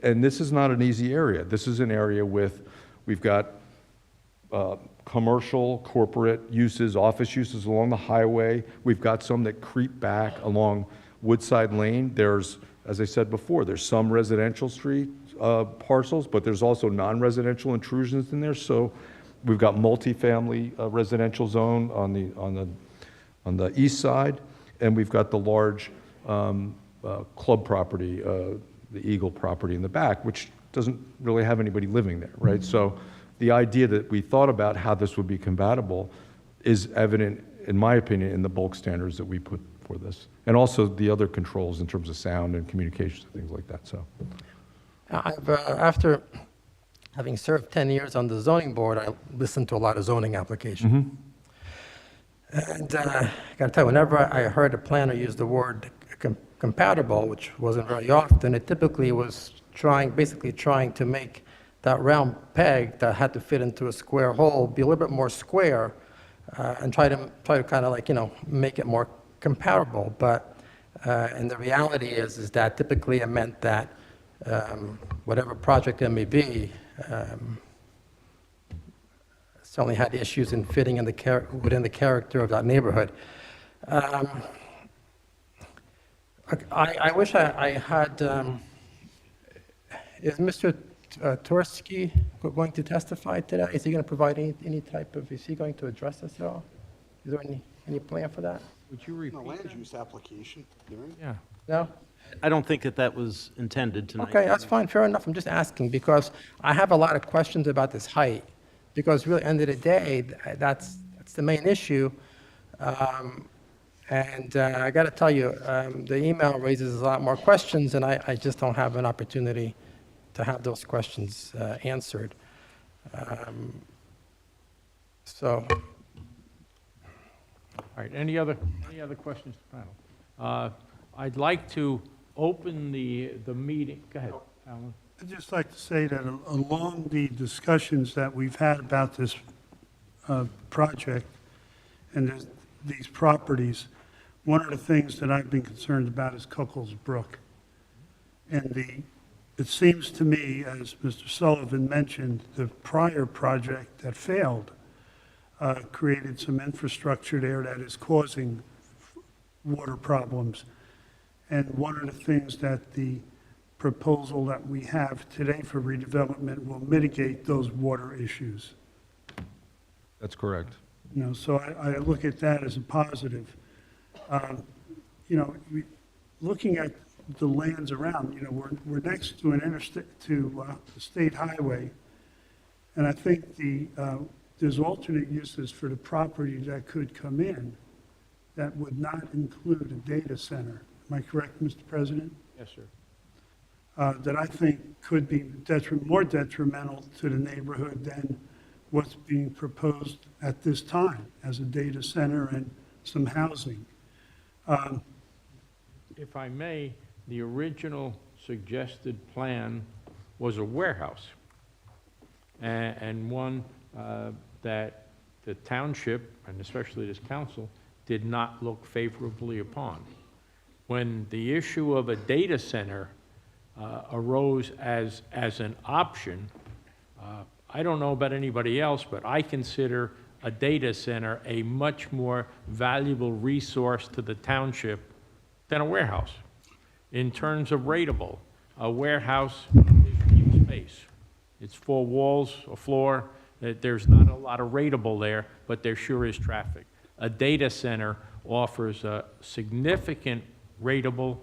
And this is not an easy area. This is an area we've got commercial, corporate uses, office uses along the highway. We've got some that creep back along Woodside Lane. There's, as I said before, there's some residential street parcels, but there's also non-residential intrusions in there. So we've got multifamily residential zone on the east side, and we've got the large club property, the Eagle property in the back, which doesn't really have anybody living there, right? So the idea that we thought about how this would be compatible is evident, in my opinion, in the bulk standards that we put for this, and also the other controls in terms of sound and communications and things like that. So, After having served 10 years on the zoning board, I listened to a lot of zoning applications. And I got to tell you, whenever I heard a planner use the word compatible, which wasn't very often, it typically was basically trying to make that round peg that had to fit into a square hole be a little bit more square, and try to kind of like, make it more compatible. But and the reality is that typically it meant that whatever project it may be, certainly had issues in fitting in within the character of that neighborhood. I wish I had. Is Mr. Tursky going to testify today? Is he going to provide any type of? Is he going to address this at all? Is there any plan for that? Would you repeat land that? use application, Yeah. No. I don't think that was intended tonight. Okay, that's fine, fair enough. I'm just asking because I have a lot of questions about this height. Because really, end of the day, that's the main issue. And I got to tell you, the email raises a lot more questions, and I just don't have an opportunity to have those questions answered. So, All right, any other questions to the panel? I'd like to open the meeting. Go ahead, Alan. I'd just like to say that along the discussions that we've had about this project and these properties, one of the things that I've been concerned about is Cuckold's Brook. And it seems to me, as Mr. Sullivan mentioned, the prior project that failed created some infrastructure there that is causing water problems. And one of the things that the proposal that we have today for redevelopment will mitigate those water issues. that's correct. So I look at that as a positive. Looking at the lands around, we're next to an interstate, to a state highway, and I think there's alternate uses for the property that could come in that would not include a data center. Am I correct, Mr. President? Yes, sir. That I think could be more detrimental to the neighborhood than what's being proposed at this time as a data center and some housing. If I may, the original suggested plan was a warehouse, and one that the township, and especially this council, did not look favorably upon. When the issue of a data center arose as an option, I don't know about anybody else, but I consider a data center a much more valuable resource to the township than a warehouse. In terms of rateable, a warehouse is cheap space. It's 4 walls, a floor. There's not a lot of rateable there, but there sure is traffic. A data center offers a significant rateable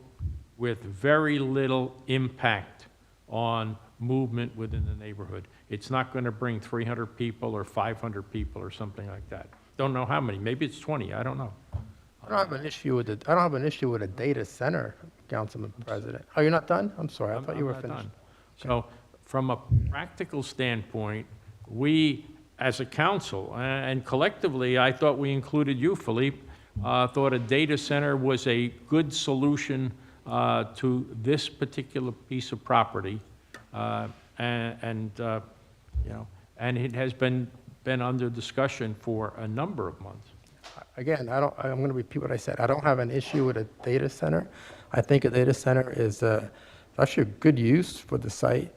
with very little impact on movement within the neighborhood. It's not going to bring 300 people or 500 people or something like that. Don't know how many. Maybe it's 20. I don't know. I don't have an issue with it. I don't have an issue with a data center, Councilman President. Oh, you're not done? I'm sorry. I thought you were I'm not finished. done. So from a practical standpoint, we, as a council, and collectively, I thought we included you, Philippe, thought a data center was a good solution to this particular piece of property. You know, and it has been under discussion for a number of months. Again, I'm going to repeat what I said. I don't have an issue with a data center. I think a data center is actually a good use for the site.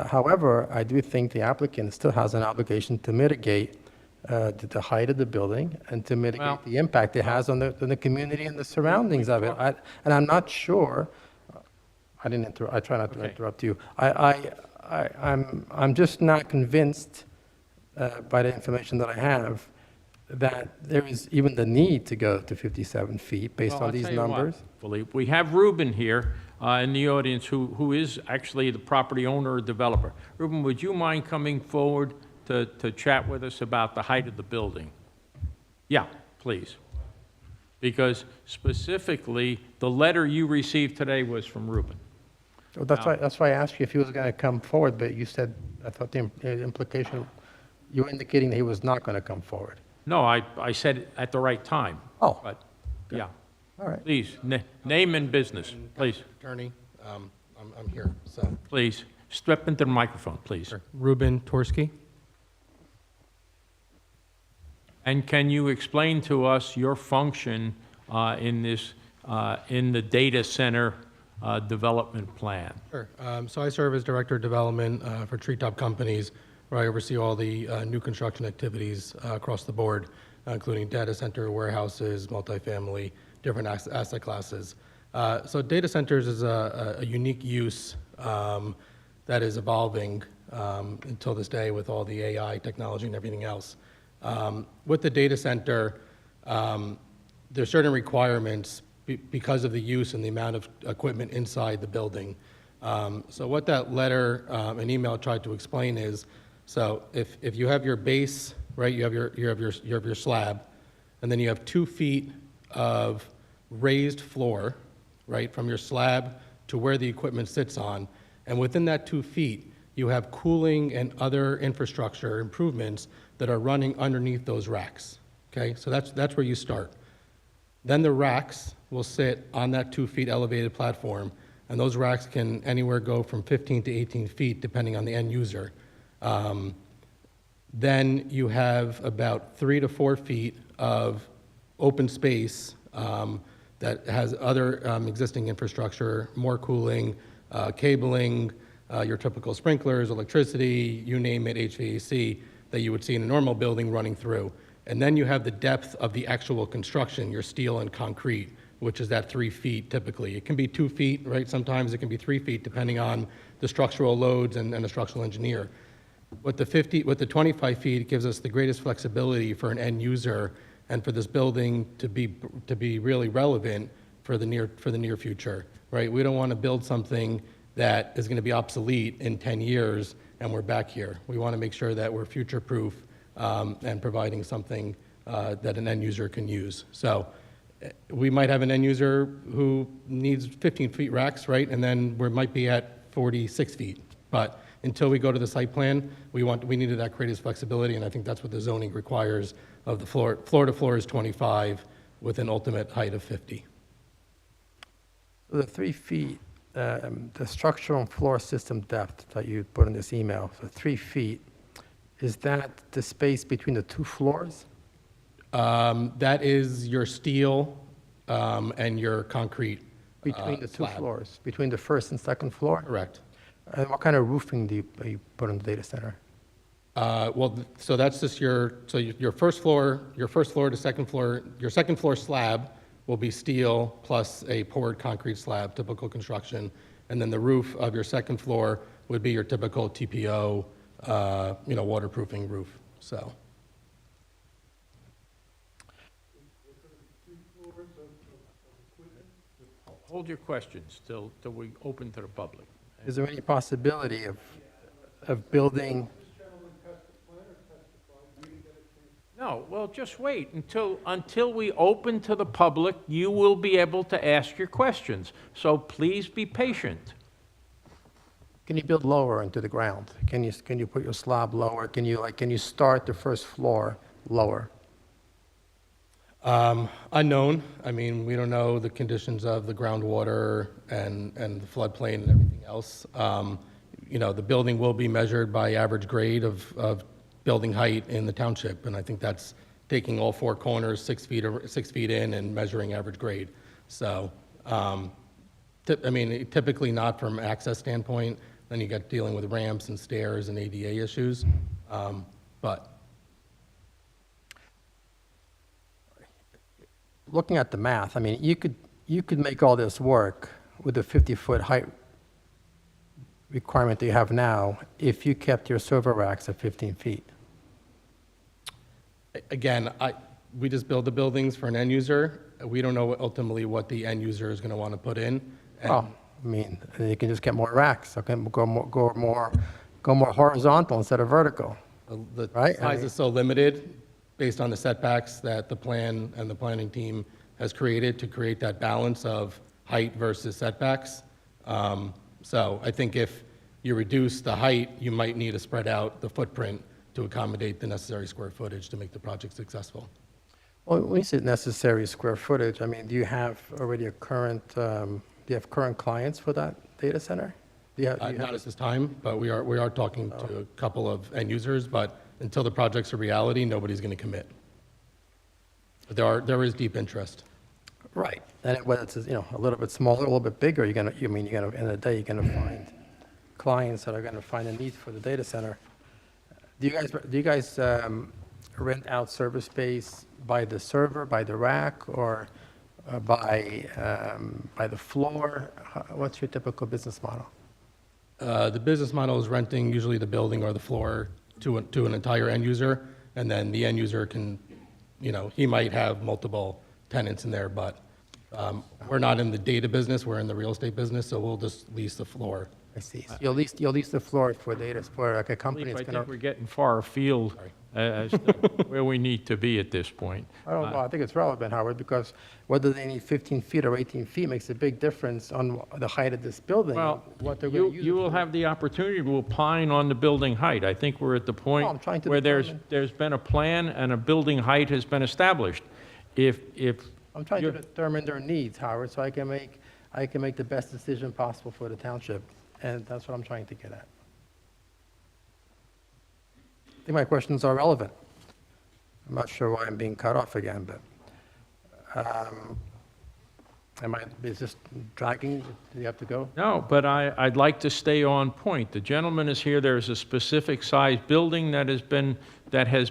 However, I do think the applicant still has an obligation to mitigate the height of the building and to mitigate the impact it has on the community and the surroundings of it. And I'm not sure, I try not to interrupt you. I'm just not convinced by the information that I have that there is even the need to go to 57 feet based on these numbers. Philippe, we have Ruben here in the audience who is actually the property owner or developer. Ruben, would you mind coming forward to chat with us about the height of the building? Yeah, please. Because specifically, the letter you received today was from Ruben. So that's why I asked you if he was going to come forward, but you said, I thought the implication, you were indicating that he was not going to come forward. No, I said it at the right time. Oh. But, yeah. All right. Please, name and business, please. Attorney, I'm here, so. Please, step into the microphone, please. Ruben Torsky. And can you explain to us your function in this, in the data center development plan? Sure. So I serve as Director of Development for Treetop Companies, where I oversee all the new construction activities across the board, including data center, warehouses, multifamily, different asset classes. So data centers is a unique use that is evolving until this day with all the AI technology and everything else. With the data center, there are certain requirements because of the use and the amount of equipment inside the building. So what that letter and email tried to explain is, so if you have your base, right, you have your slab, and then you have 2 feet of raised floor, right, from your slab to where the equipment sits on, and within that 2 feet, you have cooling and other infrastructure improvements that are running underneath those racks. Okay, so that's where you start. Then the racks will sit on that 2 feet elevated platform, and those racks can anywhere go from 15 to 18 feet depending on the end user. Then you have about 3 to 4 feet of open space that has other existing infrastructure, more cooling, cabling, your typical sprinklers, electricity, you name it, HVAC, that you would see in a normal building running through. And then you have the depth of the actual construction, your steel and concrete, which is that 3 feet typically. It can be 2 feet, right? Sometimes it can be 3 feet depending on the structural loads and the structural engineer. With the 25 feet, it gives us the greatest flexibility for an end user and for this building to be really relevant for the near future, right? We don't want to build something that is going to be obsolete in 10 years and we're back here. We want to make sure that we're future-proof and providing something that an end user can use. So we might have an end user who needs 15 feet racks, right? And then we might be at 46 feet. But until we go to the site plan, we needed that greatest flexibility, and I think that's what the zoning requires of the floor. Floor to floor is 25 with an ultimate height of 50. The 3 feet, the structural and floor system depth that you put in this email, so 3 feet, is that the space between the 2 floors? That is your steel and your concrete. Between the 2 slab. floors, between the first and second floor? Correct. And what kind of roofing do you put in the data center? So that's just your first floor to second floor, your second floor slab will be steel plus a poured concrete slab, typical construction. And then the roof of your second floor would be your typical TPO, waterproofing roof, so. Hold your questions till we open to the public. Is there any possibility of building? No, well, just wait until we open to the public, you will be able to ask your questions. So please be patient. Can you build lower into the ground? Can you put your slab lower? Can you start the first floor lower? Unknown. I mean, we don't know the conditions of the groundwater and the floodplain and everything else. The building will be measured by average grade of building height in the township, and I think that's taking all four corners 6 feet in and measuring average grade. So, typically not from access standpoint. Then you get dealing with ramps and stairs and ADA issues, but. Looking at the math, I mean, you could make all this work with the 50-foot height requirement that you have now if you kept your server racks at 15 feet. Again, we just build the buildings for an end user. We don't know ultimately what the end user is going to want to put in. Oh, I mean, you can just get more racks. Okay, go more horizontal instead of vertical. The right? size is so limited based on the setbacks that the plan and the planning team has created to create that balance of height versus setbacks. So I think if you reduce the height, you might need to spread out the footprint to accommodate the necessary square footage to make the project successful. Well, when you say necessary square footage, I mean, do you have already do you have current clients for that data center? Not at this time, but we are talking to a couple of end users, but until the project's a reality, nobody's going to commit. But there is deep interest. Right, and whether it's a little bit smaller, a little bit bigger, at the end of the day, you're gonna find clients that are gonna find a need for the data center. Do you guys rent out server space by the server, by the rack, or by the floor? What's your typical business model? The business model is renting usually the building or the floor to an entire end user, and then the end user can, he might have multiple tenants in there, but we're not in the data business, we're in the real estate business, so we'll just lease the floor. I see. So you'll lease the floor for data, for like a company that's I gonna. think we're getting far afield as to where we need to be at this point. I don't know, I think it's relevant, Howard, because whether they need 15 feet or 18 feet makes a big difference on the height of this building. Well, what they're going to use you it will for. have the opportunity to opine on the building height. I think we're at the I'm point trying to where there's determine- been a plan and a building height has been established. If I'm trying to you're- determine their needs, Howard, so I can make the best decision possible for the township, and that's what I'm trying to get at. I think my questions are relevant. I'm not sure why I'm being cut off again, but is this dragging? Do you have to go? No, but I'd like to stay on point. The gentleman is here. There's a specific size building that has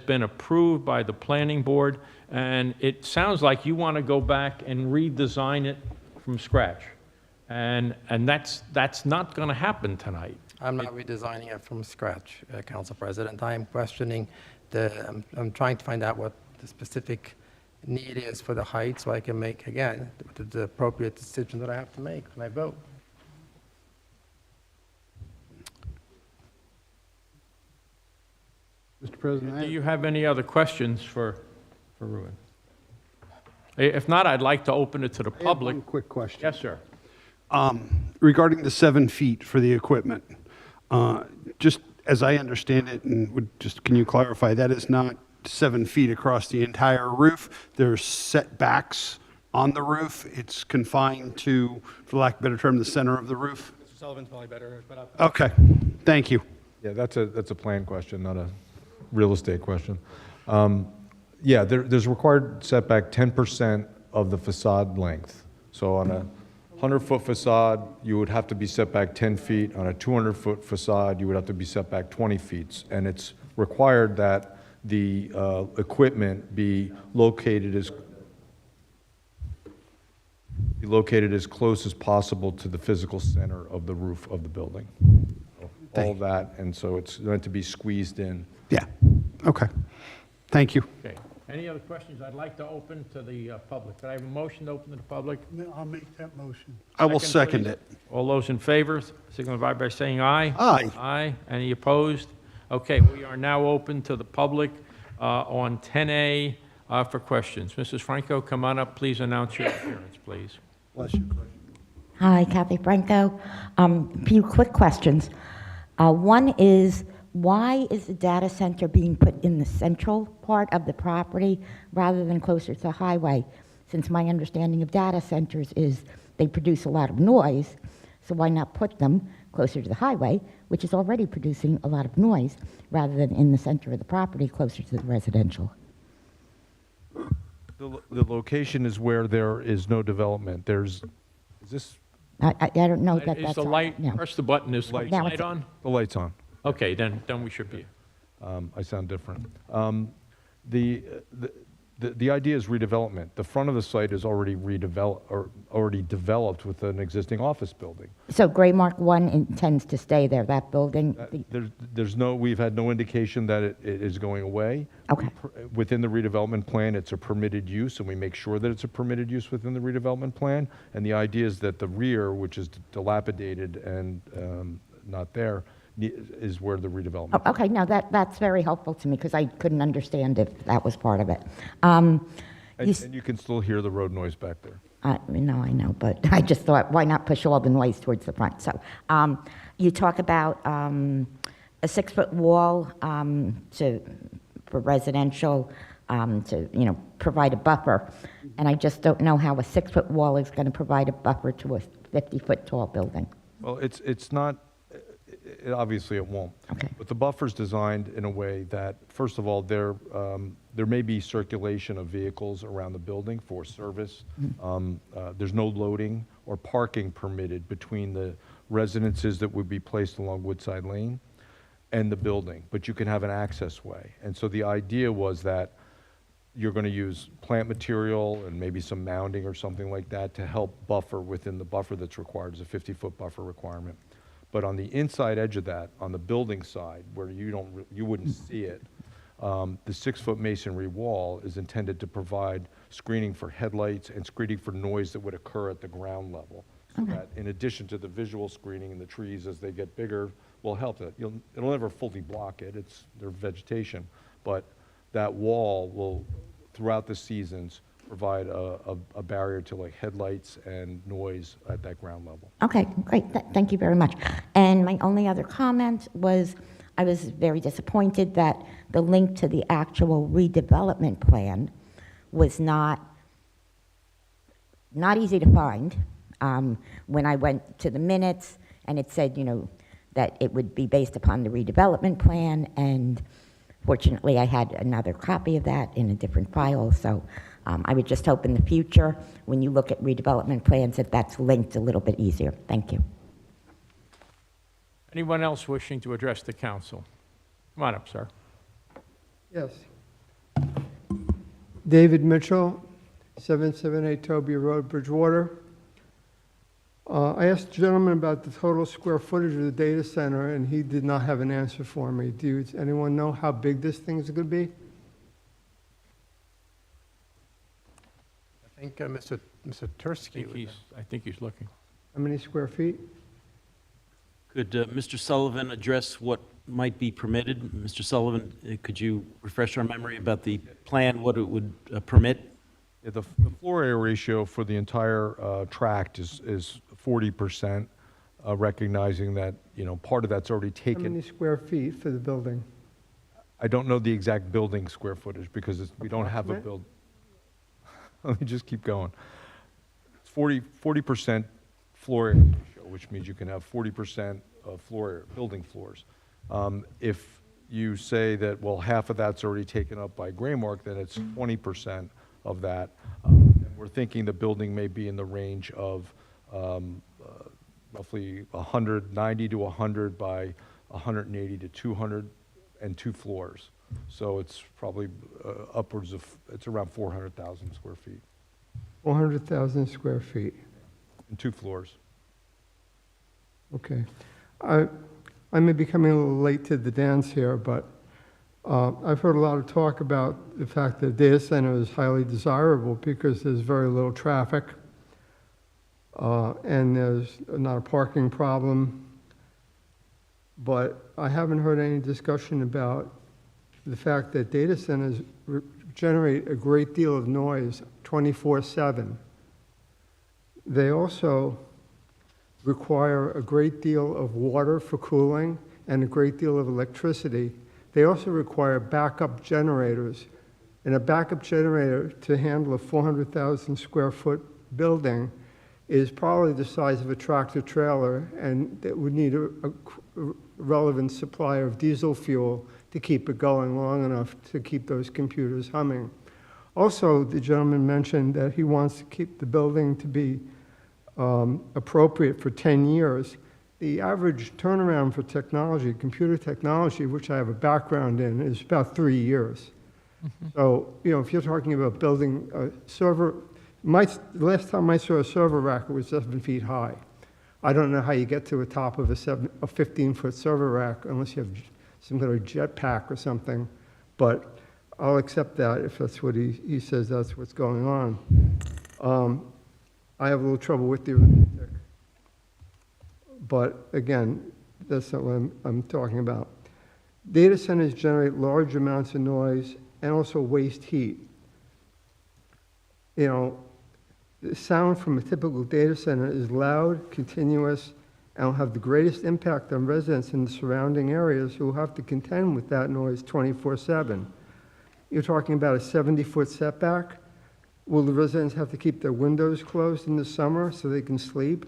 been approved by the planning board, and it sounds like you want to go back and redesign it from scratch. And that's not going to happen tonight. I'm not redesigning it from scratch, Council President. I am questioning I'm trying to find out what the specific need is for the height so I can make, again, the appropriate decision that I have to make when I vote. Mr. President, Do you have any other questions for Ruben? If not, I'd like to open it to the I have public. one quick question. Yes, sir. Regarding the 7 feet for the equipment, just as I understand it, and can you clarify, that is not 7 feet across the entire roof? There's setbacks on the roof? It's confined to, for lack of a better term, the center of the roof? Mr. Sullivan's probably better, but Okay, thank you. Yeah, that's a plan question, not a real estate question. There's required setback 10% of the facade length. So on a 100-foot facade, you would have to be set back 10 feet. On a 200-foot facade, you would have to be set back 20 feet. And it's required that the equipment be located as close as possible to the physical center of the roof of the building. All that, and so it's meant to be squeezed in. Yeah, okay. Thank you. Okay. Any other questions? I'd like to open to the public. Could I have a motion to open to the public? I'll make that motion. I will second please. it. All those in favor, signify by saying aye. Aye. Aye. Any opposed? Okay, we are now open to the public on 10A for questions. Mrs. Franco, come on up. Please announce your appearance, please. Bless you. Hi, Kathy Franco. A few quick questions. One is, why is the data center being put in the central part of the property rather than closer to the highway? Since my understanding of data centers is they produce a lot of noise, so why not put them closer to the highway, which is already producing a lot of noise, rather than in the center of the property closer to the residential? The location is where there is no development. Is this? I don't know that Is that's the on. light, No. press the button, is the Now light it's- on? The light's on. Okay, then we should be. I sound different. The idea is redevelopment. The front of the site is already already developed with an existing office building. So Gray Mark 1 intends to stay there, that building? We've had no indication that it is going away. Okay. Within the redevelopment plan, it's a permitted use, and we make sure that it's a permitted use within the redevelopment plan. And the idea is that the rear, which is dilapidated and not there, is where the redevelopment. Oh, okay, no, that's very helpful to me, because I couldn't understand if that was part of it. And you can still hear the road noise back there. No, I know, but I just thought, why not push all the noise towards the front? So, you talk about a 6-foot wall for residential to provide a buffer, and I just don't know how a 6-foot wall is going to provide a buffer to a 50-foot tall building. Well, it's not. Obviously, it won't. Okay. But the buffer's designed in a way that, first of all, there may be circulation of vehicles around the building for service. There's no loading or parking permitted between the residences that would be placed along Woodside Lane and the building, but you can have an access way. And so the idea was that you're going to use plant material and maybe some mounding or something like that to help buffer within the buffer that's required. There's a 50-foot buffer requirement. But on the inside edge of that, on the building side, where you wouldn't see it, the 6-foot masonry wall is intended to provide screening for headlights and screening for noise that would occur at the ground level. So that in addition to the visual screening and the trees as they get bigger will help that. It'll never fully block it, their vegetation, but that wall will, throughout the seasons, provide a barrier to like headlights and noise at that ground level. Okay, great. Thank you very much. And my only other comment was, I was very disappointed that the link to the actual redevelopment plan was not easy to find. When I went to the minutes, and it said, that it would be based upon the redevelopment plan, and fortunately, I had another copy of that in a different file, so I would just hope in the future, when you look at redevelopment plans, that that's linked a little bit easier. Thank you. Anyone else wishing to address the council? Come on up, sir. Yes. David Mitchell, 778 Toby Road, Bridgewater. I asked the gentleman about the total square footage of the data center, and he did not have an answer for me. Does anyone know how big this thing is going to be? I think Mr. Tursky. I think he's looking. How many square feet? Could Mr. Sullivan address what might be permitted? Mr. Sullivan, could you refresh our memory about the plan, what it would permit? Yeah, the floor area ratio for the entire tract is 40%, recognizing that, part of that's already How taken. many square feet for the building? I don't know the exact building square footage because we don't have a Approximate? build. Let me just keep going. It's 40% floor area ratio, which means you can have 40% of building floors. If you say that, well, half of that's already taken up by Graymark, then it's 20% of that. And we're thinking the building may be in the range of roughly 190 to 100 by 180 to 200, and 2 floors. So it's probably upwards of, it's around 400,000 square feet, 400,000 square feet. and 2 floors. Okay. I may be coming a little late to the dance here, but I've heard a lot of talk about the fact that data center is highly desirable because there's very little traffic, and there's not a parking problem. But I haven't heard any discussion about the fact that data centers generate a great deal of noise 24/7. They also require a great deal of water for cooling and a great deal of electricity. They also require backup generators. And a backup generator to handle a 400,000 square foot building is probably the size of a tractor trailer, and it would need a relevant supply of diesel fuel to keep it going long enough to keep those computers humming. Also, the gentleman mentioned that he wants to keep the building to be appropriate for 10 years. The average turnaround for technology, computer technology, which I have a background in, is about 3 years. So, if you're talking about building a server, the last time I saw a server rack, it was 7 feet high. I don't know how you get to the top of a 15-foot server rack unless you have some kind of jetpack or something, but I'll accept that if that's what he says that's what's going on. I have a little trouble with the arithmetic, but again, that's not what I'm talking about. Data centers generate large amounts of noise and also waste heat. The sound from a typical data center is loud, continuous, and will have the greatest impact on residents in the surrounding areas who will have to contend with that noise 24/7. You're talking about a 70-foot setback. Will the residents have to keep their windows closed in the summer so they can sleep?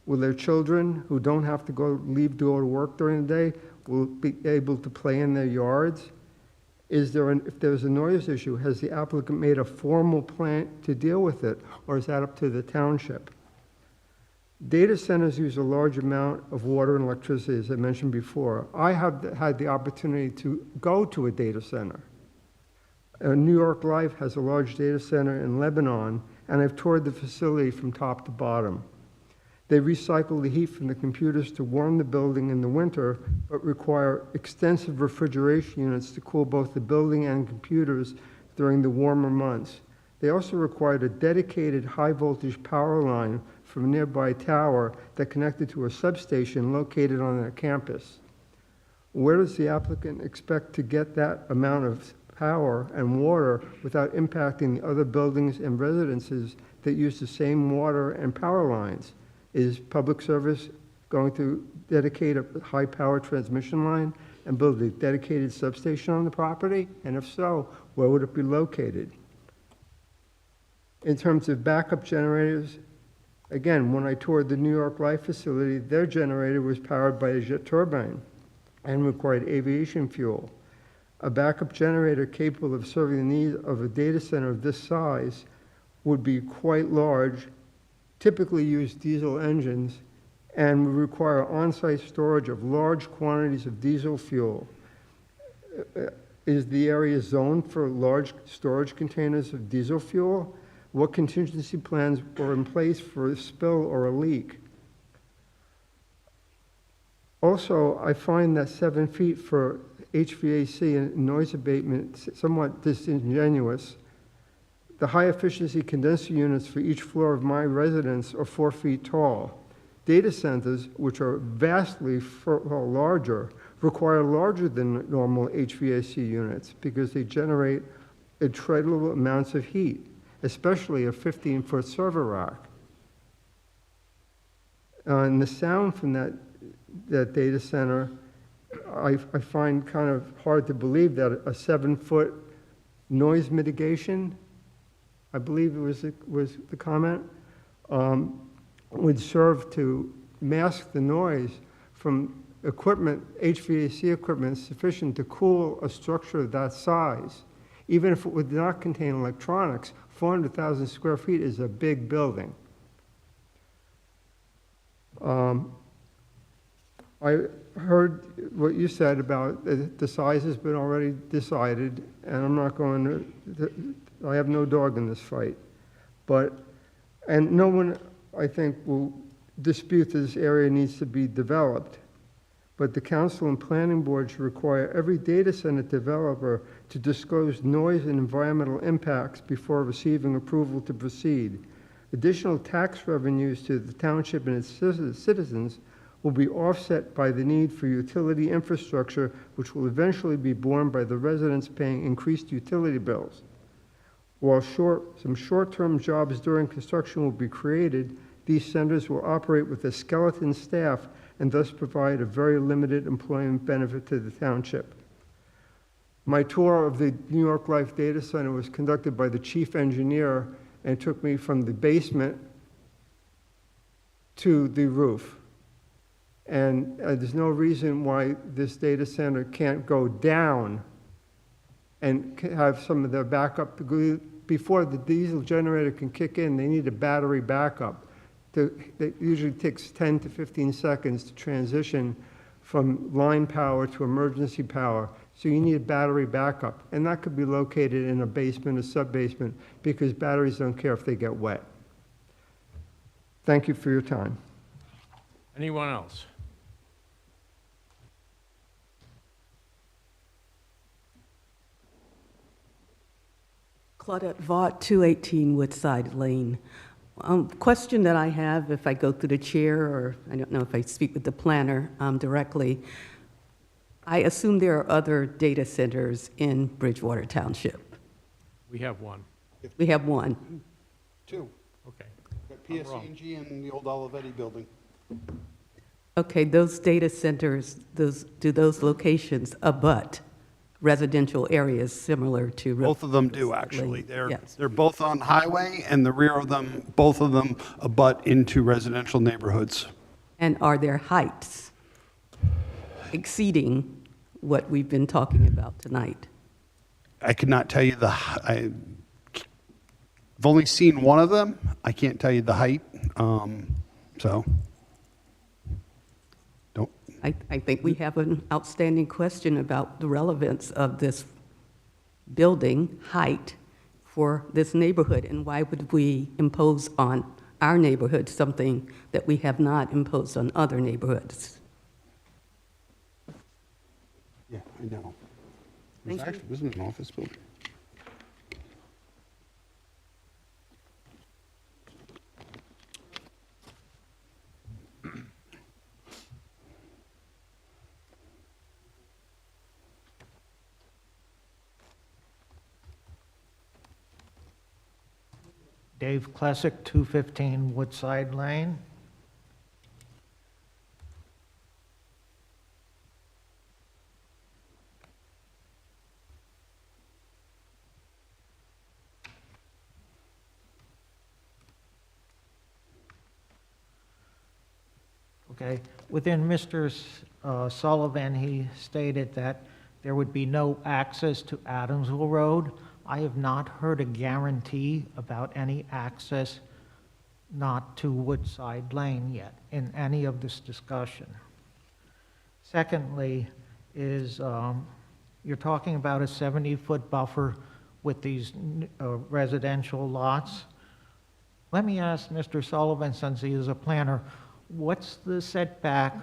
Will their children, who don't have to go to work during the day, will be able to play in their yards? If there's a noise issue, has the applicant made a formal plan to deal with it, or is that up to the township? Data centers use a large amount of water and electricity, as I mentioned before. I have had the opportunity to go to a data center. New York Life has a large data center in Lebanon, and I've toured the facility from top to bottom. They recycle the heat from the computers to warm the building in the winter, but require extensive refrigeration units to cool both the building and computers during the warmer months. They also required a dedicated high-voltage power line from a nearby tower that connected to a substation located on their campus. Where does the applicant expect to get that amount of power and water without impacting the other buildings and residences that use the same water and power lines? Is public service going to dedicate a high-power transmission line and build a dedicated substation on the property? And if so, where would it be located? In terms of backup generators, again, when I toured the New York Life facility, their generator was powered by a jet turbine and required aviation fuel. A backup generator capable of serving the needs of a data center of this size would be quite large, typically use diesel engines, and would require on-site storage of large quantities of diesel fuel. Is the area zoned for large storage containers of diesel fuel? What contingency plans are in place for a spill or a leak? Also, I find that 7 feet for HVAC and noise abatement somewhat disingenuous. The high-efficiency condenser units for each floor of my residence are 4 feet tall. Data centers, which are vastly larger, require larger than normal HVAC units because they generate incredible amounts of heat, especially a 15-foot server rack. And the sound from that data center, I find kind of hard to believe that a 7-foot noise mitigation, I believe it was the comment, would serve to mask the noise from equipment, HVAC equipment sufficient to cool a structure of that size. Even if it would not contain electronics, 400,000 square feet is a big building. I heard what you said about the size has been already decided, and I'm not going to, I have no dog in this fight. And no one, I think, will dispute this area needs to be developed. But the council and planning board should require every data center developer to disclose noise and environmental impacts before receiving approval to proceed. Additional tax revenues to the township and its citizens will be offset by the need for utility infrastructure, which will eventually be borne by the residents paying increased utility bills. While some short-term jobs during construction will be created, these centers will operate with a skeleton staff and thus provide a very limited employment benefit to the township. My tour of the New York Life Data Center was conducted by the chief engineer and took me from the basement to the roof. And there's no reason why this data center can't go down and have some of their backup. Before the diesel generator can kick in, they need a battery backup. It usually takes 10 to 15 seconds to transition from line power to emergency power. So you need a battery backup. And that could be located in a basement, a sub-basement, because batteries don't care if they get wet. Thank you for your time. Anyone else? Claudette Vaught, 218 Woodside Lane. Question that I have, if I go through the chair, or I don't know if I speak with the planner directly, I assume there are other data centers in Bridgewater Township. We have one. We have one. Two. Okay. Got PSE&G and the old Olivetti building. Okay, those data centers, do those locations abut residential areas similar to? Both of them do, actually. Yes. They're both on highway, and the rear of them, both of them abut into residential neighborhoods. And are their heights exceeding what we've been talking about tonight? I could not tell you I've only seen one of them. I can't tell you the height, so. I think we have an outstanding question about the relevance of this building height for this neighborhood, and why would we impose on our neighborhood something that we have not imposed on other neighborhoods? Yeah, I know. Thank you. Actually, wasn't it an office building? Dave Klesick, 215 Woodside Lane. Okay, within Mr. Sullivan, he stated that there would be no access to Adamsville Road. I have not heard a guarantee about any access not to Woodside Lane yet in any of this discussion. Secondly, is you're talking about a 70-foot buffer with these residential lots. Let me ask Mr. Sullivan, since he is a planner, what's the setback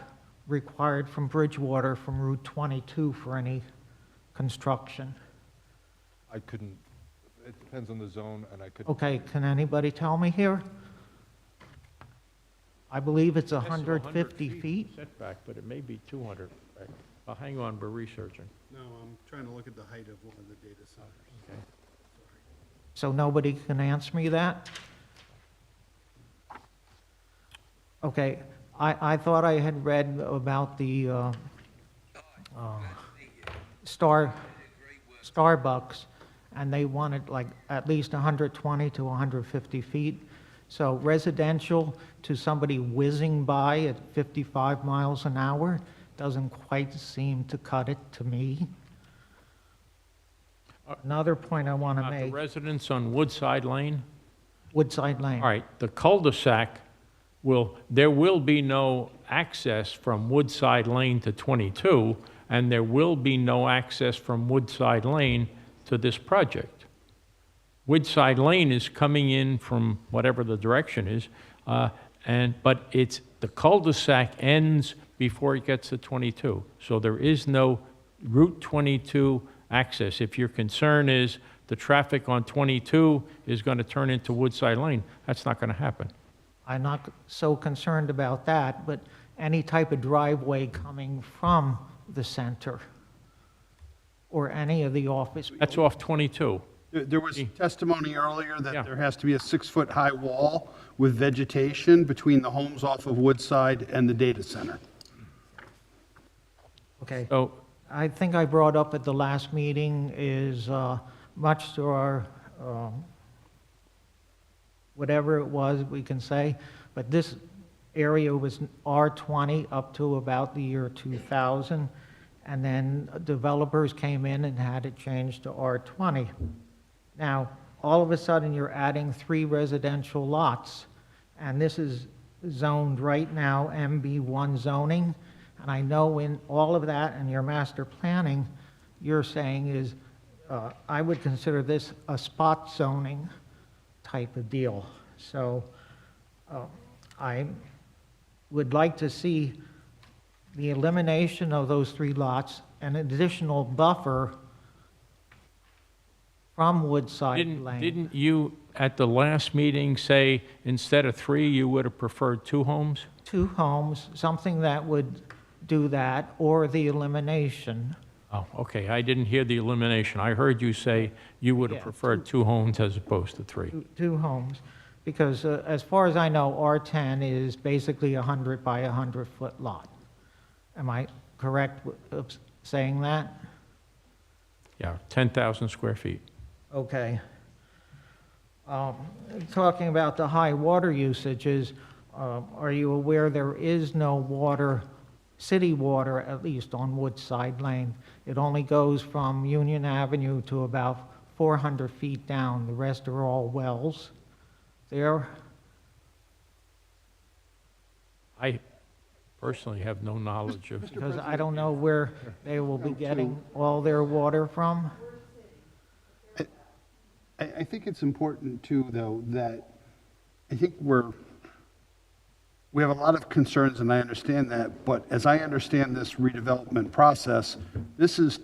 required from Bridgewater from Route 22 for any construction? I couldn't, it depends on the zone, and I could. Okay, can anybody tell me here? I believe it's Yes, 150 feet. Setback, but it may be 200. Hang on, we're researching. No, I'm trying to look at the height of one of the data centers. Okay. So nobody can answer me that? Okay, I thought I had read about the Starbucks, and they wanted like at least 120 to 150 feet. So residential to somebody whizzing by at 55 miles an hour doesn't quite seem to cut it to me. Another point I want to The make, residents on Woodside Lane? Woodside Lane. All right, the cul-de-sac there will be no access from Woodside Lane to 22, and there will be no access from Woodside Lane to this project. Woodside Lane is coming in from whatever the direction is, but the cul-de-sac ends before it gets to 22. So there is no Route 22 access. If your concern is the traffic on 22 is going to turn into Woodside Lane, that's not going to happen. I'm not so concerned about that, but any type of driveway coming from the center or any of the office. That's off 22. There was testimony earlier that there has to be a 6-foot-high wall with vegetation between the homes off of Woodside and the data center. Okay. So I think I brought up at the last meeting is much to our, whatever it was we can say, but this area was R20 up to about the year 2000, and then developers came in and had it changed to R20. Now, all of a sudden, you're adding 3 residential lots, and this is zoned right now MB1 zoning, and I know in all of that and your master planning, you're saying is, I would consider this a spot zoning type of deal. So I would like to see the elimination of those 3 lots, an additional buffer from Woodside Lane. Didn't you, at the last meeting, say instead of 3, you would have preferred 2 homes? 2 homes, something that would do that, or the elimination. Oh, okay, I didn't hear the elimination. I heard you say you would have preferred 2 homes as opposed to 3. 2 homes, because as far as I know, R10 is basically a 100 by 100-foot lot. Am I correct of saying that? Yeah, 10,000 square feet. Okay. Talking about the high water usages, are you aware there is no water, city water, at least on Woodside Lane? It only goes from Union Avenue to about 400 feet down. The rest are all wells there. I personally have no knowledge of. Because I don't know where they will be getting all their water from. I think it's important too, though, that I think we have a lot of concerns, and I understand that, but as I understand this redevelopment process, this is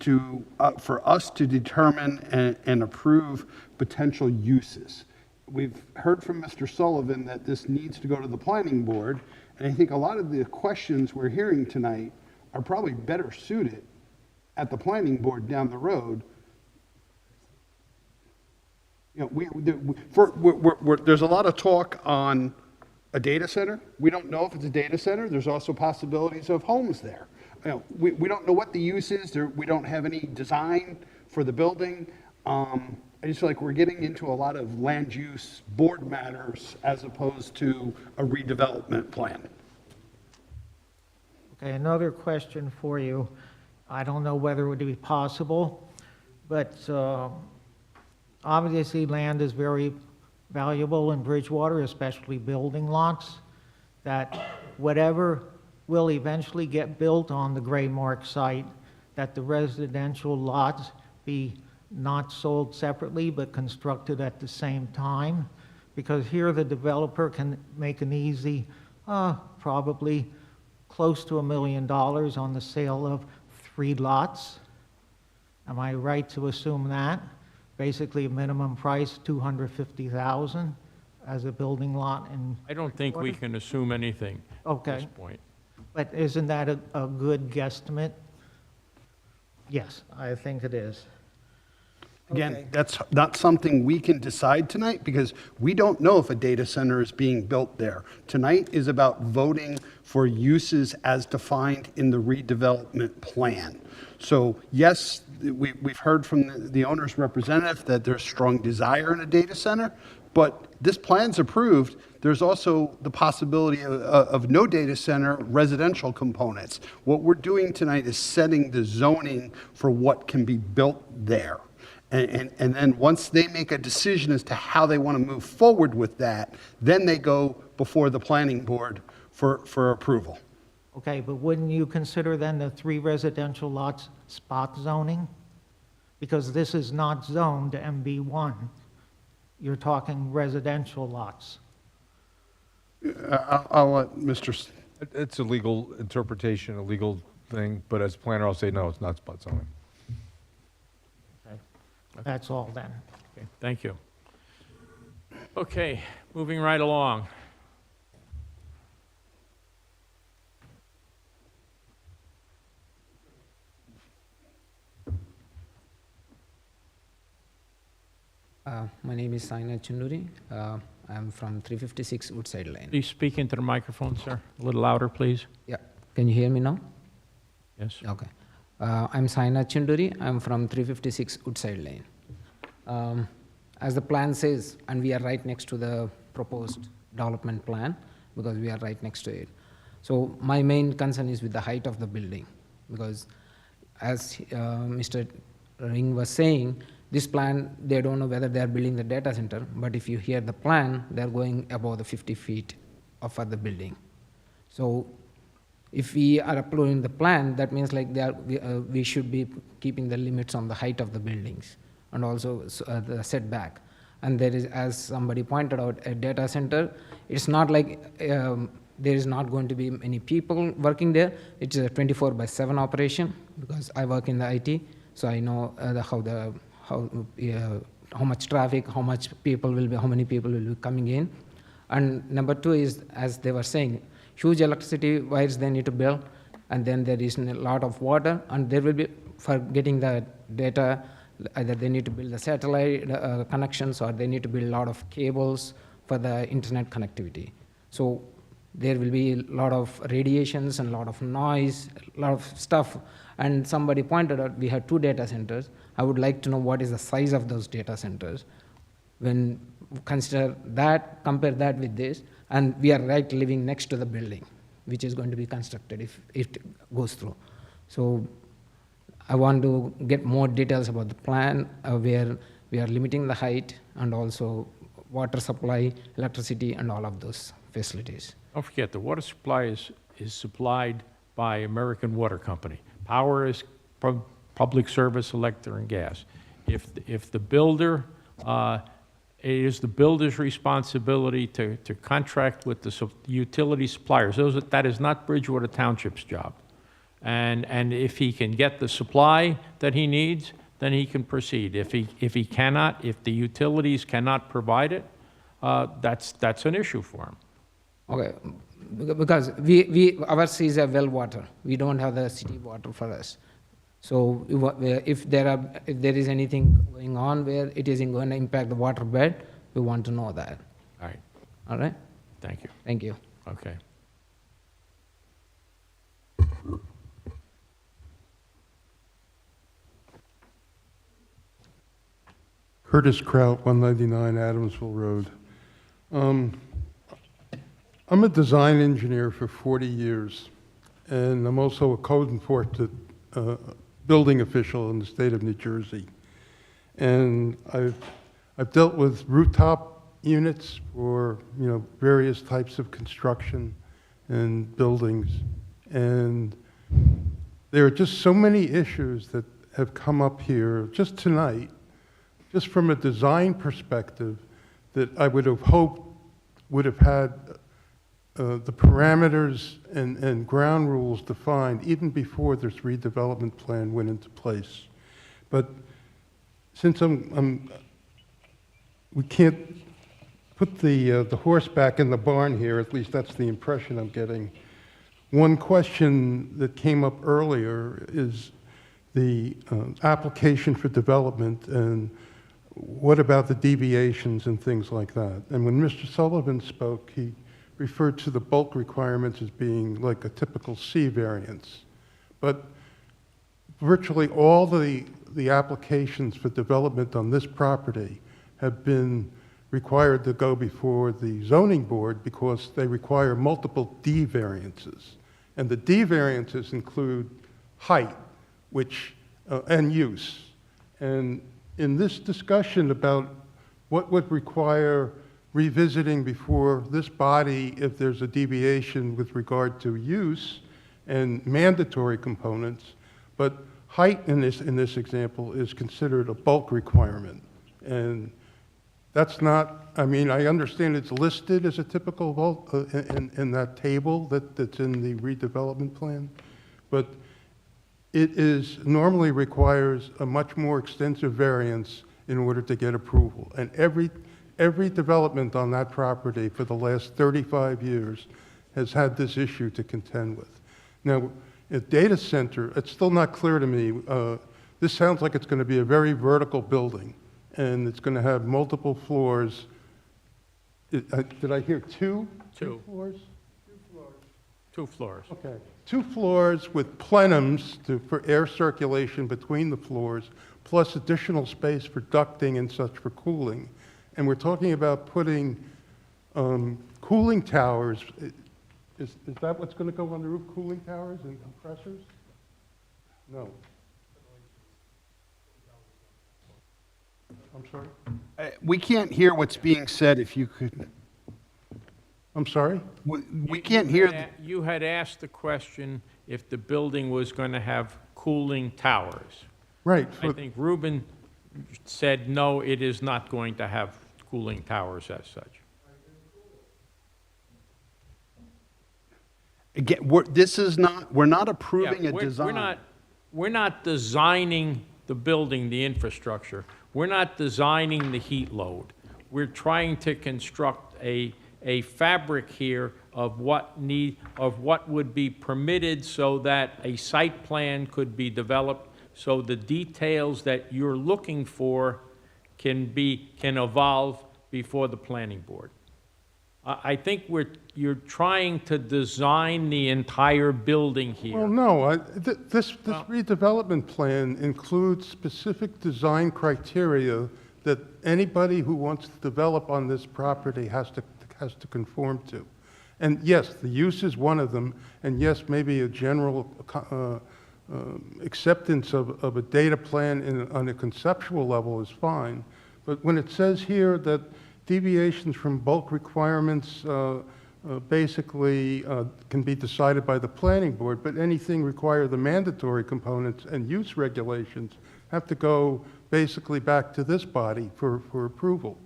for us to determine and approve potential uses. We've heard from Mr. Sullivan that this needs to go to the planning board, and I think a lot of the questions we're hearing tonight are probably better suited at the planning board down the road. You know, there's a lot of talk on a data center. We don't know if it's a data center. There's also possibilities of homes there. You know, we don't know what the use is. We don't have any design for the building. I just feel like we're getting into a lot of land use board matters as opposed to a redevelopment plan. Okay, another question for you. I don't know whether it would be possible, but obviously land is very valuable in Bridgewater, especially building lots, that whatever will eventually get built on the Gray Mark site, that the residential lots be not sold separately but constructed at the same time, because here the developer can make an easy, probably close to $1 million on the sale of 3 lots. Am I right to assume that? Basically, a minimum price, $250,000 as a building lot. And I don't think we can assume anything at this Okay, point. but isn't that a good guesstimate? Yes, I think it is. Again, that's not something we can decide tonight because we don't know if a data center is being built there. Tonight is about voting for uses as defined in the redevelopment plan. So yes, we've heard from the owner's representative that there's strong desire in a data center, but this plan's approved. There's also the possibility of no data center residential components. What we're doing tonight is setting the zoning for what can be built there. And then once they make a decision as to how they want to move forward with that, then they go before the planning board for approval. Okay, but wouldn't you consider then the 3 residential lots spot zoning? Because this is not zoned to MB1. You're talking residential lots. I'll let Mr. It's a legal interpretation, a legal thing, but as planner, I'll say no, it's not spot zoning. Okay, that's all then. Okay, thank you. Okay, moving right along. My name is Saina Chunduri. I'm from 356 Woodside Lane. Please speak into the microphone, sir. A little louder, please. Yeah. Can you hear me now? Yes. Okay. I'm Saina Chunduri. I'm from 356 Woodside Lane. As the plan says, and we are right next to the proposed development plan because we are right next to it. So my main concern is with the height of the building because as Mr. Ring was saying, this plan, they don't know whether they are building the data center, but if you hear the plan, they're going above the 50 feet of the building. So if we are approving the plan, that means like we should be keeping the limits on the height of the buildings and also the setback. And there is, as somebody pointed out, a data center. It's not like there is not going to be many people working there. It's a 24/7 operation because I work in the IT, so I know how much traffic, how many people will be coming in. And number 2 is, as they were saying, huge electricity wires they need to build, and then there is a lot of water, and there will be, for getting the data, either they need to build the satellite connections or they need to build a lot of cables for the internet connectivity. So there will be a lot of radiations and a lot of noise, a lot of stuff. And somebody pointed out we have 2 data centers. I would like to know what is the size of those data centers. When consider that, compare that with this, and we are right living next to the building, which is going to be constructed if it goes through. So I want to get more details about the plan, where we are limiting the height and also water supply, electricity, and all of those facilities. Don't forget, the water supply is supplied by American Water Company. Power is from public service, electric and gas. If the builder, it is the builder's responsibility to contract with the utility suppliers. That is not Bridgewater Township's job. And if he can get the supply that he needs, then he can proceed. If he cannot, if the utilities cannot provide it, that's an issue for him. Okay, because ours is a well water. We don't have the city water for us. So if there is anything going on where it is going to impact the water bed, we want to know that. All right. All right? Thank you. Thank you. Okay. Curtis Kraut, 199 Adamsville Road. I'm a design engineer for 40 years, and I'm also a code enforcement building official in the state of New Jersey. And I've dealt with rooftop units for various types of construction and buildings, and there are just so many issues that have come up here just tonight, just from a design perspective, that I would have hoped would have had the parameters and ground rules defined even before this redevelopment plan went into place. But since we can't put the horse back in the barn here, at least that's the impression I'm getting. One question that came up earlier is the application for development, and what about the deviations and things like that? And when Mr. Sullivan spoke, he referred to the bulk requirements as being like a typical C variance. But virtually all the applications for development on this property have been required to go before the zoning board because they require multiple D variances. And the D variances include height, and use. And in this discussion about what would require revisiting before this body if there's a deviation with regard to use and mandatory components, but height in this example is considered a bulk requirement. And that's not, I mean, I understand it's listed as a typical bulk in that table that's in the redevelopment plan, but it is normally requires a much more extensive variance in order to get approval. And every development on that property for the last 35 years has had this issue to contend with. Now, a data center, it's still not clear to me. This sounds like it's going to be a very vertical building, and it's going to have multiple floors. Did I hear two? Two. Floors? 2 floors. Okay. 2 floors with plenums for air circulation between the floors, plus additional space for ducting and such for cooling. And we're talking about putting cooling towers. Is that what's going to go on the roof, cooling towers and compressors? No. I'm sorry? We can't hear what's being said if you could. I'm sorry? We can't hear. You had asked the question if the building was going to have cooling towers. Right. I think Ruben said, no, it is not going to have cooling towers as such. Again, we're not approving a design. We're not designing the building, the infrastructure. We're not designing the heat load. We're trying to construct a fabric here of what would be permitted so that a site plan could be developed, so the details that you're looking for can evolve before the planning board. I think you're trying to design the entire building here. Well, no, this redevelopment plan includes specific design criteria that anybody who wants to develop on this property has to conform to. And yes, the use is one of them, and yes, maybe a general acceptance of a data plan on a conceptual level is fine. But when it says here that deviations from bulk requirements basically can be decided by the planning board, but anything require the mandatory components and use regulations have to go basically back to this body for approval.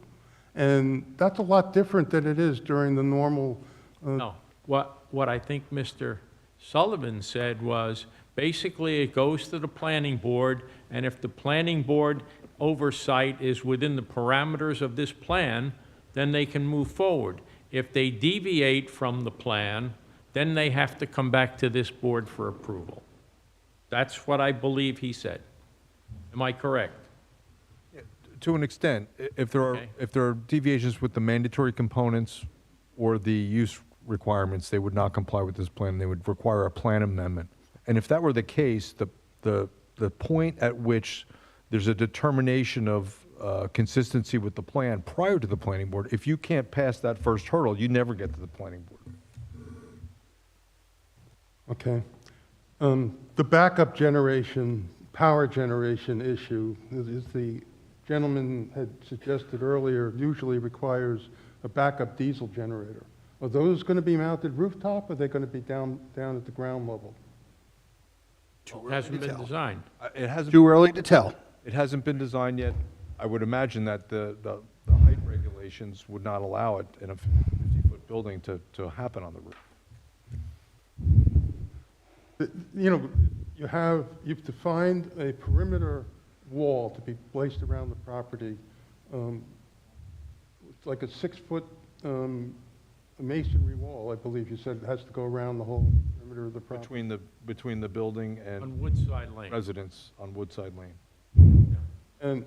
And that's a lot different than it is during the normal. No, what I think Mr. Sullivan said was, basically it goes to the planning board, and if the planning board oversight is within the parameters of this plan, then they can move forward. If they deviate from the plan, then they have to come back to this board for approval. That's what I believe he said. Am I correct? To an extent, if there are deviations with the mandatory components or the use requirements, they would not comply with this plan. They would require a plan amendment. And if that were the case, the point at which there's a determination of consistency with the plan prior to the planning board, if you can't pass that first hurdle, you never get to the planning board. Okay. The backup generation, power generation issue is the gentleman had suggested earlier, usually requires a backup diesel generator. Are those going to be mounted rooftop, or are they going to be down at the ground level? It hasn't been designed. It hasn't. Too early to tell. It hasn't been designed yet. I would imagine that the height regulations would not allow it in a 50-foot building to happen on the roof. You know, you've defined a perimeter wall to be placed around the property. It's like a 6-foot masonry wall, I believe you said, it has to go around the whole perimeter of the property. Between the building and On Woodside Lane. residents on Woodside Lane. And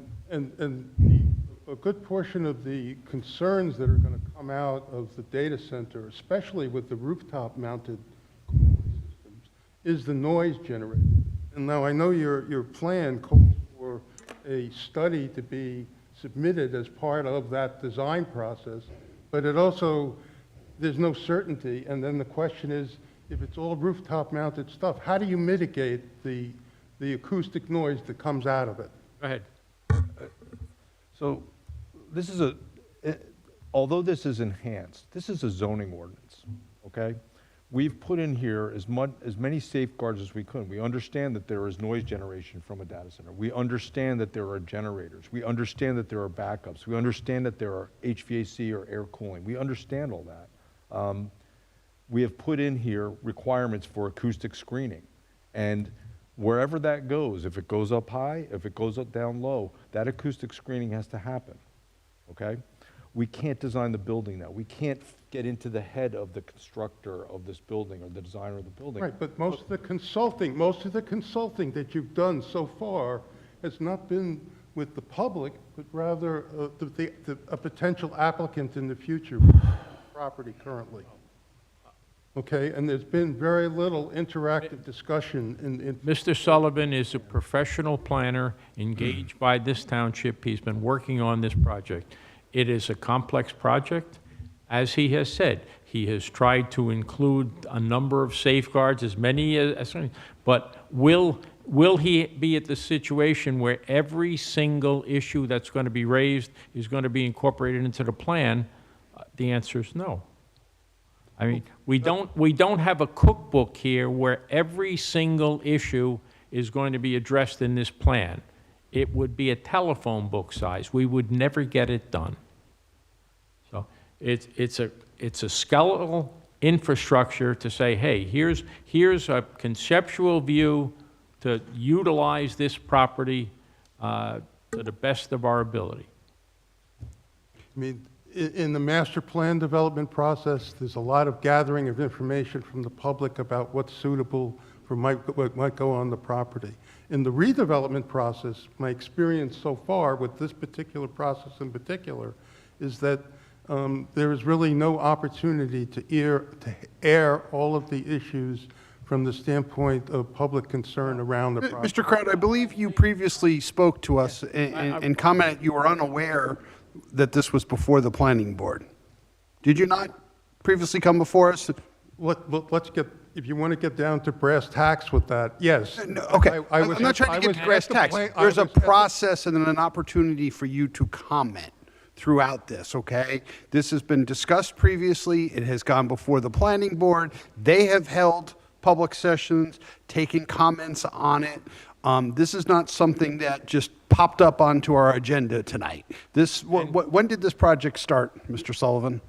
a good portion of the concerns that are going to come out of the data center, especially with the rooftop-mounted systems, is the noise generated. And now I know your plan calls for a study to be submitted as part of that design process, but it also, there's no certainty. And then the question is, if it's all rooftop-mounted stuff, how do you mitigate the acoustic noise that comes out of it? Go ahead. So this is although this is enhanced, this is a zoning ordinance, okay? We've put in here as many safeguards as we could. We understand that there is noise generation from a data center. We understand that there are generators. We understand that there are backups. We understand that there are HVAC or air cooling. We understand all that. We have put in here requirements for acoustic screening. And wherever that goes, if it goes up high, if it goes up down low, that acoustic screening has to happen, okay? We can't design the building now. We can't get into the head of the constructor of this building or the designer of the building. Right, but most of the consulting that you've done so far has not been with the public, but rather a potential applicant in the future for the property currently. Okay, and there's been very little interactive discussion in Mr. Sullivan is a professional planner engaged by this township. He's been working on this project. It is a complex project. As he has said, he has tried to include a number of safeguards, as many as, but will he be at the situation where every single issue that's going to be raised is going to be incorporated into the plan? The answer is no. I mean, we don't have a cookbook here where every single issue is going to be addressed in this plan. It would be a telephone book size. We would never get it done. So it's a skeletal infrastructure to say, hey, here's a conceptual view to utilize this property to the best of our ability. I mean, in the master plan development process, there's a lot of gathering of information from the public about what's suitable for what might go on the property. In the redevelopment process, my experience so far with this particular process in particular is that there is really no opportunity to air all of the issues from the standpoint of public concern around the property. Mr. Kraut, I believe you previously spoke to us and commented you were unaware that this was before the planning board. Did you not previously come before us? Let's get, if you want to get down to brass tacks with that, yes. No, okay, I'm not trying to get to brass tacks. There's a process and an opportunity for you to comment throughout this, okay? This has been discussed previously. It has gone before the planning board. They have held public sessions, taken comments on it. This is not something that just popped up onto our agenda tonight. When did this project start, Mr. Sullivan?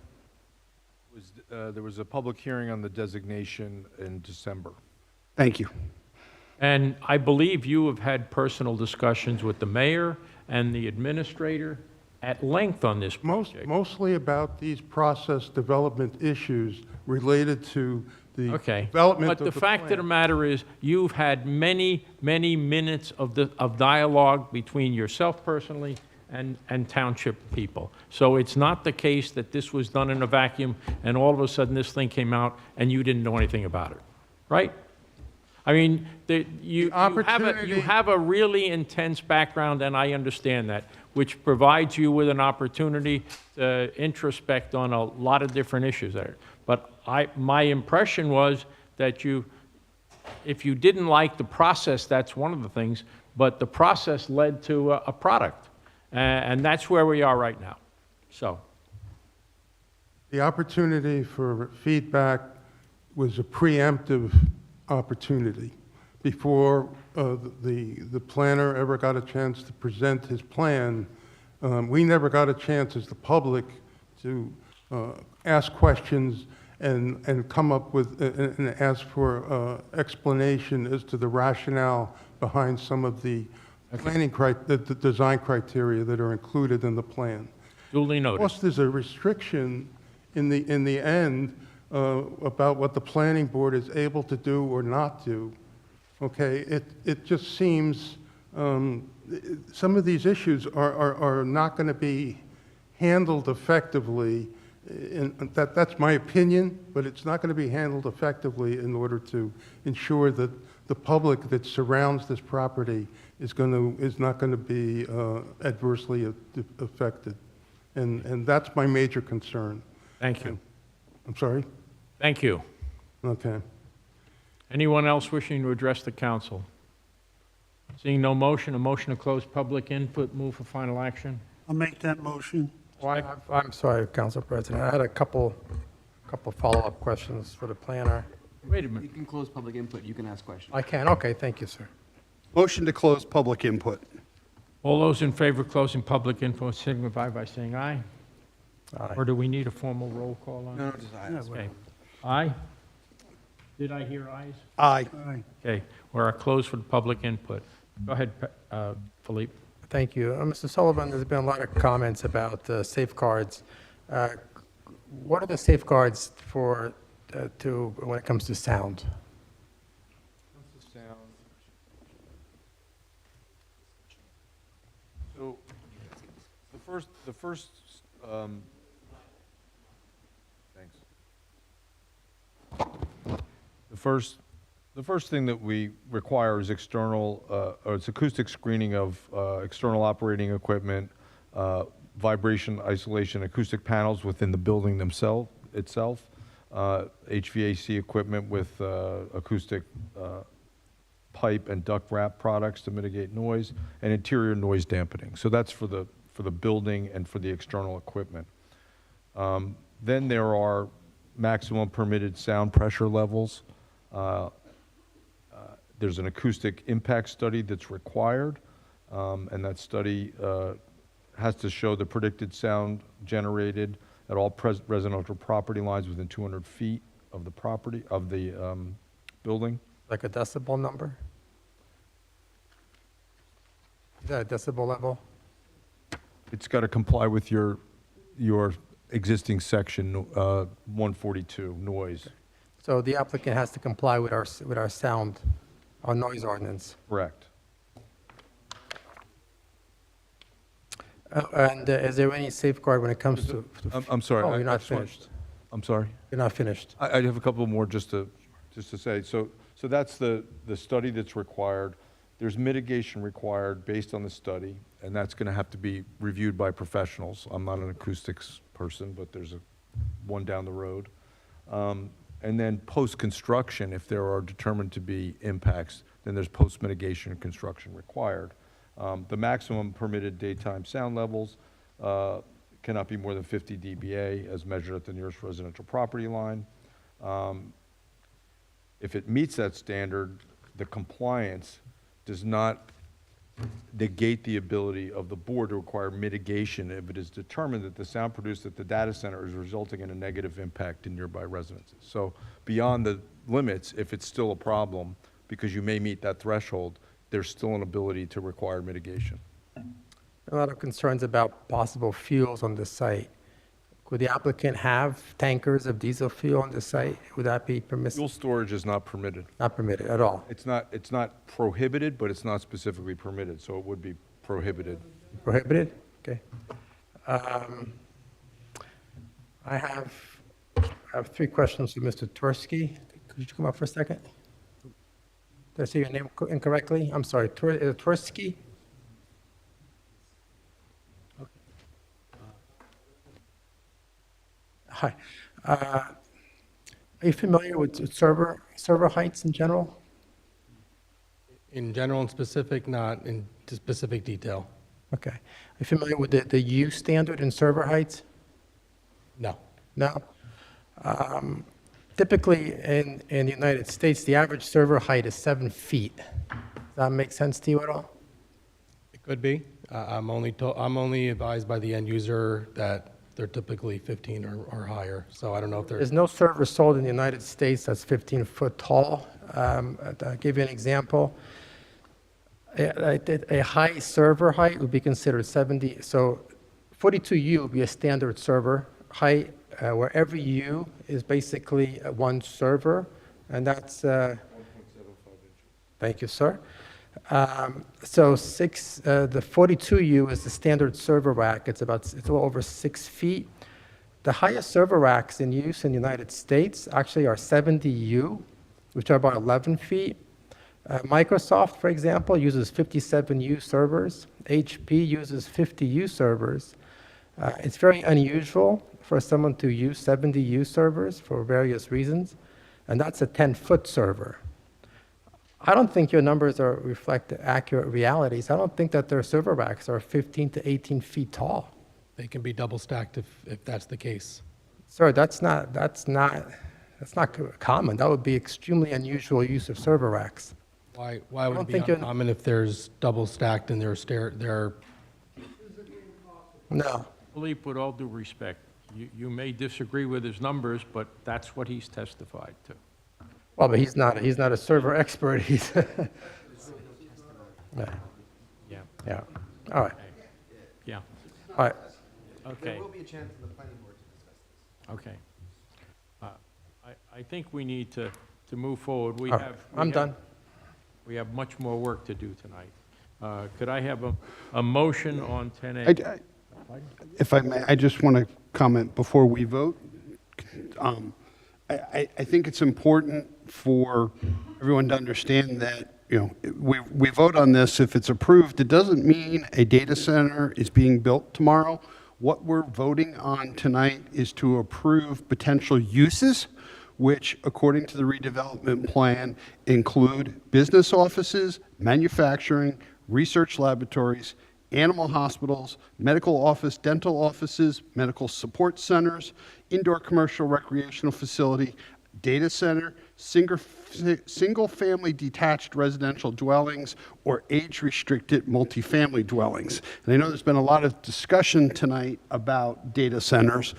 There was a public hearing on the designation in December. Thank you. And I believe you have had personal discussions with the mayor and the administrator at length on this project. Mostly about these process development issues related to the development but of the fact of the matter is, you've had many, many minutes of dialogue between yourself personally and township people. So it's not the case that this was done in a vacuum and all of a sudden this thing came out and you didn't know anything about it, right? I mean, you have a really intense background, and I understand that, which provides you with an opportunity to introspect on a lot of different issues there. But my impression was that if you didn't like the process, that's one of the things, but the process led to a product. And that's where we are right now. So. The opportunity for feedback was a preemptive opportunity. Before the planner ever got a chance to present his plan, we never got a chance as the public to ask questions and come up with and ask for explanation as to the rationale behind some of the the design criteria that are included in the plan. Duly noted. Plus, there's a restriction in the end about what the planning board is able to do or not do. Okay, it just seems some of these issues are not going to be handled effectively. That's my opinion, but it's not going to be handled effectively in order to ensure that the public that surrounds this property is not going to be adversely affected, and that's my major concern. Thank you. I'm sorry? Thank you. Okay. Anyone else wishing to address the council? Seeing no motion, a motion to close public input, move for final action. I'll make that motion. I'm sorry, Council President. I had a couple follow-up questions for the planner. Wait a minute. You can close public input, you can ask questions. I can, okay, thank you, sir. Motion to close public input. All those in favor of closing public info signify by saying aye. Aye. Or do we need a formal roll call on it? No, just aye. Okay. Aye? Did I hear ayes? Aye. Aye. Okay, we're closed for the public input. Go ahead, Philippe. Thank you. Mr. Sullivan, there's been a lot of comments about safeguards. What are the safeguards for, when it comes to sound? So, thanks. The first thing that we require is external, or it's acoustic screening of external operating equipment, vibration isolation, acoustic panels within the building itself, HVAC equipment with acoustic pipe and duct wrap products to mitigate noise, and interior noise dampening. So that's for the building and for the external equipment. Then there are maximum permitted sound pressure levels. There's an acoustic impact study that's required, and that study has to show the predicted sound generated at all residential property lines within 200 feet of the property, of the building. Like a decibel number? Is that a decibel level? It's got to comply with your existing section 142, noise. So the applicant has to comply with our sound, our noise ordinance. Correct. And is there any safeguard when it comes to? I'm sorry. Oh, you're I not just want- finished. I'm sorry? You're not finished. I have a couple more just to say. So that's the study that's required. There's mitigation required based on the study, and that's going to have to be reviewed by professionals. I'm not an acoustics person, but there's one down the road. And then post-construction, if there are determined to be impacts, then there's post-mitigation and construction required. The maximum permitted daytime sound levels cannot be more than 50 dBA as measured at the nearest residential property line. If it meets that standard, the compliance does not negate the ability of the board to require mitigation if it is determined that the sound produced at the data center is resulting in a negative impact in nearby residences. So beyond the limits, if it's still a problem, because you may meet that threshold, there's still an ability to require mitigation. A lot of concerns about possible fuels on the site. Could the applicant have tankers of diesel fuel on the site? Would that be permissible? Fuel storage is not permitted. Not permitted at all? It's not prohibited, but it's not specifically permitted, so it would be prohibited. Prohibited? Okay. I have 3 questions for Mr. Twersky. Could you come up for a second? Did I say your name incorrectly? I'm sorry, Twersky? Hi. Are you familiar with server heights in general? In general and specific, not in specific detail. Okay. Are you familiar with the U standard in server heights? No. No? Typically, in the United States, the average server height is 7 feet. Does that make sense to you at all? It could be. I'm only advised by the end user that they're typically 15 or higher. So I don't know if There's no server sold in the United States that's 15 foot tall. I'll give you an example. A high server height would be considered 70. So 42U would be a standard server height, where every U is basically one server, and that's 1.75 inches. Thank you, sir. So the 42U is the standard server rack. It's a little over 6 feet. The highest server racks in use in the United States actually are 70U, which are about 11 feet. Microsoft, for example, uses 57U servers. HP uses 50U servers. It's very unusual for someone to use 70U servers for various reasons, and that's a 10-foot server. I don't think your numbers reflect the accurate realities. I don't think that their server racks are 15 to 18 feet tall. They can be double stacked if that's the case. Sir, that's not common. That would be extremely unusual use of server racks. Why I would don't it be think you're- uncommon if there's double stacked and they're No. Philippe, with all due respect, you may disagree with his numbers, but that's what he's testified to. Well, but he's not a server expert. He's yeah. Yeah. Yeah. All right. Yeah. All right. Okay. There will be a chance for the planning board to discuss this. Okay. I think we need to move forward. All right. I'm done. We have much more work to do tonight. Could I have a motion on 10A? If I may, I just want to comment before we vote. I think it's important for everyone to understand that, you know, we vote on this. If it's approved, it doesn't mean a data center is being built tomorrow. What we're voting on tonight is to approve potential uses, which, according to the redevelopment plan, include business offices, manufacturing, research laboratories, animal hospitals, medical office, dental offices, medical support centers, indoor commercial recreational facility, data center, single-family detached residential dwellings, or age-restricted multifamily dwellings. And I know there's been a lot of discussion tonight about data centers.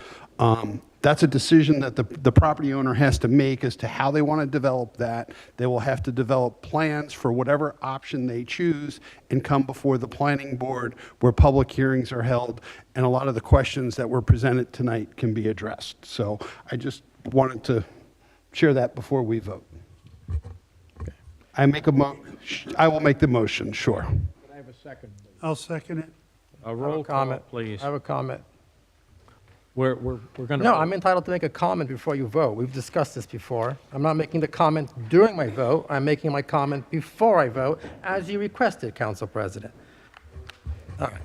That's a decision that the property owner has to make as to how they want to develop that. They will have to develop plans for whatever option they choose and come before the planning board where public hearings are held, and a lot of the questions that were presented tonight can be addressed. So I just wanted to share that before we vote. I will make the motion, sure. Could I have a second, please? I'll second it. A roll call, please. I have a comment. We're going to. No, I'm entitled to make a comment before you vote. We've discussed this before. I'm not making the comment during my vote. I'm making my comment before I vote, as you requested, Council President. All right.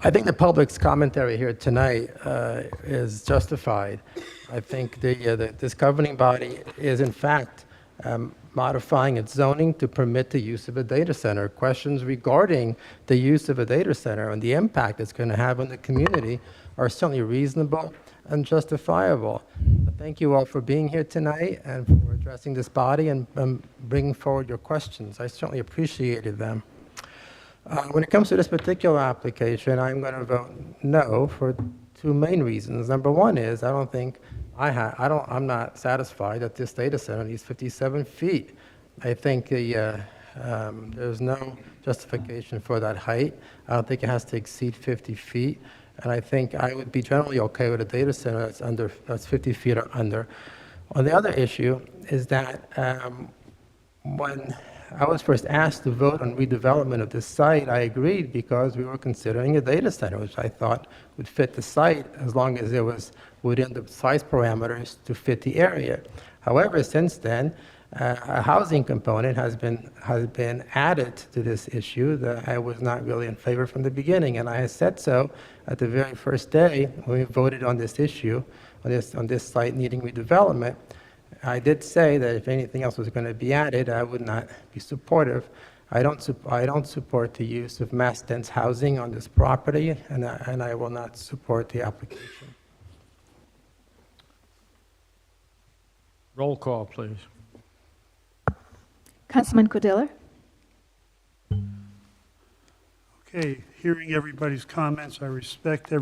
I think the public's commentary here tonight is justified. I think this governing body is, in fact, modifying its zoning to permit the use of a data center. Questions regarding the use of a data center and the impact it's going to have on the community are certainly reasonable and justifiable. Thank you all for being here tonight and for addressing this body and bringing forward your questions. I certainly appreciated them. When it comes to this particular application, I'm going to vote no for two main reasons. Number one is I'm not satisfied that this data center needs 57 feet. I think there's no justification for that height. I don't think it has to exceed 50 feet. And I think I would be generally okay with a data center that's 50 feet or under. On the other issue is that when I was first asked to vote on redevelopment of this site, I agreed because we were considering a data center, which I thought would fit the site as long as it was within the size parameters to fit the area. However, since then, a housing component has been added to this issue that I was not really in favor from the beginning, and I said so at the very first day when we voted on this issue, on this site needing redevelopment. I did say that if anything else was going to be added, I would not be supportive. I don't support the use of mass dense housing on this property, and I will not support the application. Roll call, please. Councilman Cordilla? Okay, hearing everybody's comments, I respect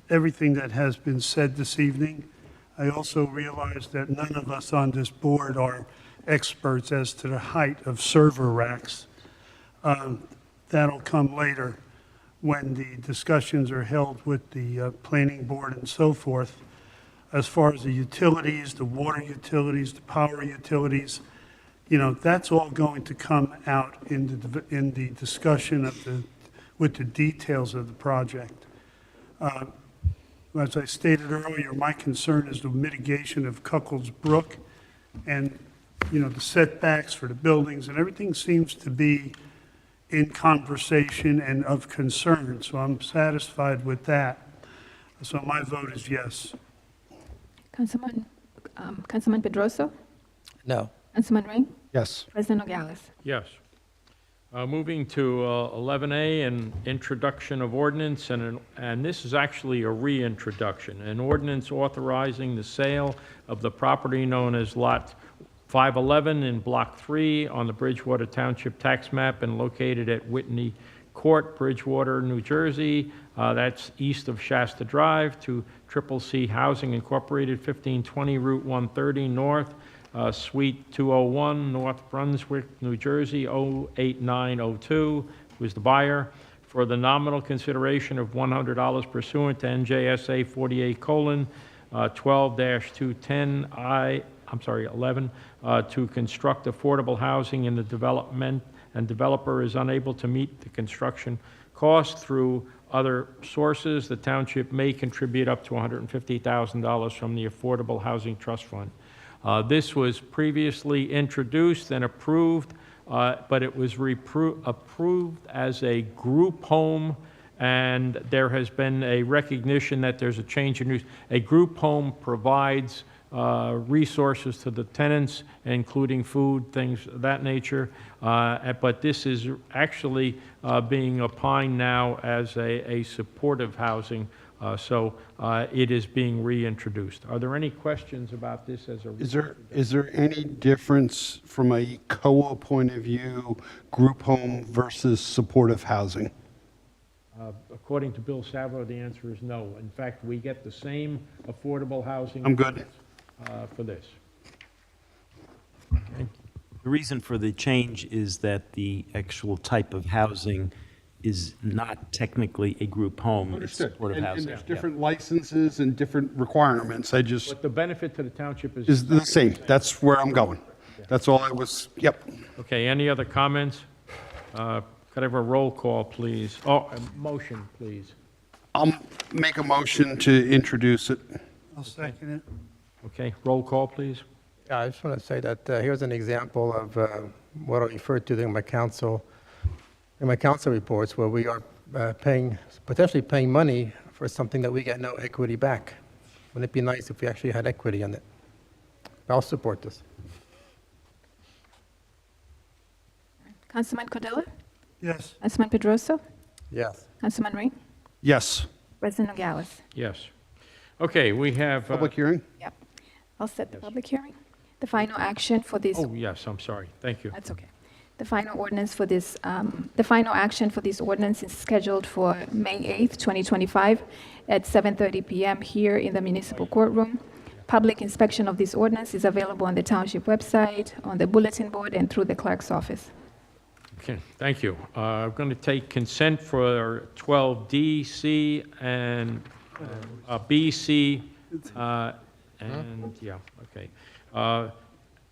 everything that has been said this evening. I also realize that none of us on this board are experts as to the height of server racks. That'll come later when the discussions are held with the planning board and so forth. As far as the utilities, the water utilities, the power utilities, you know, that's all going to come out in the discussion with the details of the project. As I stated earlier, my concern is the mitigation of Cuckold's Brook and, you know, the setbacks for the buildings, and everything seems to be in conversation and of concern, so I'm satisfied with that. So my vote is yes. Councilman Pedroso? No. Councilman Ring? Yes. President Nogales. Yes. Moving to 11A, an introduction of ordinance, and this is actually a reintroduction. An ordinance authorizing the sale of the property known as Lot 511 in Block 3 on the Bridgewater Township tax map and located at Whitney Court, Bridgewater, New Jersey. That's east of Shasta Drive, to Triple C Housing Incorporated, 1520 Route 130 North, Suite 201, North Brunswick, New Jersey, 08902, who's the buyer, for the nominal consideration of $100 pursuant to NJSA 48:12-210 to construct affordable housing in the development, and developer is unable to meet the construction cost through other sources. The township may contribute up to $150,000 from the Affordable Housing Trust Fund. This was previously introduced and approved, but it was approved as a group home, and there has been a recognition that there's a change in use. A group home provides resources to the tenants, including food, things of that nature, but this is actually being opined now as a supportive housing, so it is being reintroduced. Are there any questions about this as a Is there any difference from a COA point of view, group home versus supportive housing? According to Bill Savro, the answer is no. In fact, we get the same affordable housing. I'm good. For this. The reason for the change is that the actual type of housing is not technically a group home. Understood. It's supportive And housing. there's different licenses and different requirements. I just, But the benefit to the township is the same. That's where I'm going. That's all I was, yep. Okay, any other comments? Could I have a roll call, please? Oh, a motion, please. I'll make a motion to introduce it. I'll second it. Okay, roll call, please. Yeah, I just want to say that here's an example of what I referred to in my council reports, where we are potentially paying money for something that we get no equity back. Wouldn't it be nice if we actually had equity in it? I'll support this. Councilman Cordella? Yes. Councilman Pedroso? Yes. Councilman Ring? Yes. President Nogales. Yes. Okay, we have... Public hearing? Yep. I'll set the public hearing. The final action for this... Oh, yes, I'm sorry. Thank you. That's okay. The final ordinance for this, the final action for this ordinance is scheduled for May 8th, 2025 at 7:30 p.m. here in the municipal courtroom. Public inspection of this ordinance is available on the township website, on the bulletin board, and through the clerk's office. Okay, thank you. I'm going to take consent for 12D, C, and B, C, and, yeah, okay.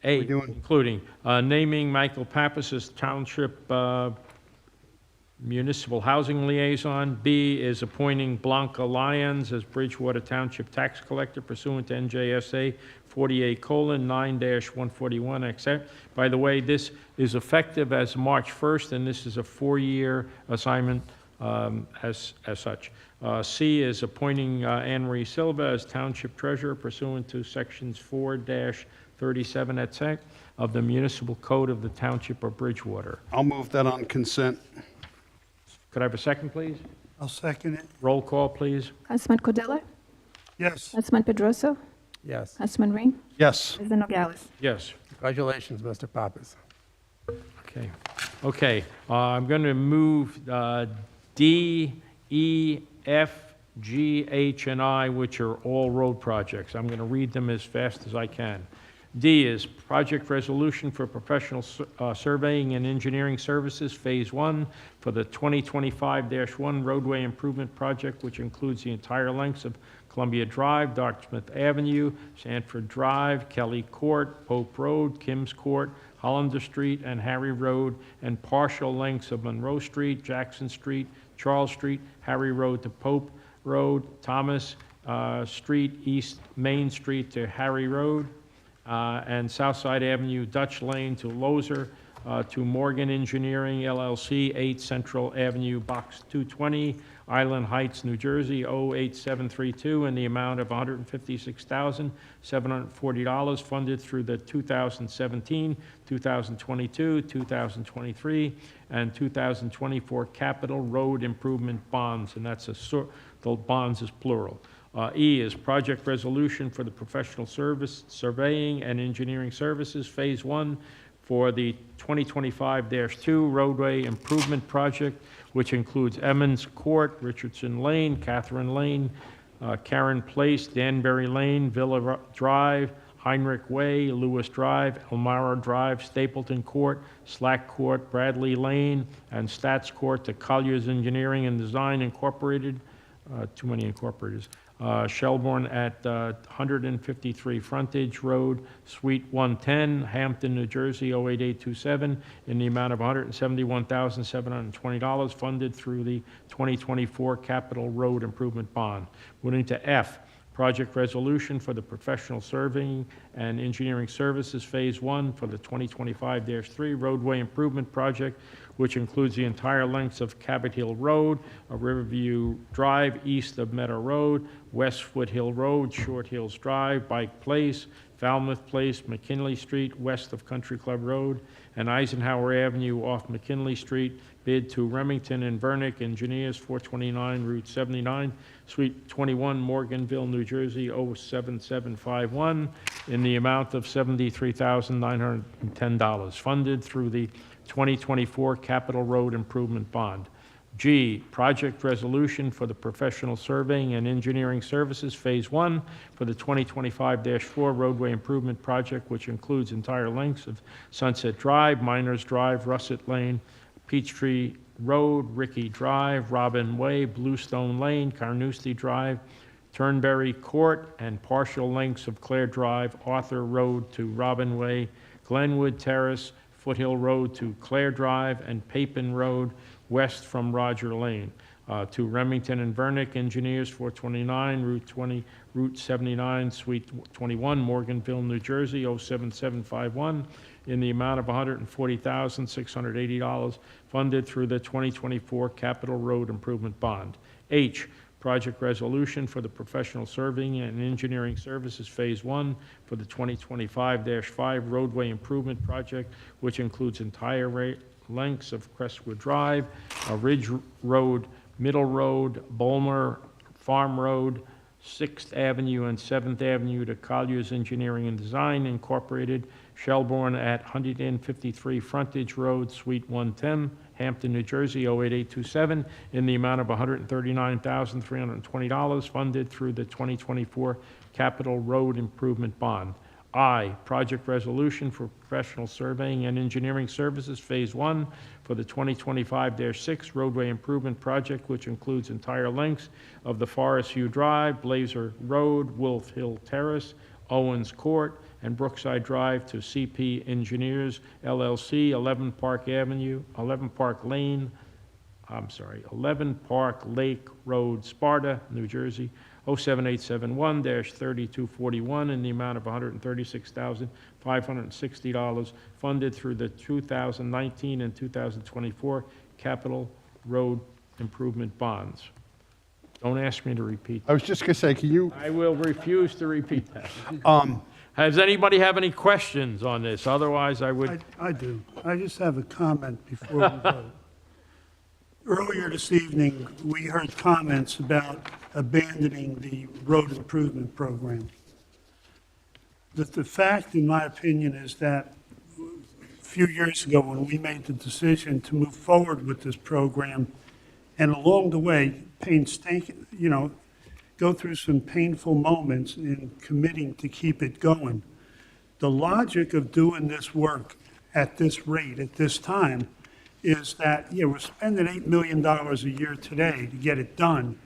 A, including naming Michael Pappas as Township Municipal Housing Liaison. B is appointing Blanca Lyons as Bridgewater Township Tax Collector pursuant to NJSA 48:9-141, etc. By the way, this is effective as March 1st, and this is a 4-year assignment as such. C is appointing Anne Marie Silva as Township Treasurer pursuant to Sections 4-37, etc. of the Municipal Code of the Township of Bridgewater. I'll move that on consent. Could I have a second, please? I'll second it. Roll call, please. Councilman Cordella? Yes. Councilman Pedroso? Yes. Councilman Ring? Yes. President Nogales. Yes. Congratulations, Mr. Pappas. Okay. Okay. I'm going to move D, E, F, G, H, and I, which are all road projects. I'm going to read them as fast as I can. D is project resolution for professional surveying and engineering services, Phase 1, for the 2025-1 roadway improvement project, which includes the entire lengths of Columbia Drive, Dartmouth Avenue, Sanford Drive, Kelly Court, Pope Road, Kim's Court, Hollander Street, and Harry Road, and partial lengths of Monroe Street, Jackson Street, Charles Street, Harry Road to Pope Road, Thomas Street, East Main Street to Harry Road, and Southside Avenue, Dutch Lane to Lozer, to Morgan Engineering LLC, 8 Central Avenue, Box 220, Island Heights, New Jersey, 08732, in the amount of $156,740, funded through the 2017, 2022, 2023, and 2024 capital road improvement bonds, and that's the bonds is plural. E is project resolution for the professional service, surveying and engineering services, Phase 1, for the 2025-2 roadway improvement project, which includes Emmons Court, Richardson Lane, Catherine Lane, Karen Place, Danbury Lane, Villa Drive, Heinrich Way, Lewis Drive, Elmira Drive, Stapleton Court, Slack Court, Bradley Lane, and Stats Court to Colliers Engineering and Design Incorporated, too many incorporators, Shelbourne at 153 Frontage Road, Suite 110, Hampton, New Jersey, 08827, in the amount of $171,720, funded through the 2024 Capital Road Improvement Bond. Moving to F, project resolution for the professional surveying and engineering services, Phase 1, for the 2025-3 roadway improvement project, which includes the entire length of Cabot Hill Road, Riverview Drive east of Meadow Road, West Foothill Road, Short Hills Drive, Bike Place, Falmouth Place, McKinley Street, west of Country Club Road, and Eisenhower Avenue off McKinley Street, bid to Remington and Vernick Engineers, 429 Route 79, Suite 21, Morganville, New Jersey, 07751, in the amount of $73,910, funded through the 2024 Capital Road Improvement Bond. G, project resolution for the professional surveying and engineering services, Phase 1, for the 2025-4 roadway improvement project, which includes entire lengths of Sunset Drive, Miners Drive, Russet Lane, Peachtree Road, Ricky Drive, Robin Way, Bluestone Lane, Carnoustie Drive, Turnberry Court, and partial lengths of Clare Drive, Arthur Road to Robin Way, Glenwood Terrace, Foothill Road to Clare Drive, and Papin Road west from Roger Lane, to Remington and Vernick Engineers, 429 Route 79, Suite 21, Morganville, New Jersey, 07751, in the amount of $140,680, funded through the 2024 Capital Road Improvement Bond. H, project resolution for the professional surveying and engineering services, Phase 1, for the 2025-5 roadway improvement project, which includes entire lengths of Crestwood Drive, Ridge Road, Middle Road, Bulmer Farm Road, 6th Avenue and 7th Avenue to Colliers Engineering and Design Incorporated, Shelbourne at 153 Frontage Road, Suite 110, Hampton, New Jersey, 08827, in the amount of $139,320, funded through the 2024 Capital Road Improvement Bond. I, project resolution for professional surveying and engineering services, Phase 1, for the 2025-6 roadway improvement project, which includes entire lengths of the Forest View Drive, Blazer Road, Wolf Hill Terrace, Owens Court, and Brookside Drive to CP Engineers, LLC, 11 Park Lake Road, Sparta, New Jersey, 07871-3241, in the amount of $136,560, funded through the 2019 and 2024 Capital Road Improvement Bonds. Don't ask me to repeat that. I was just going to say, can you? I will refuse to repeat that. Does anybody have any questions on this? Otherwise, I would... I do. I just have a comment before we vote. Earlier this evening, we heard comments about abandoning the road improvement program. The fact, in my opinion, is that a few years ago, when we made the decision to move forward with this program, and along the way, go through some painful moments in committing to keep it going. The logic of doing this work at this rate, at this time, is that, we're spending $8 million a year today to get it done.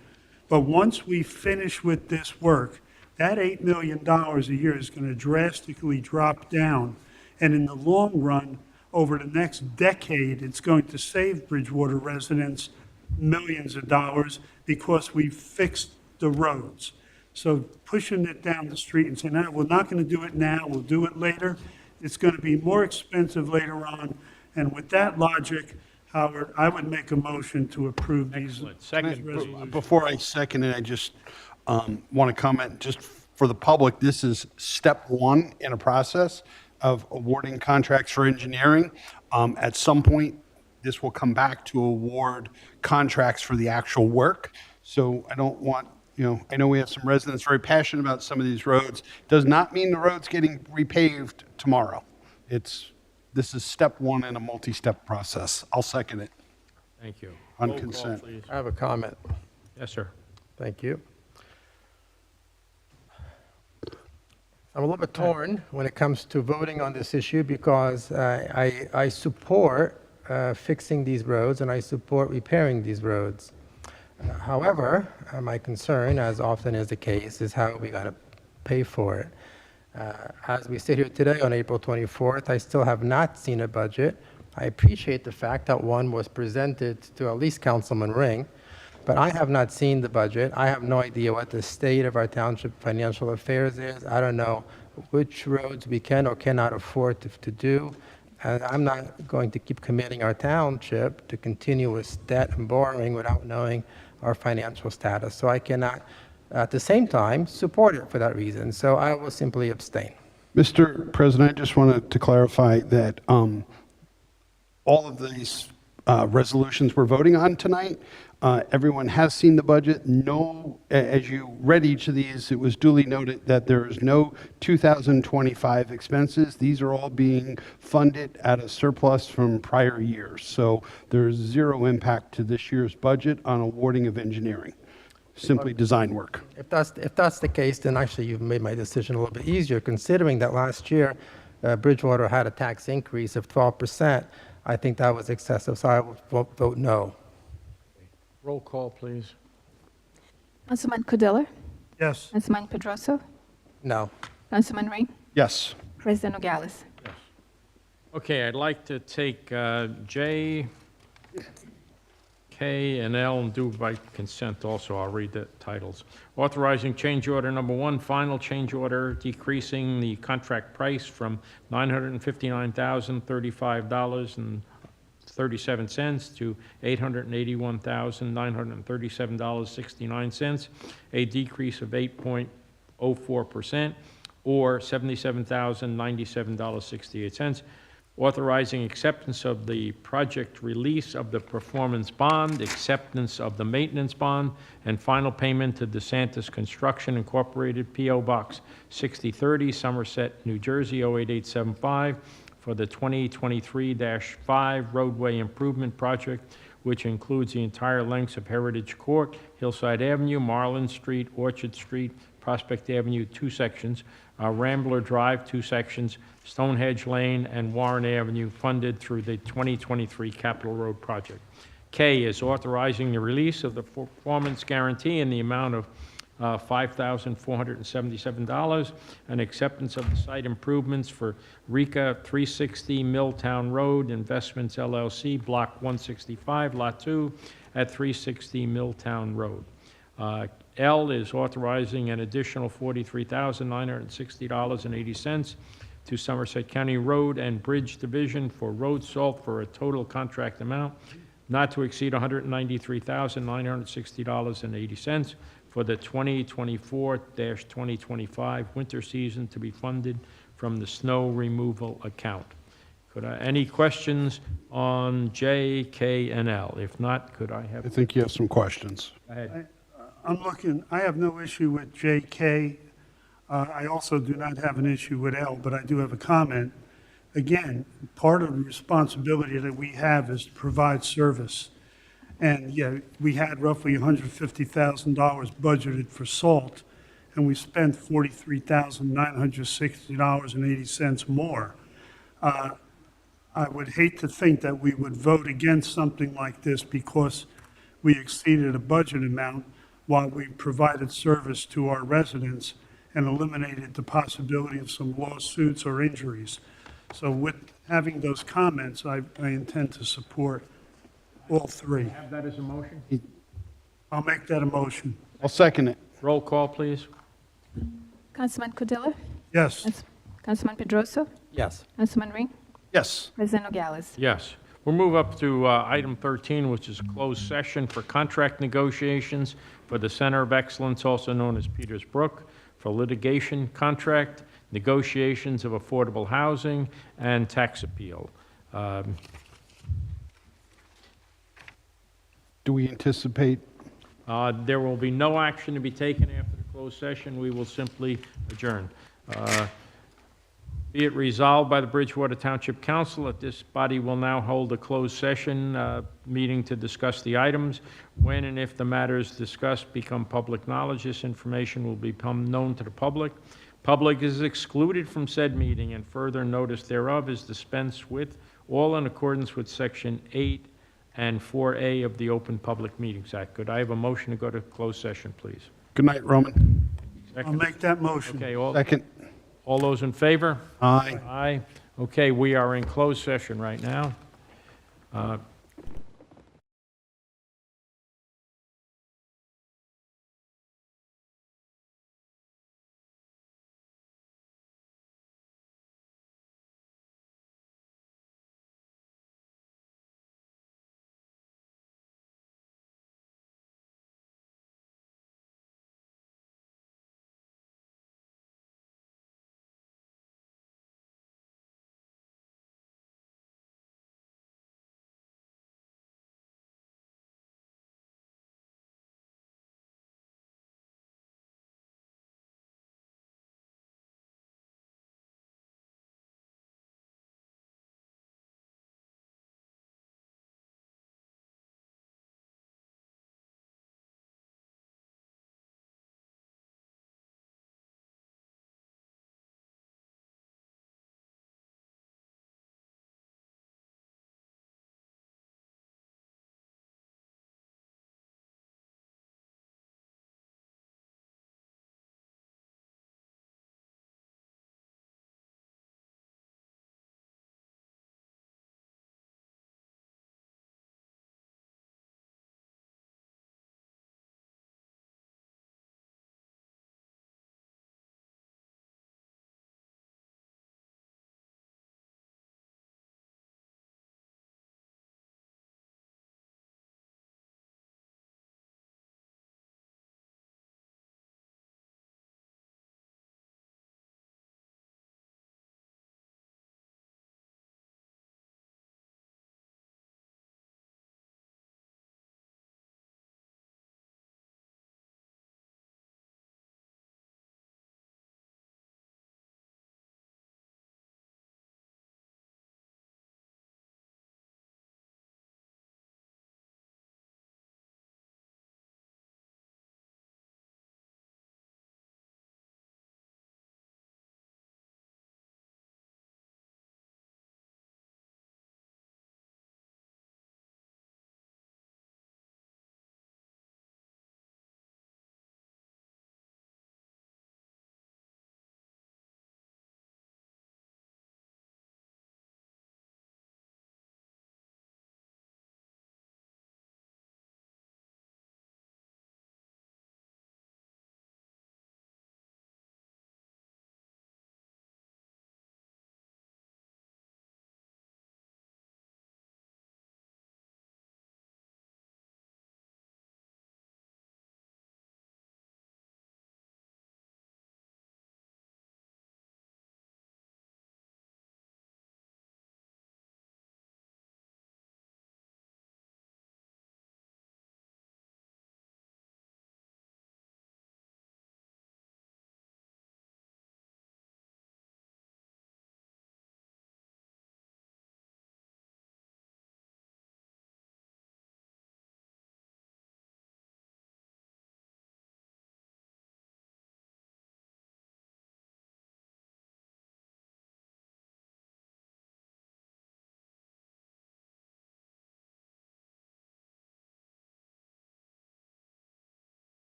But once we finish with this work, that $8 million a year is going to drastically drop down. And in the long run, over the next decade, it's going to save Bridgewater residents millions of dollars because we've fixed the roads. So pushing it down the street and saying, we're not going to do it now, we'll do it later, it's going to be more expensive later on. And with that logic, Howard, I would make a motion to approve these. Excellent. Second. resolutions. Before I second it, I just want to comment, just for the public, this is step one in a process of awarding contracts for engineering. At some point, this will come back to award contracts for the actual work. So I don't want, I know we have some residents very passionate about some of these roads. Does not mean the road's getting repaved tomorrow. This is step one in a multi-step process. I'll second it. Thank you. On Roll call, consent. please. I have a comment. Yes, sir. Thank you. I'm a little bit torn when it comes to voting on this issue because I support fixing these roads and I support repairing these roads. However, my concern, as often is the case, is how we got to pay for it. As we sit here today on April 24th, I still have not seen a budget. I appreciate the fact that one was presented to at least Councilman Ring, but I have not seen the budget. I have no idea what the state of our township financial affairs is. I don't know which roads we can or cannot afford to do. And I'm not going to keep committing our township to continuous debt and borrowing without knowing our financial status. So I cannot, at the same time, support it for that reason. So I will simply abstain. Mr. President, I just wanted to clarify that all of these resolutions we're voting on tonight, everyone has seen the budget. No, as you read each of these, it was duly noted that there is no 2025 expenses. These are all being funded at a surplus from prior years. So there's zero impact to this year's budget on awarding of engineering. Simply design work. If that's the case, then actually you've made my decision a little bit easier, considering that last year Bridgewater had a tax increase of 12%. I think that was excessive, so I will vote no. Roll call, please. Councilman Cordilla? Yes. Councilman Pedroso? No. Councilman Ring? Yes. President Nogales? Yes. Okay, I'd like to take J, K, and L and do by consent also. I'll read the titles. Authorizing change order number 1, final change order decreasing the contract price from $959,035.37 to $881,937.69, a decrease of 8.04%, or $77,097.68. Authorizing acceptance of the project release of the performance bond, acceptance of the maintenance bond, and final payment to DeSantis Construction Incorporated, P.O. Box 6030, Somerset, New Jersey, 08875, for the 2023-5 roadway improvement project, which includes the entire lengths of Heritage Court, Hillside Avenue, Marlin Street, Orchard Street, Prospect Avenue, 2 sections, Rambler Drive, 2 sections, Stonehenge Lane, and Warren Avenue, funded through the 2023 Capital Road Project. K is authorizing the release of the performance guarantee in the amount of $5,477 and acceptance of the site improvements for RICA 360 Milltown Road Investments LLC, Block 165, Lot 2, at 360 Milltown Road. L is authorizing an additional $43,960.80 to Somerset County Road and Bridge Division for road salt for a total contract amount not to exceed $193,960.80 for the 2024-2025 winter season to be funded from the snow removal account. Any questions on J, K, and L? If not, could I have? I think you have some questions. Go ahead. I have no issue with JK. I also do not have an issue with L, but I do have a comment. Again, part of the responsibility that we have is to provide service. And yeah, we had roughly $150,000 budgeted for salt, and we spent $43,960.80 more. I would hate to think that we would vote against something like this because we exceeded a budget amount while we provided service to our residents and eliminated the possibility of some lawsuits or injuries. So with having those comments, I intend to support all 3. Have that as a motion? I'll make that a motion. I'll second it. Roll call, please. Councilman Cordilla? Yes. Councilman Pedroso? Yes. Councilman Ring? Yes. President Nogales? Yes. We'll move up to item 13, which is closed session for contract negotiations for the Center of Excellence, also known as Peters Brook, for litigation contract, negotiations of affordable housing, and tax appeal. Do we anticipate? There will be no action to be taken after the closed session. We will simply adjourn. Be it resolved by the Bridgewater Township Council that this body will now hold a closed session meeting to discuss the items. When and if the matters discussed become public knowledge, this information will become known to the public. Public is excluded from said meeting, and further notice thereof is dispensed with, all in accordance with Section 8 and 4A of the Open Public Meetings Act. Could I have a motion to go to closed session, please? Good night, Roman. I'll make that motion. Okay, Second. all those in favor? Aye. Aye. Okay, we are in closed session right now.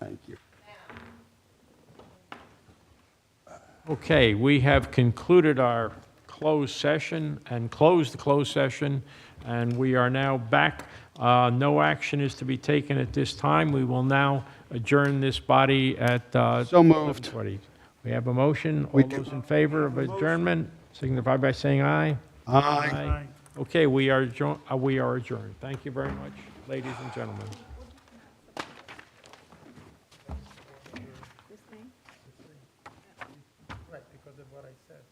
Thank you. Okay, we have concluded our closed session and closed the closed session, and we are now back. No action is to be taken at this time. We will now adjourn this body at So moved. 11:20. We have a motion. All We do. those in favor of adjournment signify by saying aye. Aye. Okay, we are adjourned. Thank you very much, ladies and gentlemen. Right, because of what I said.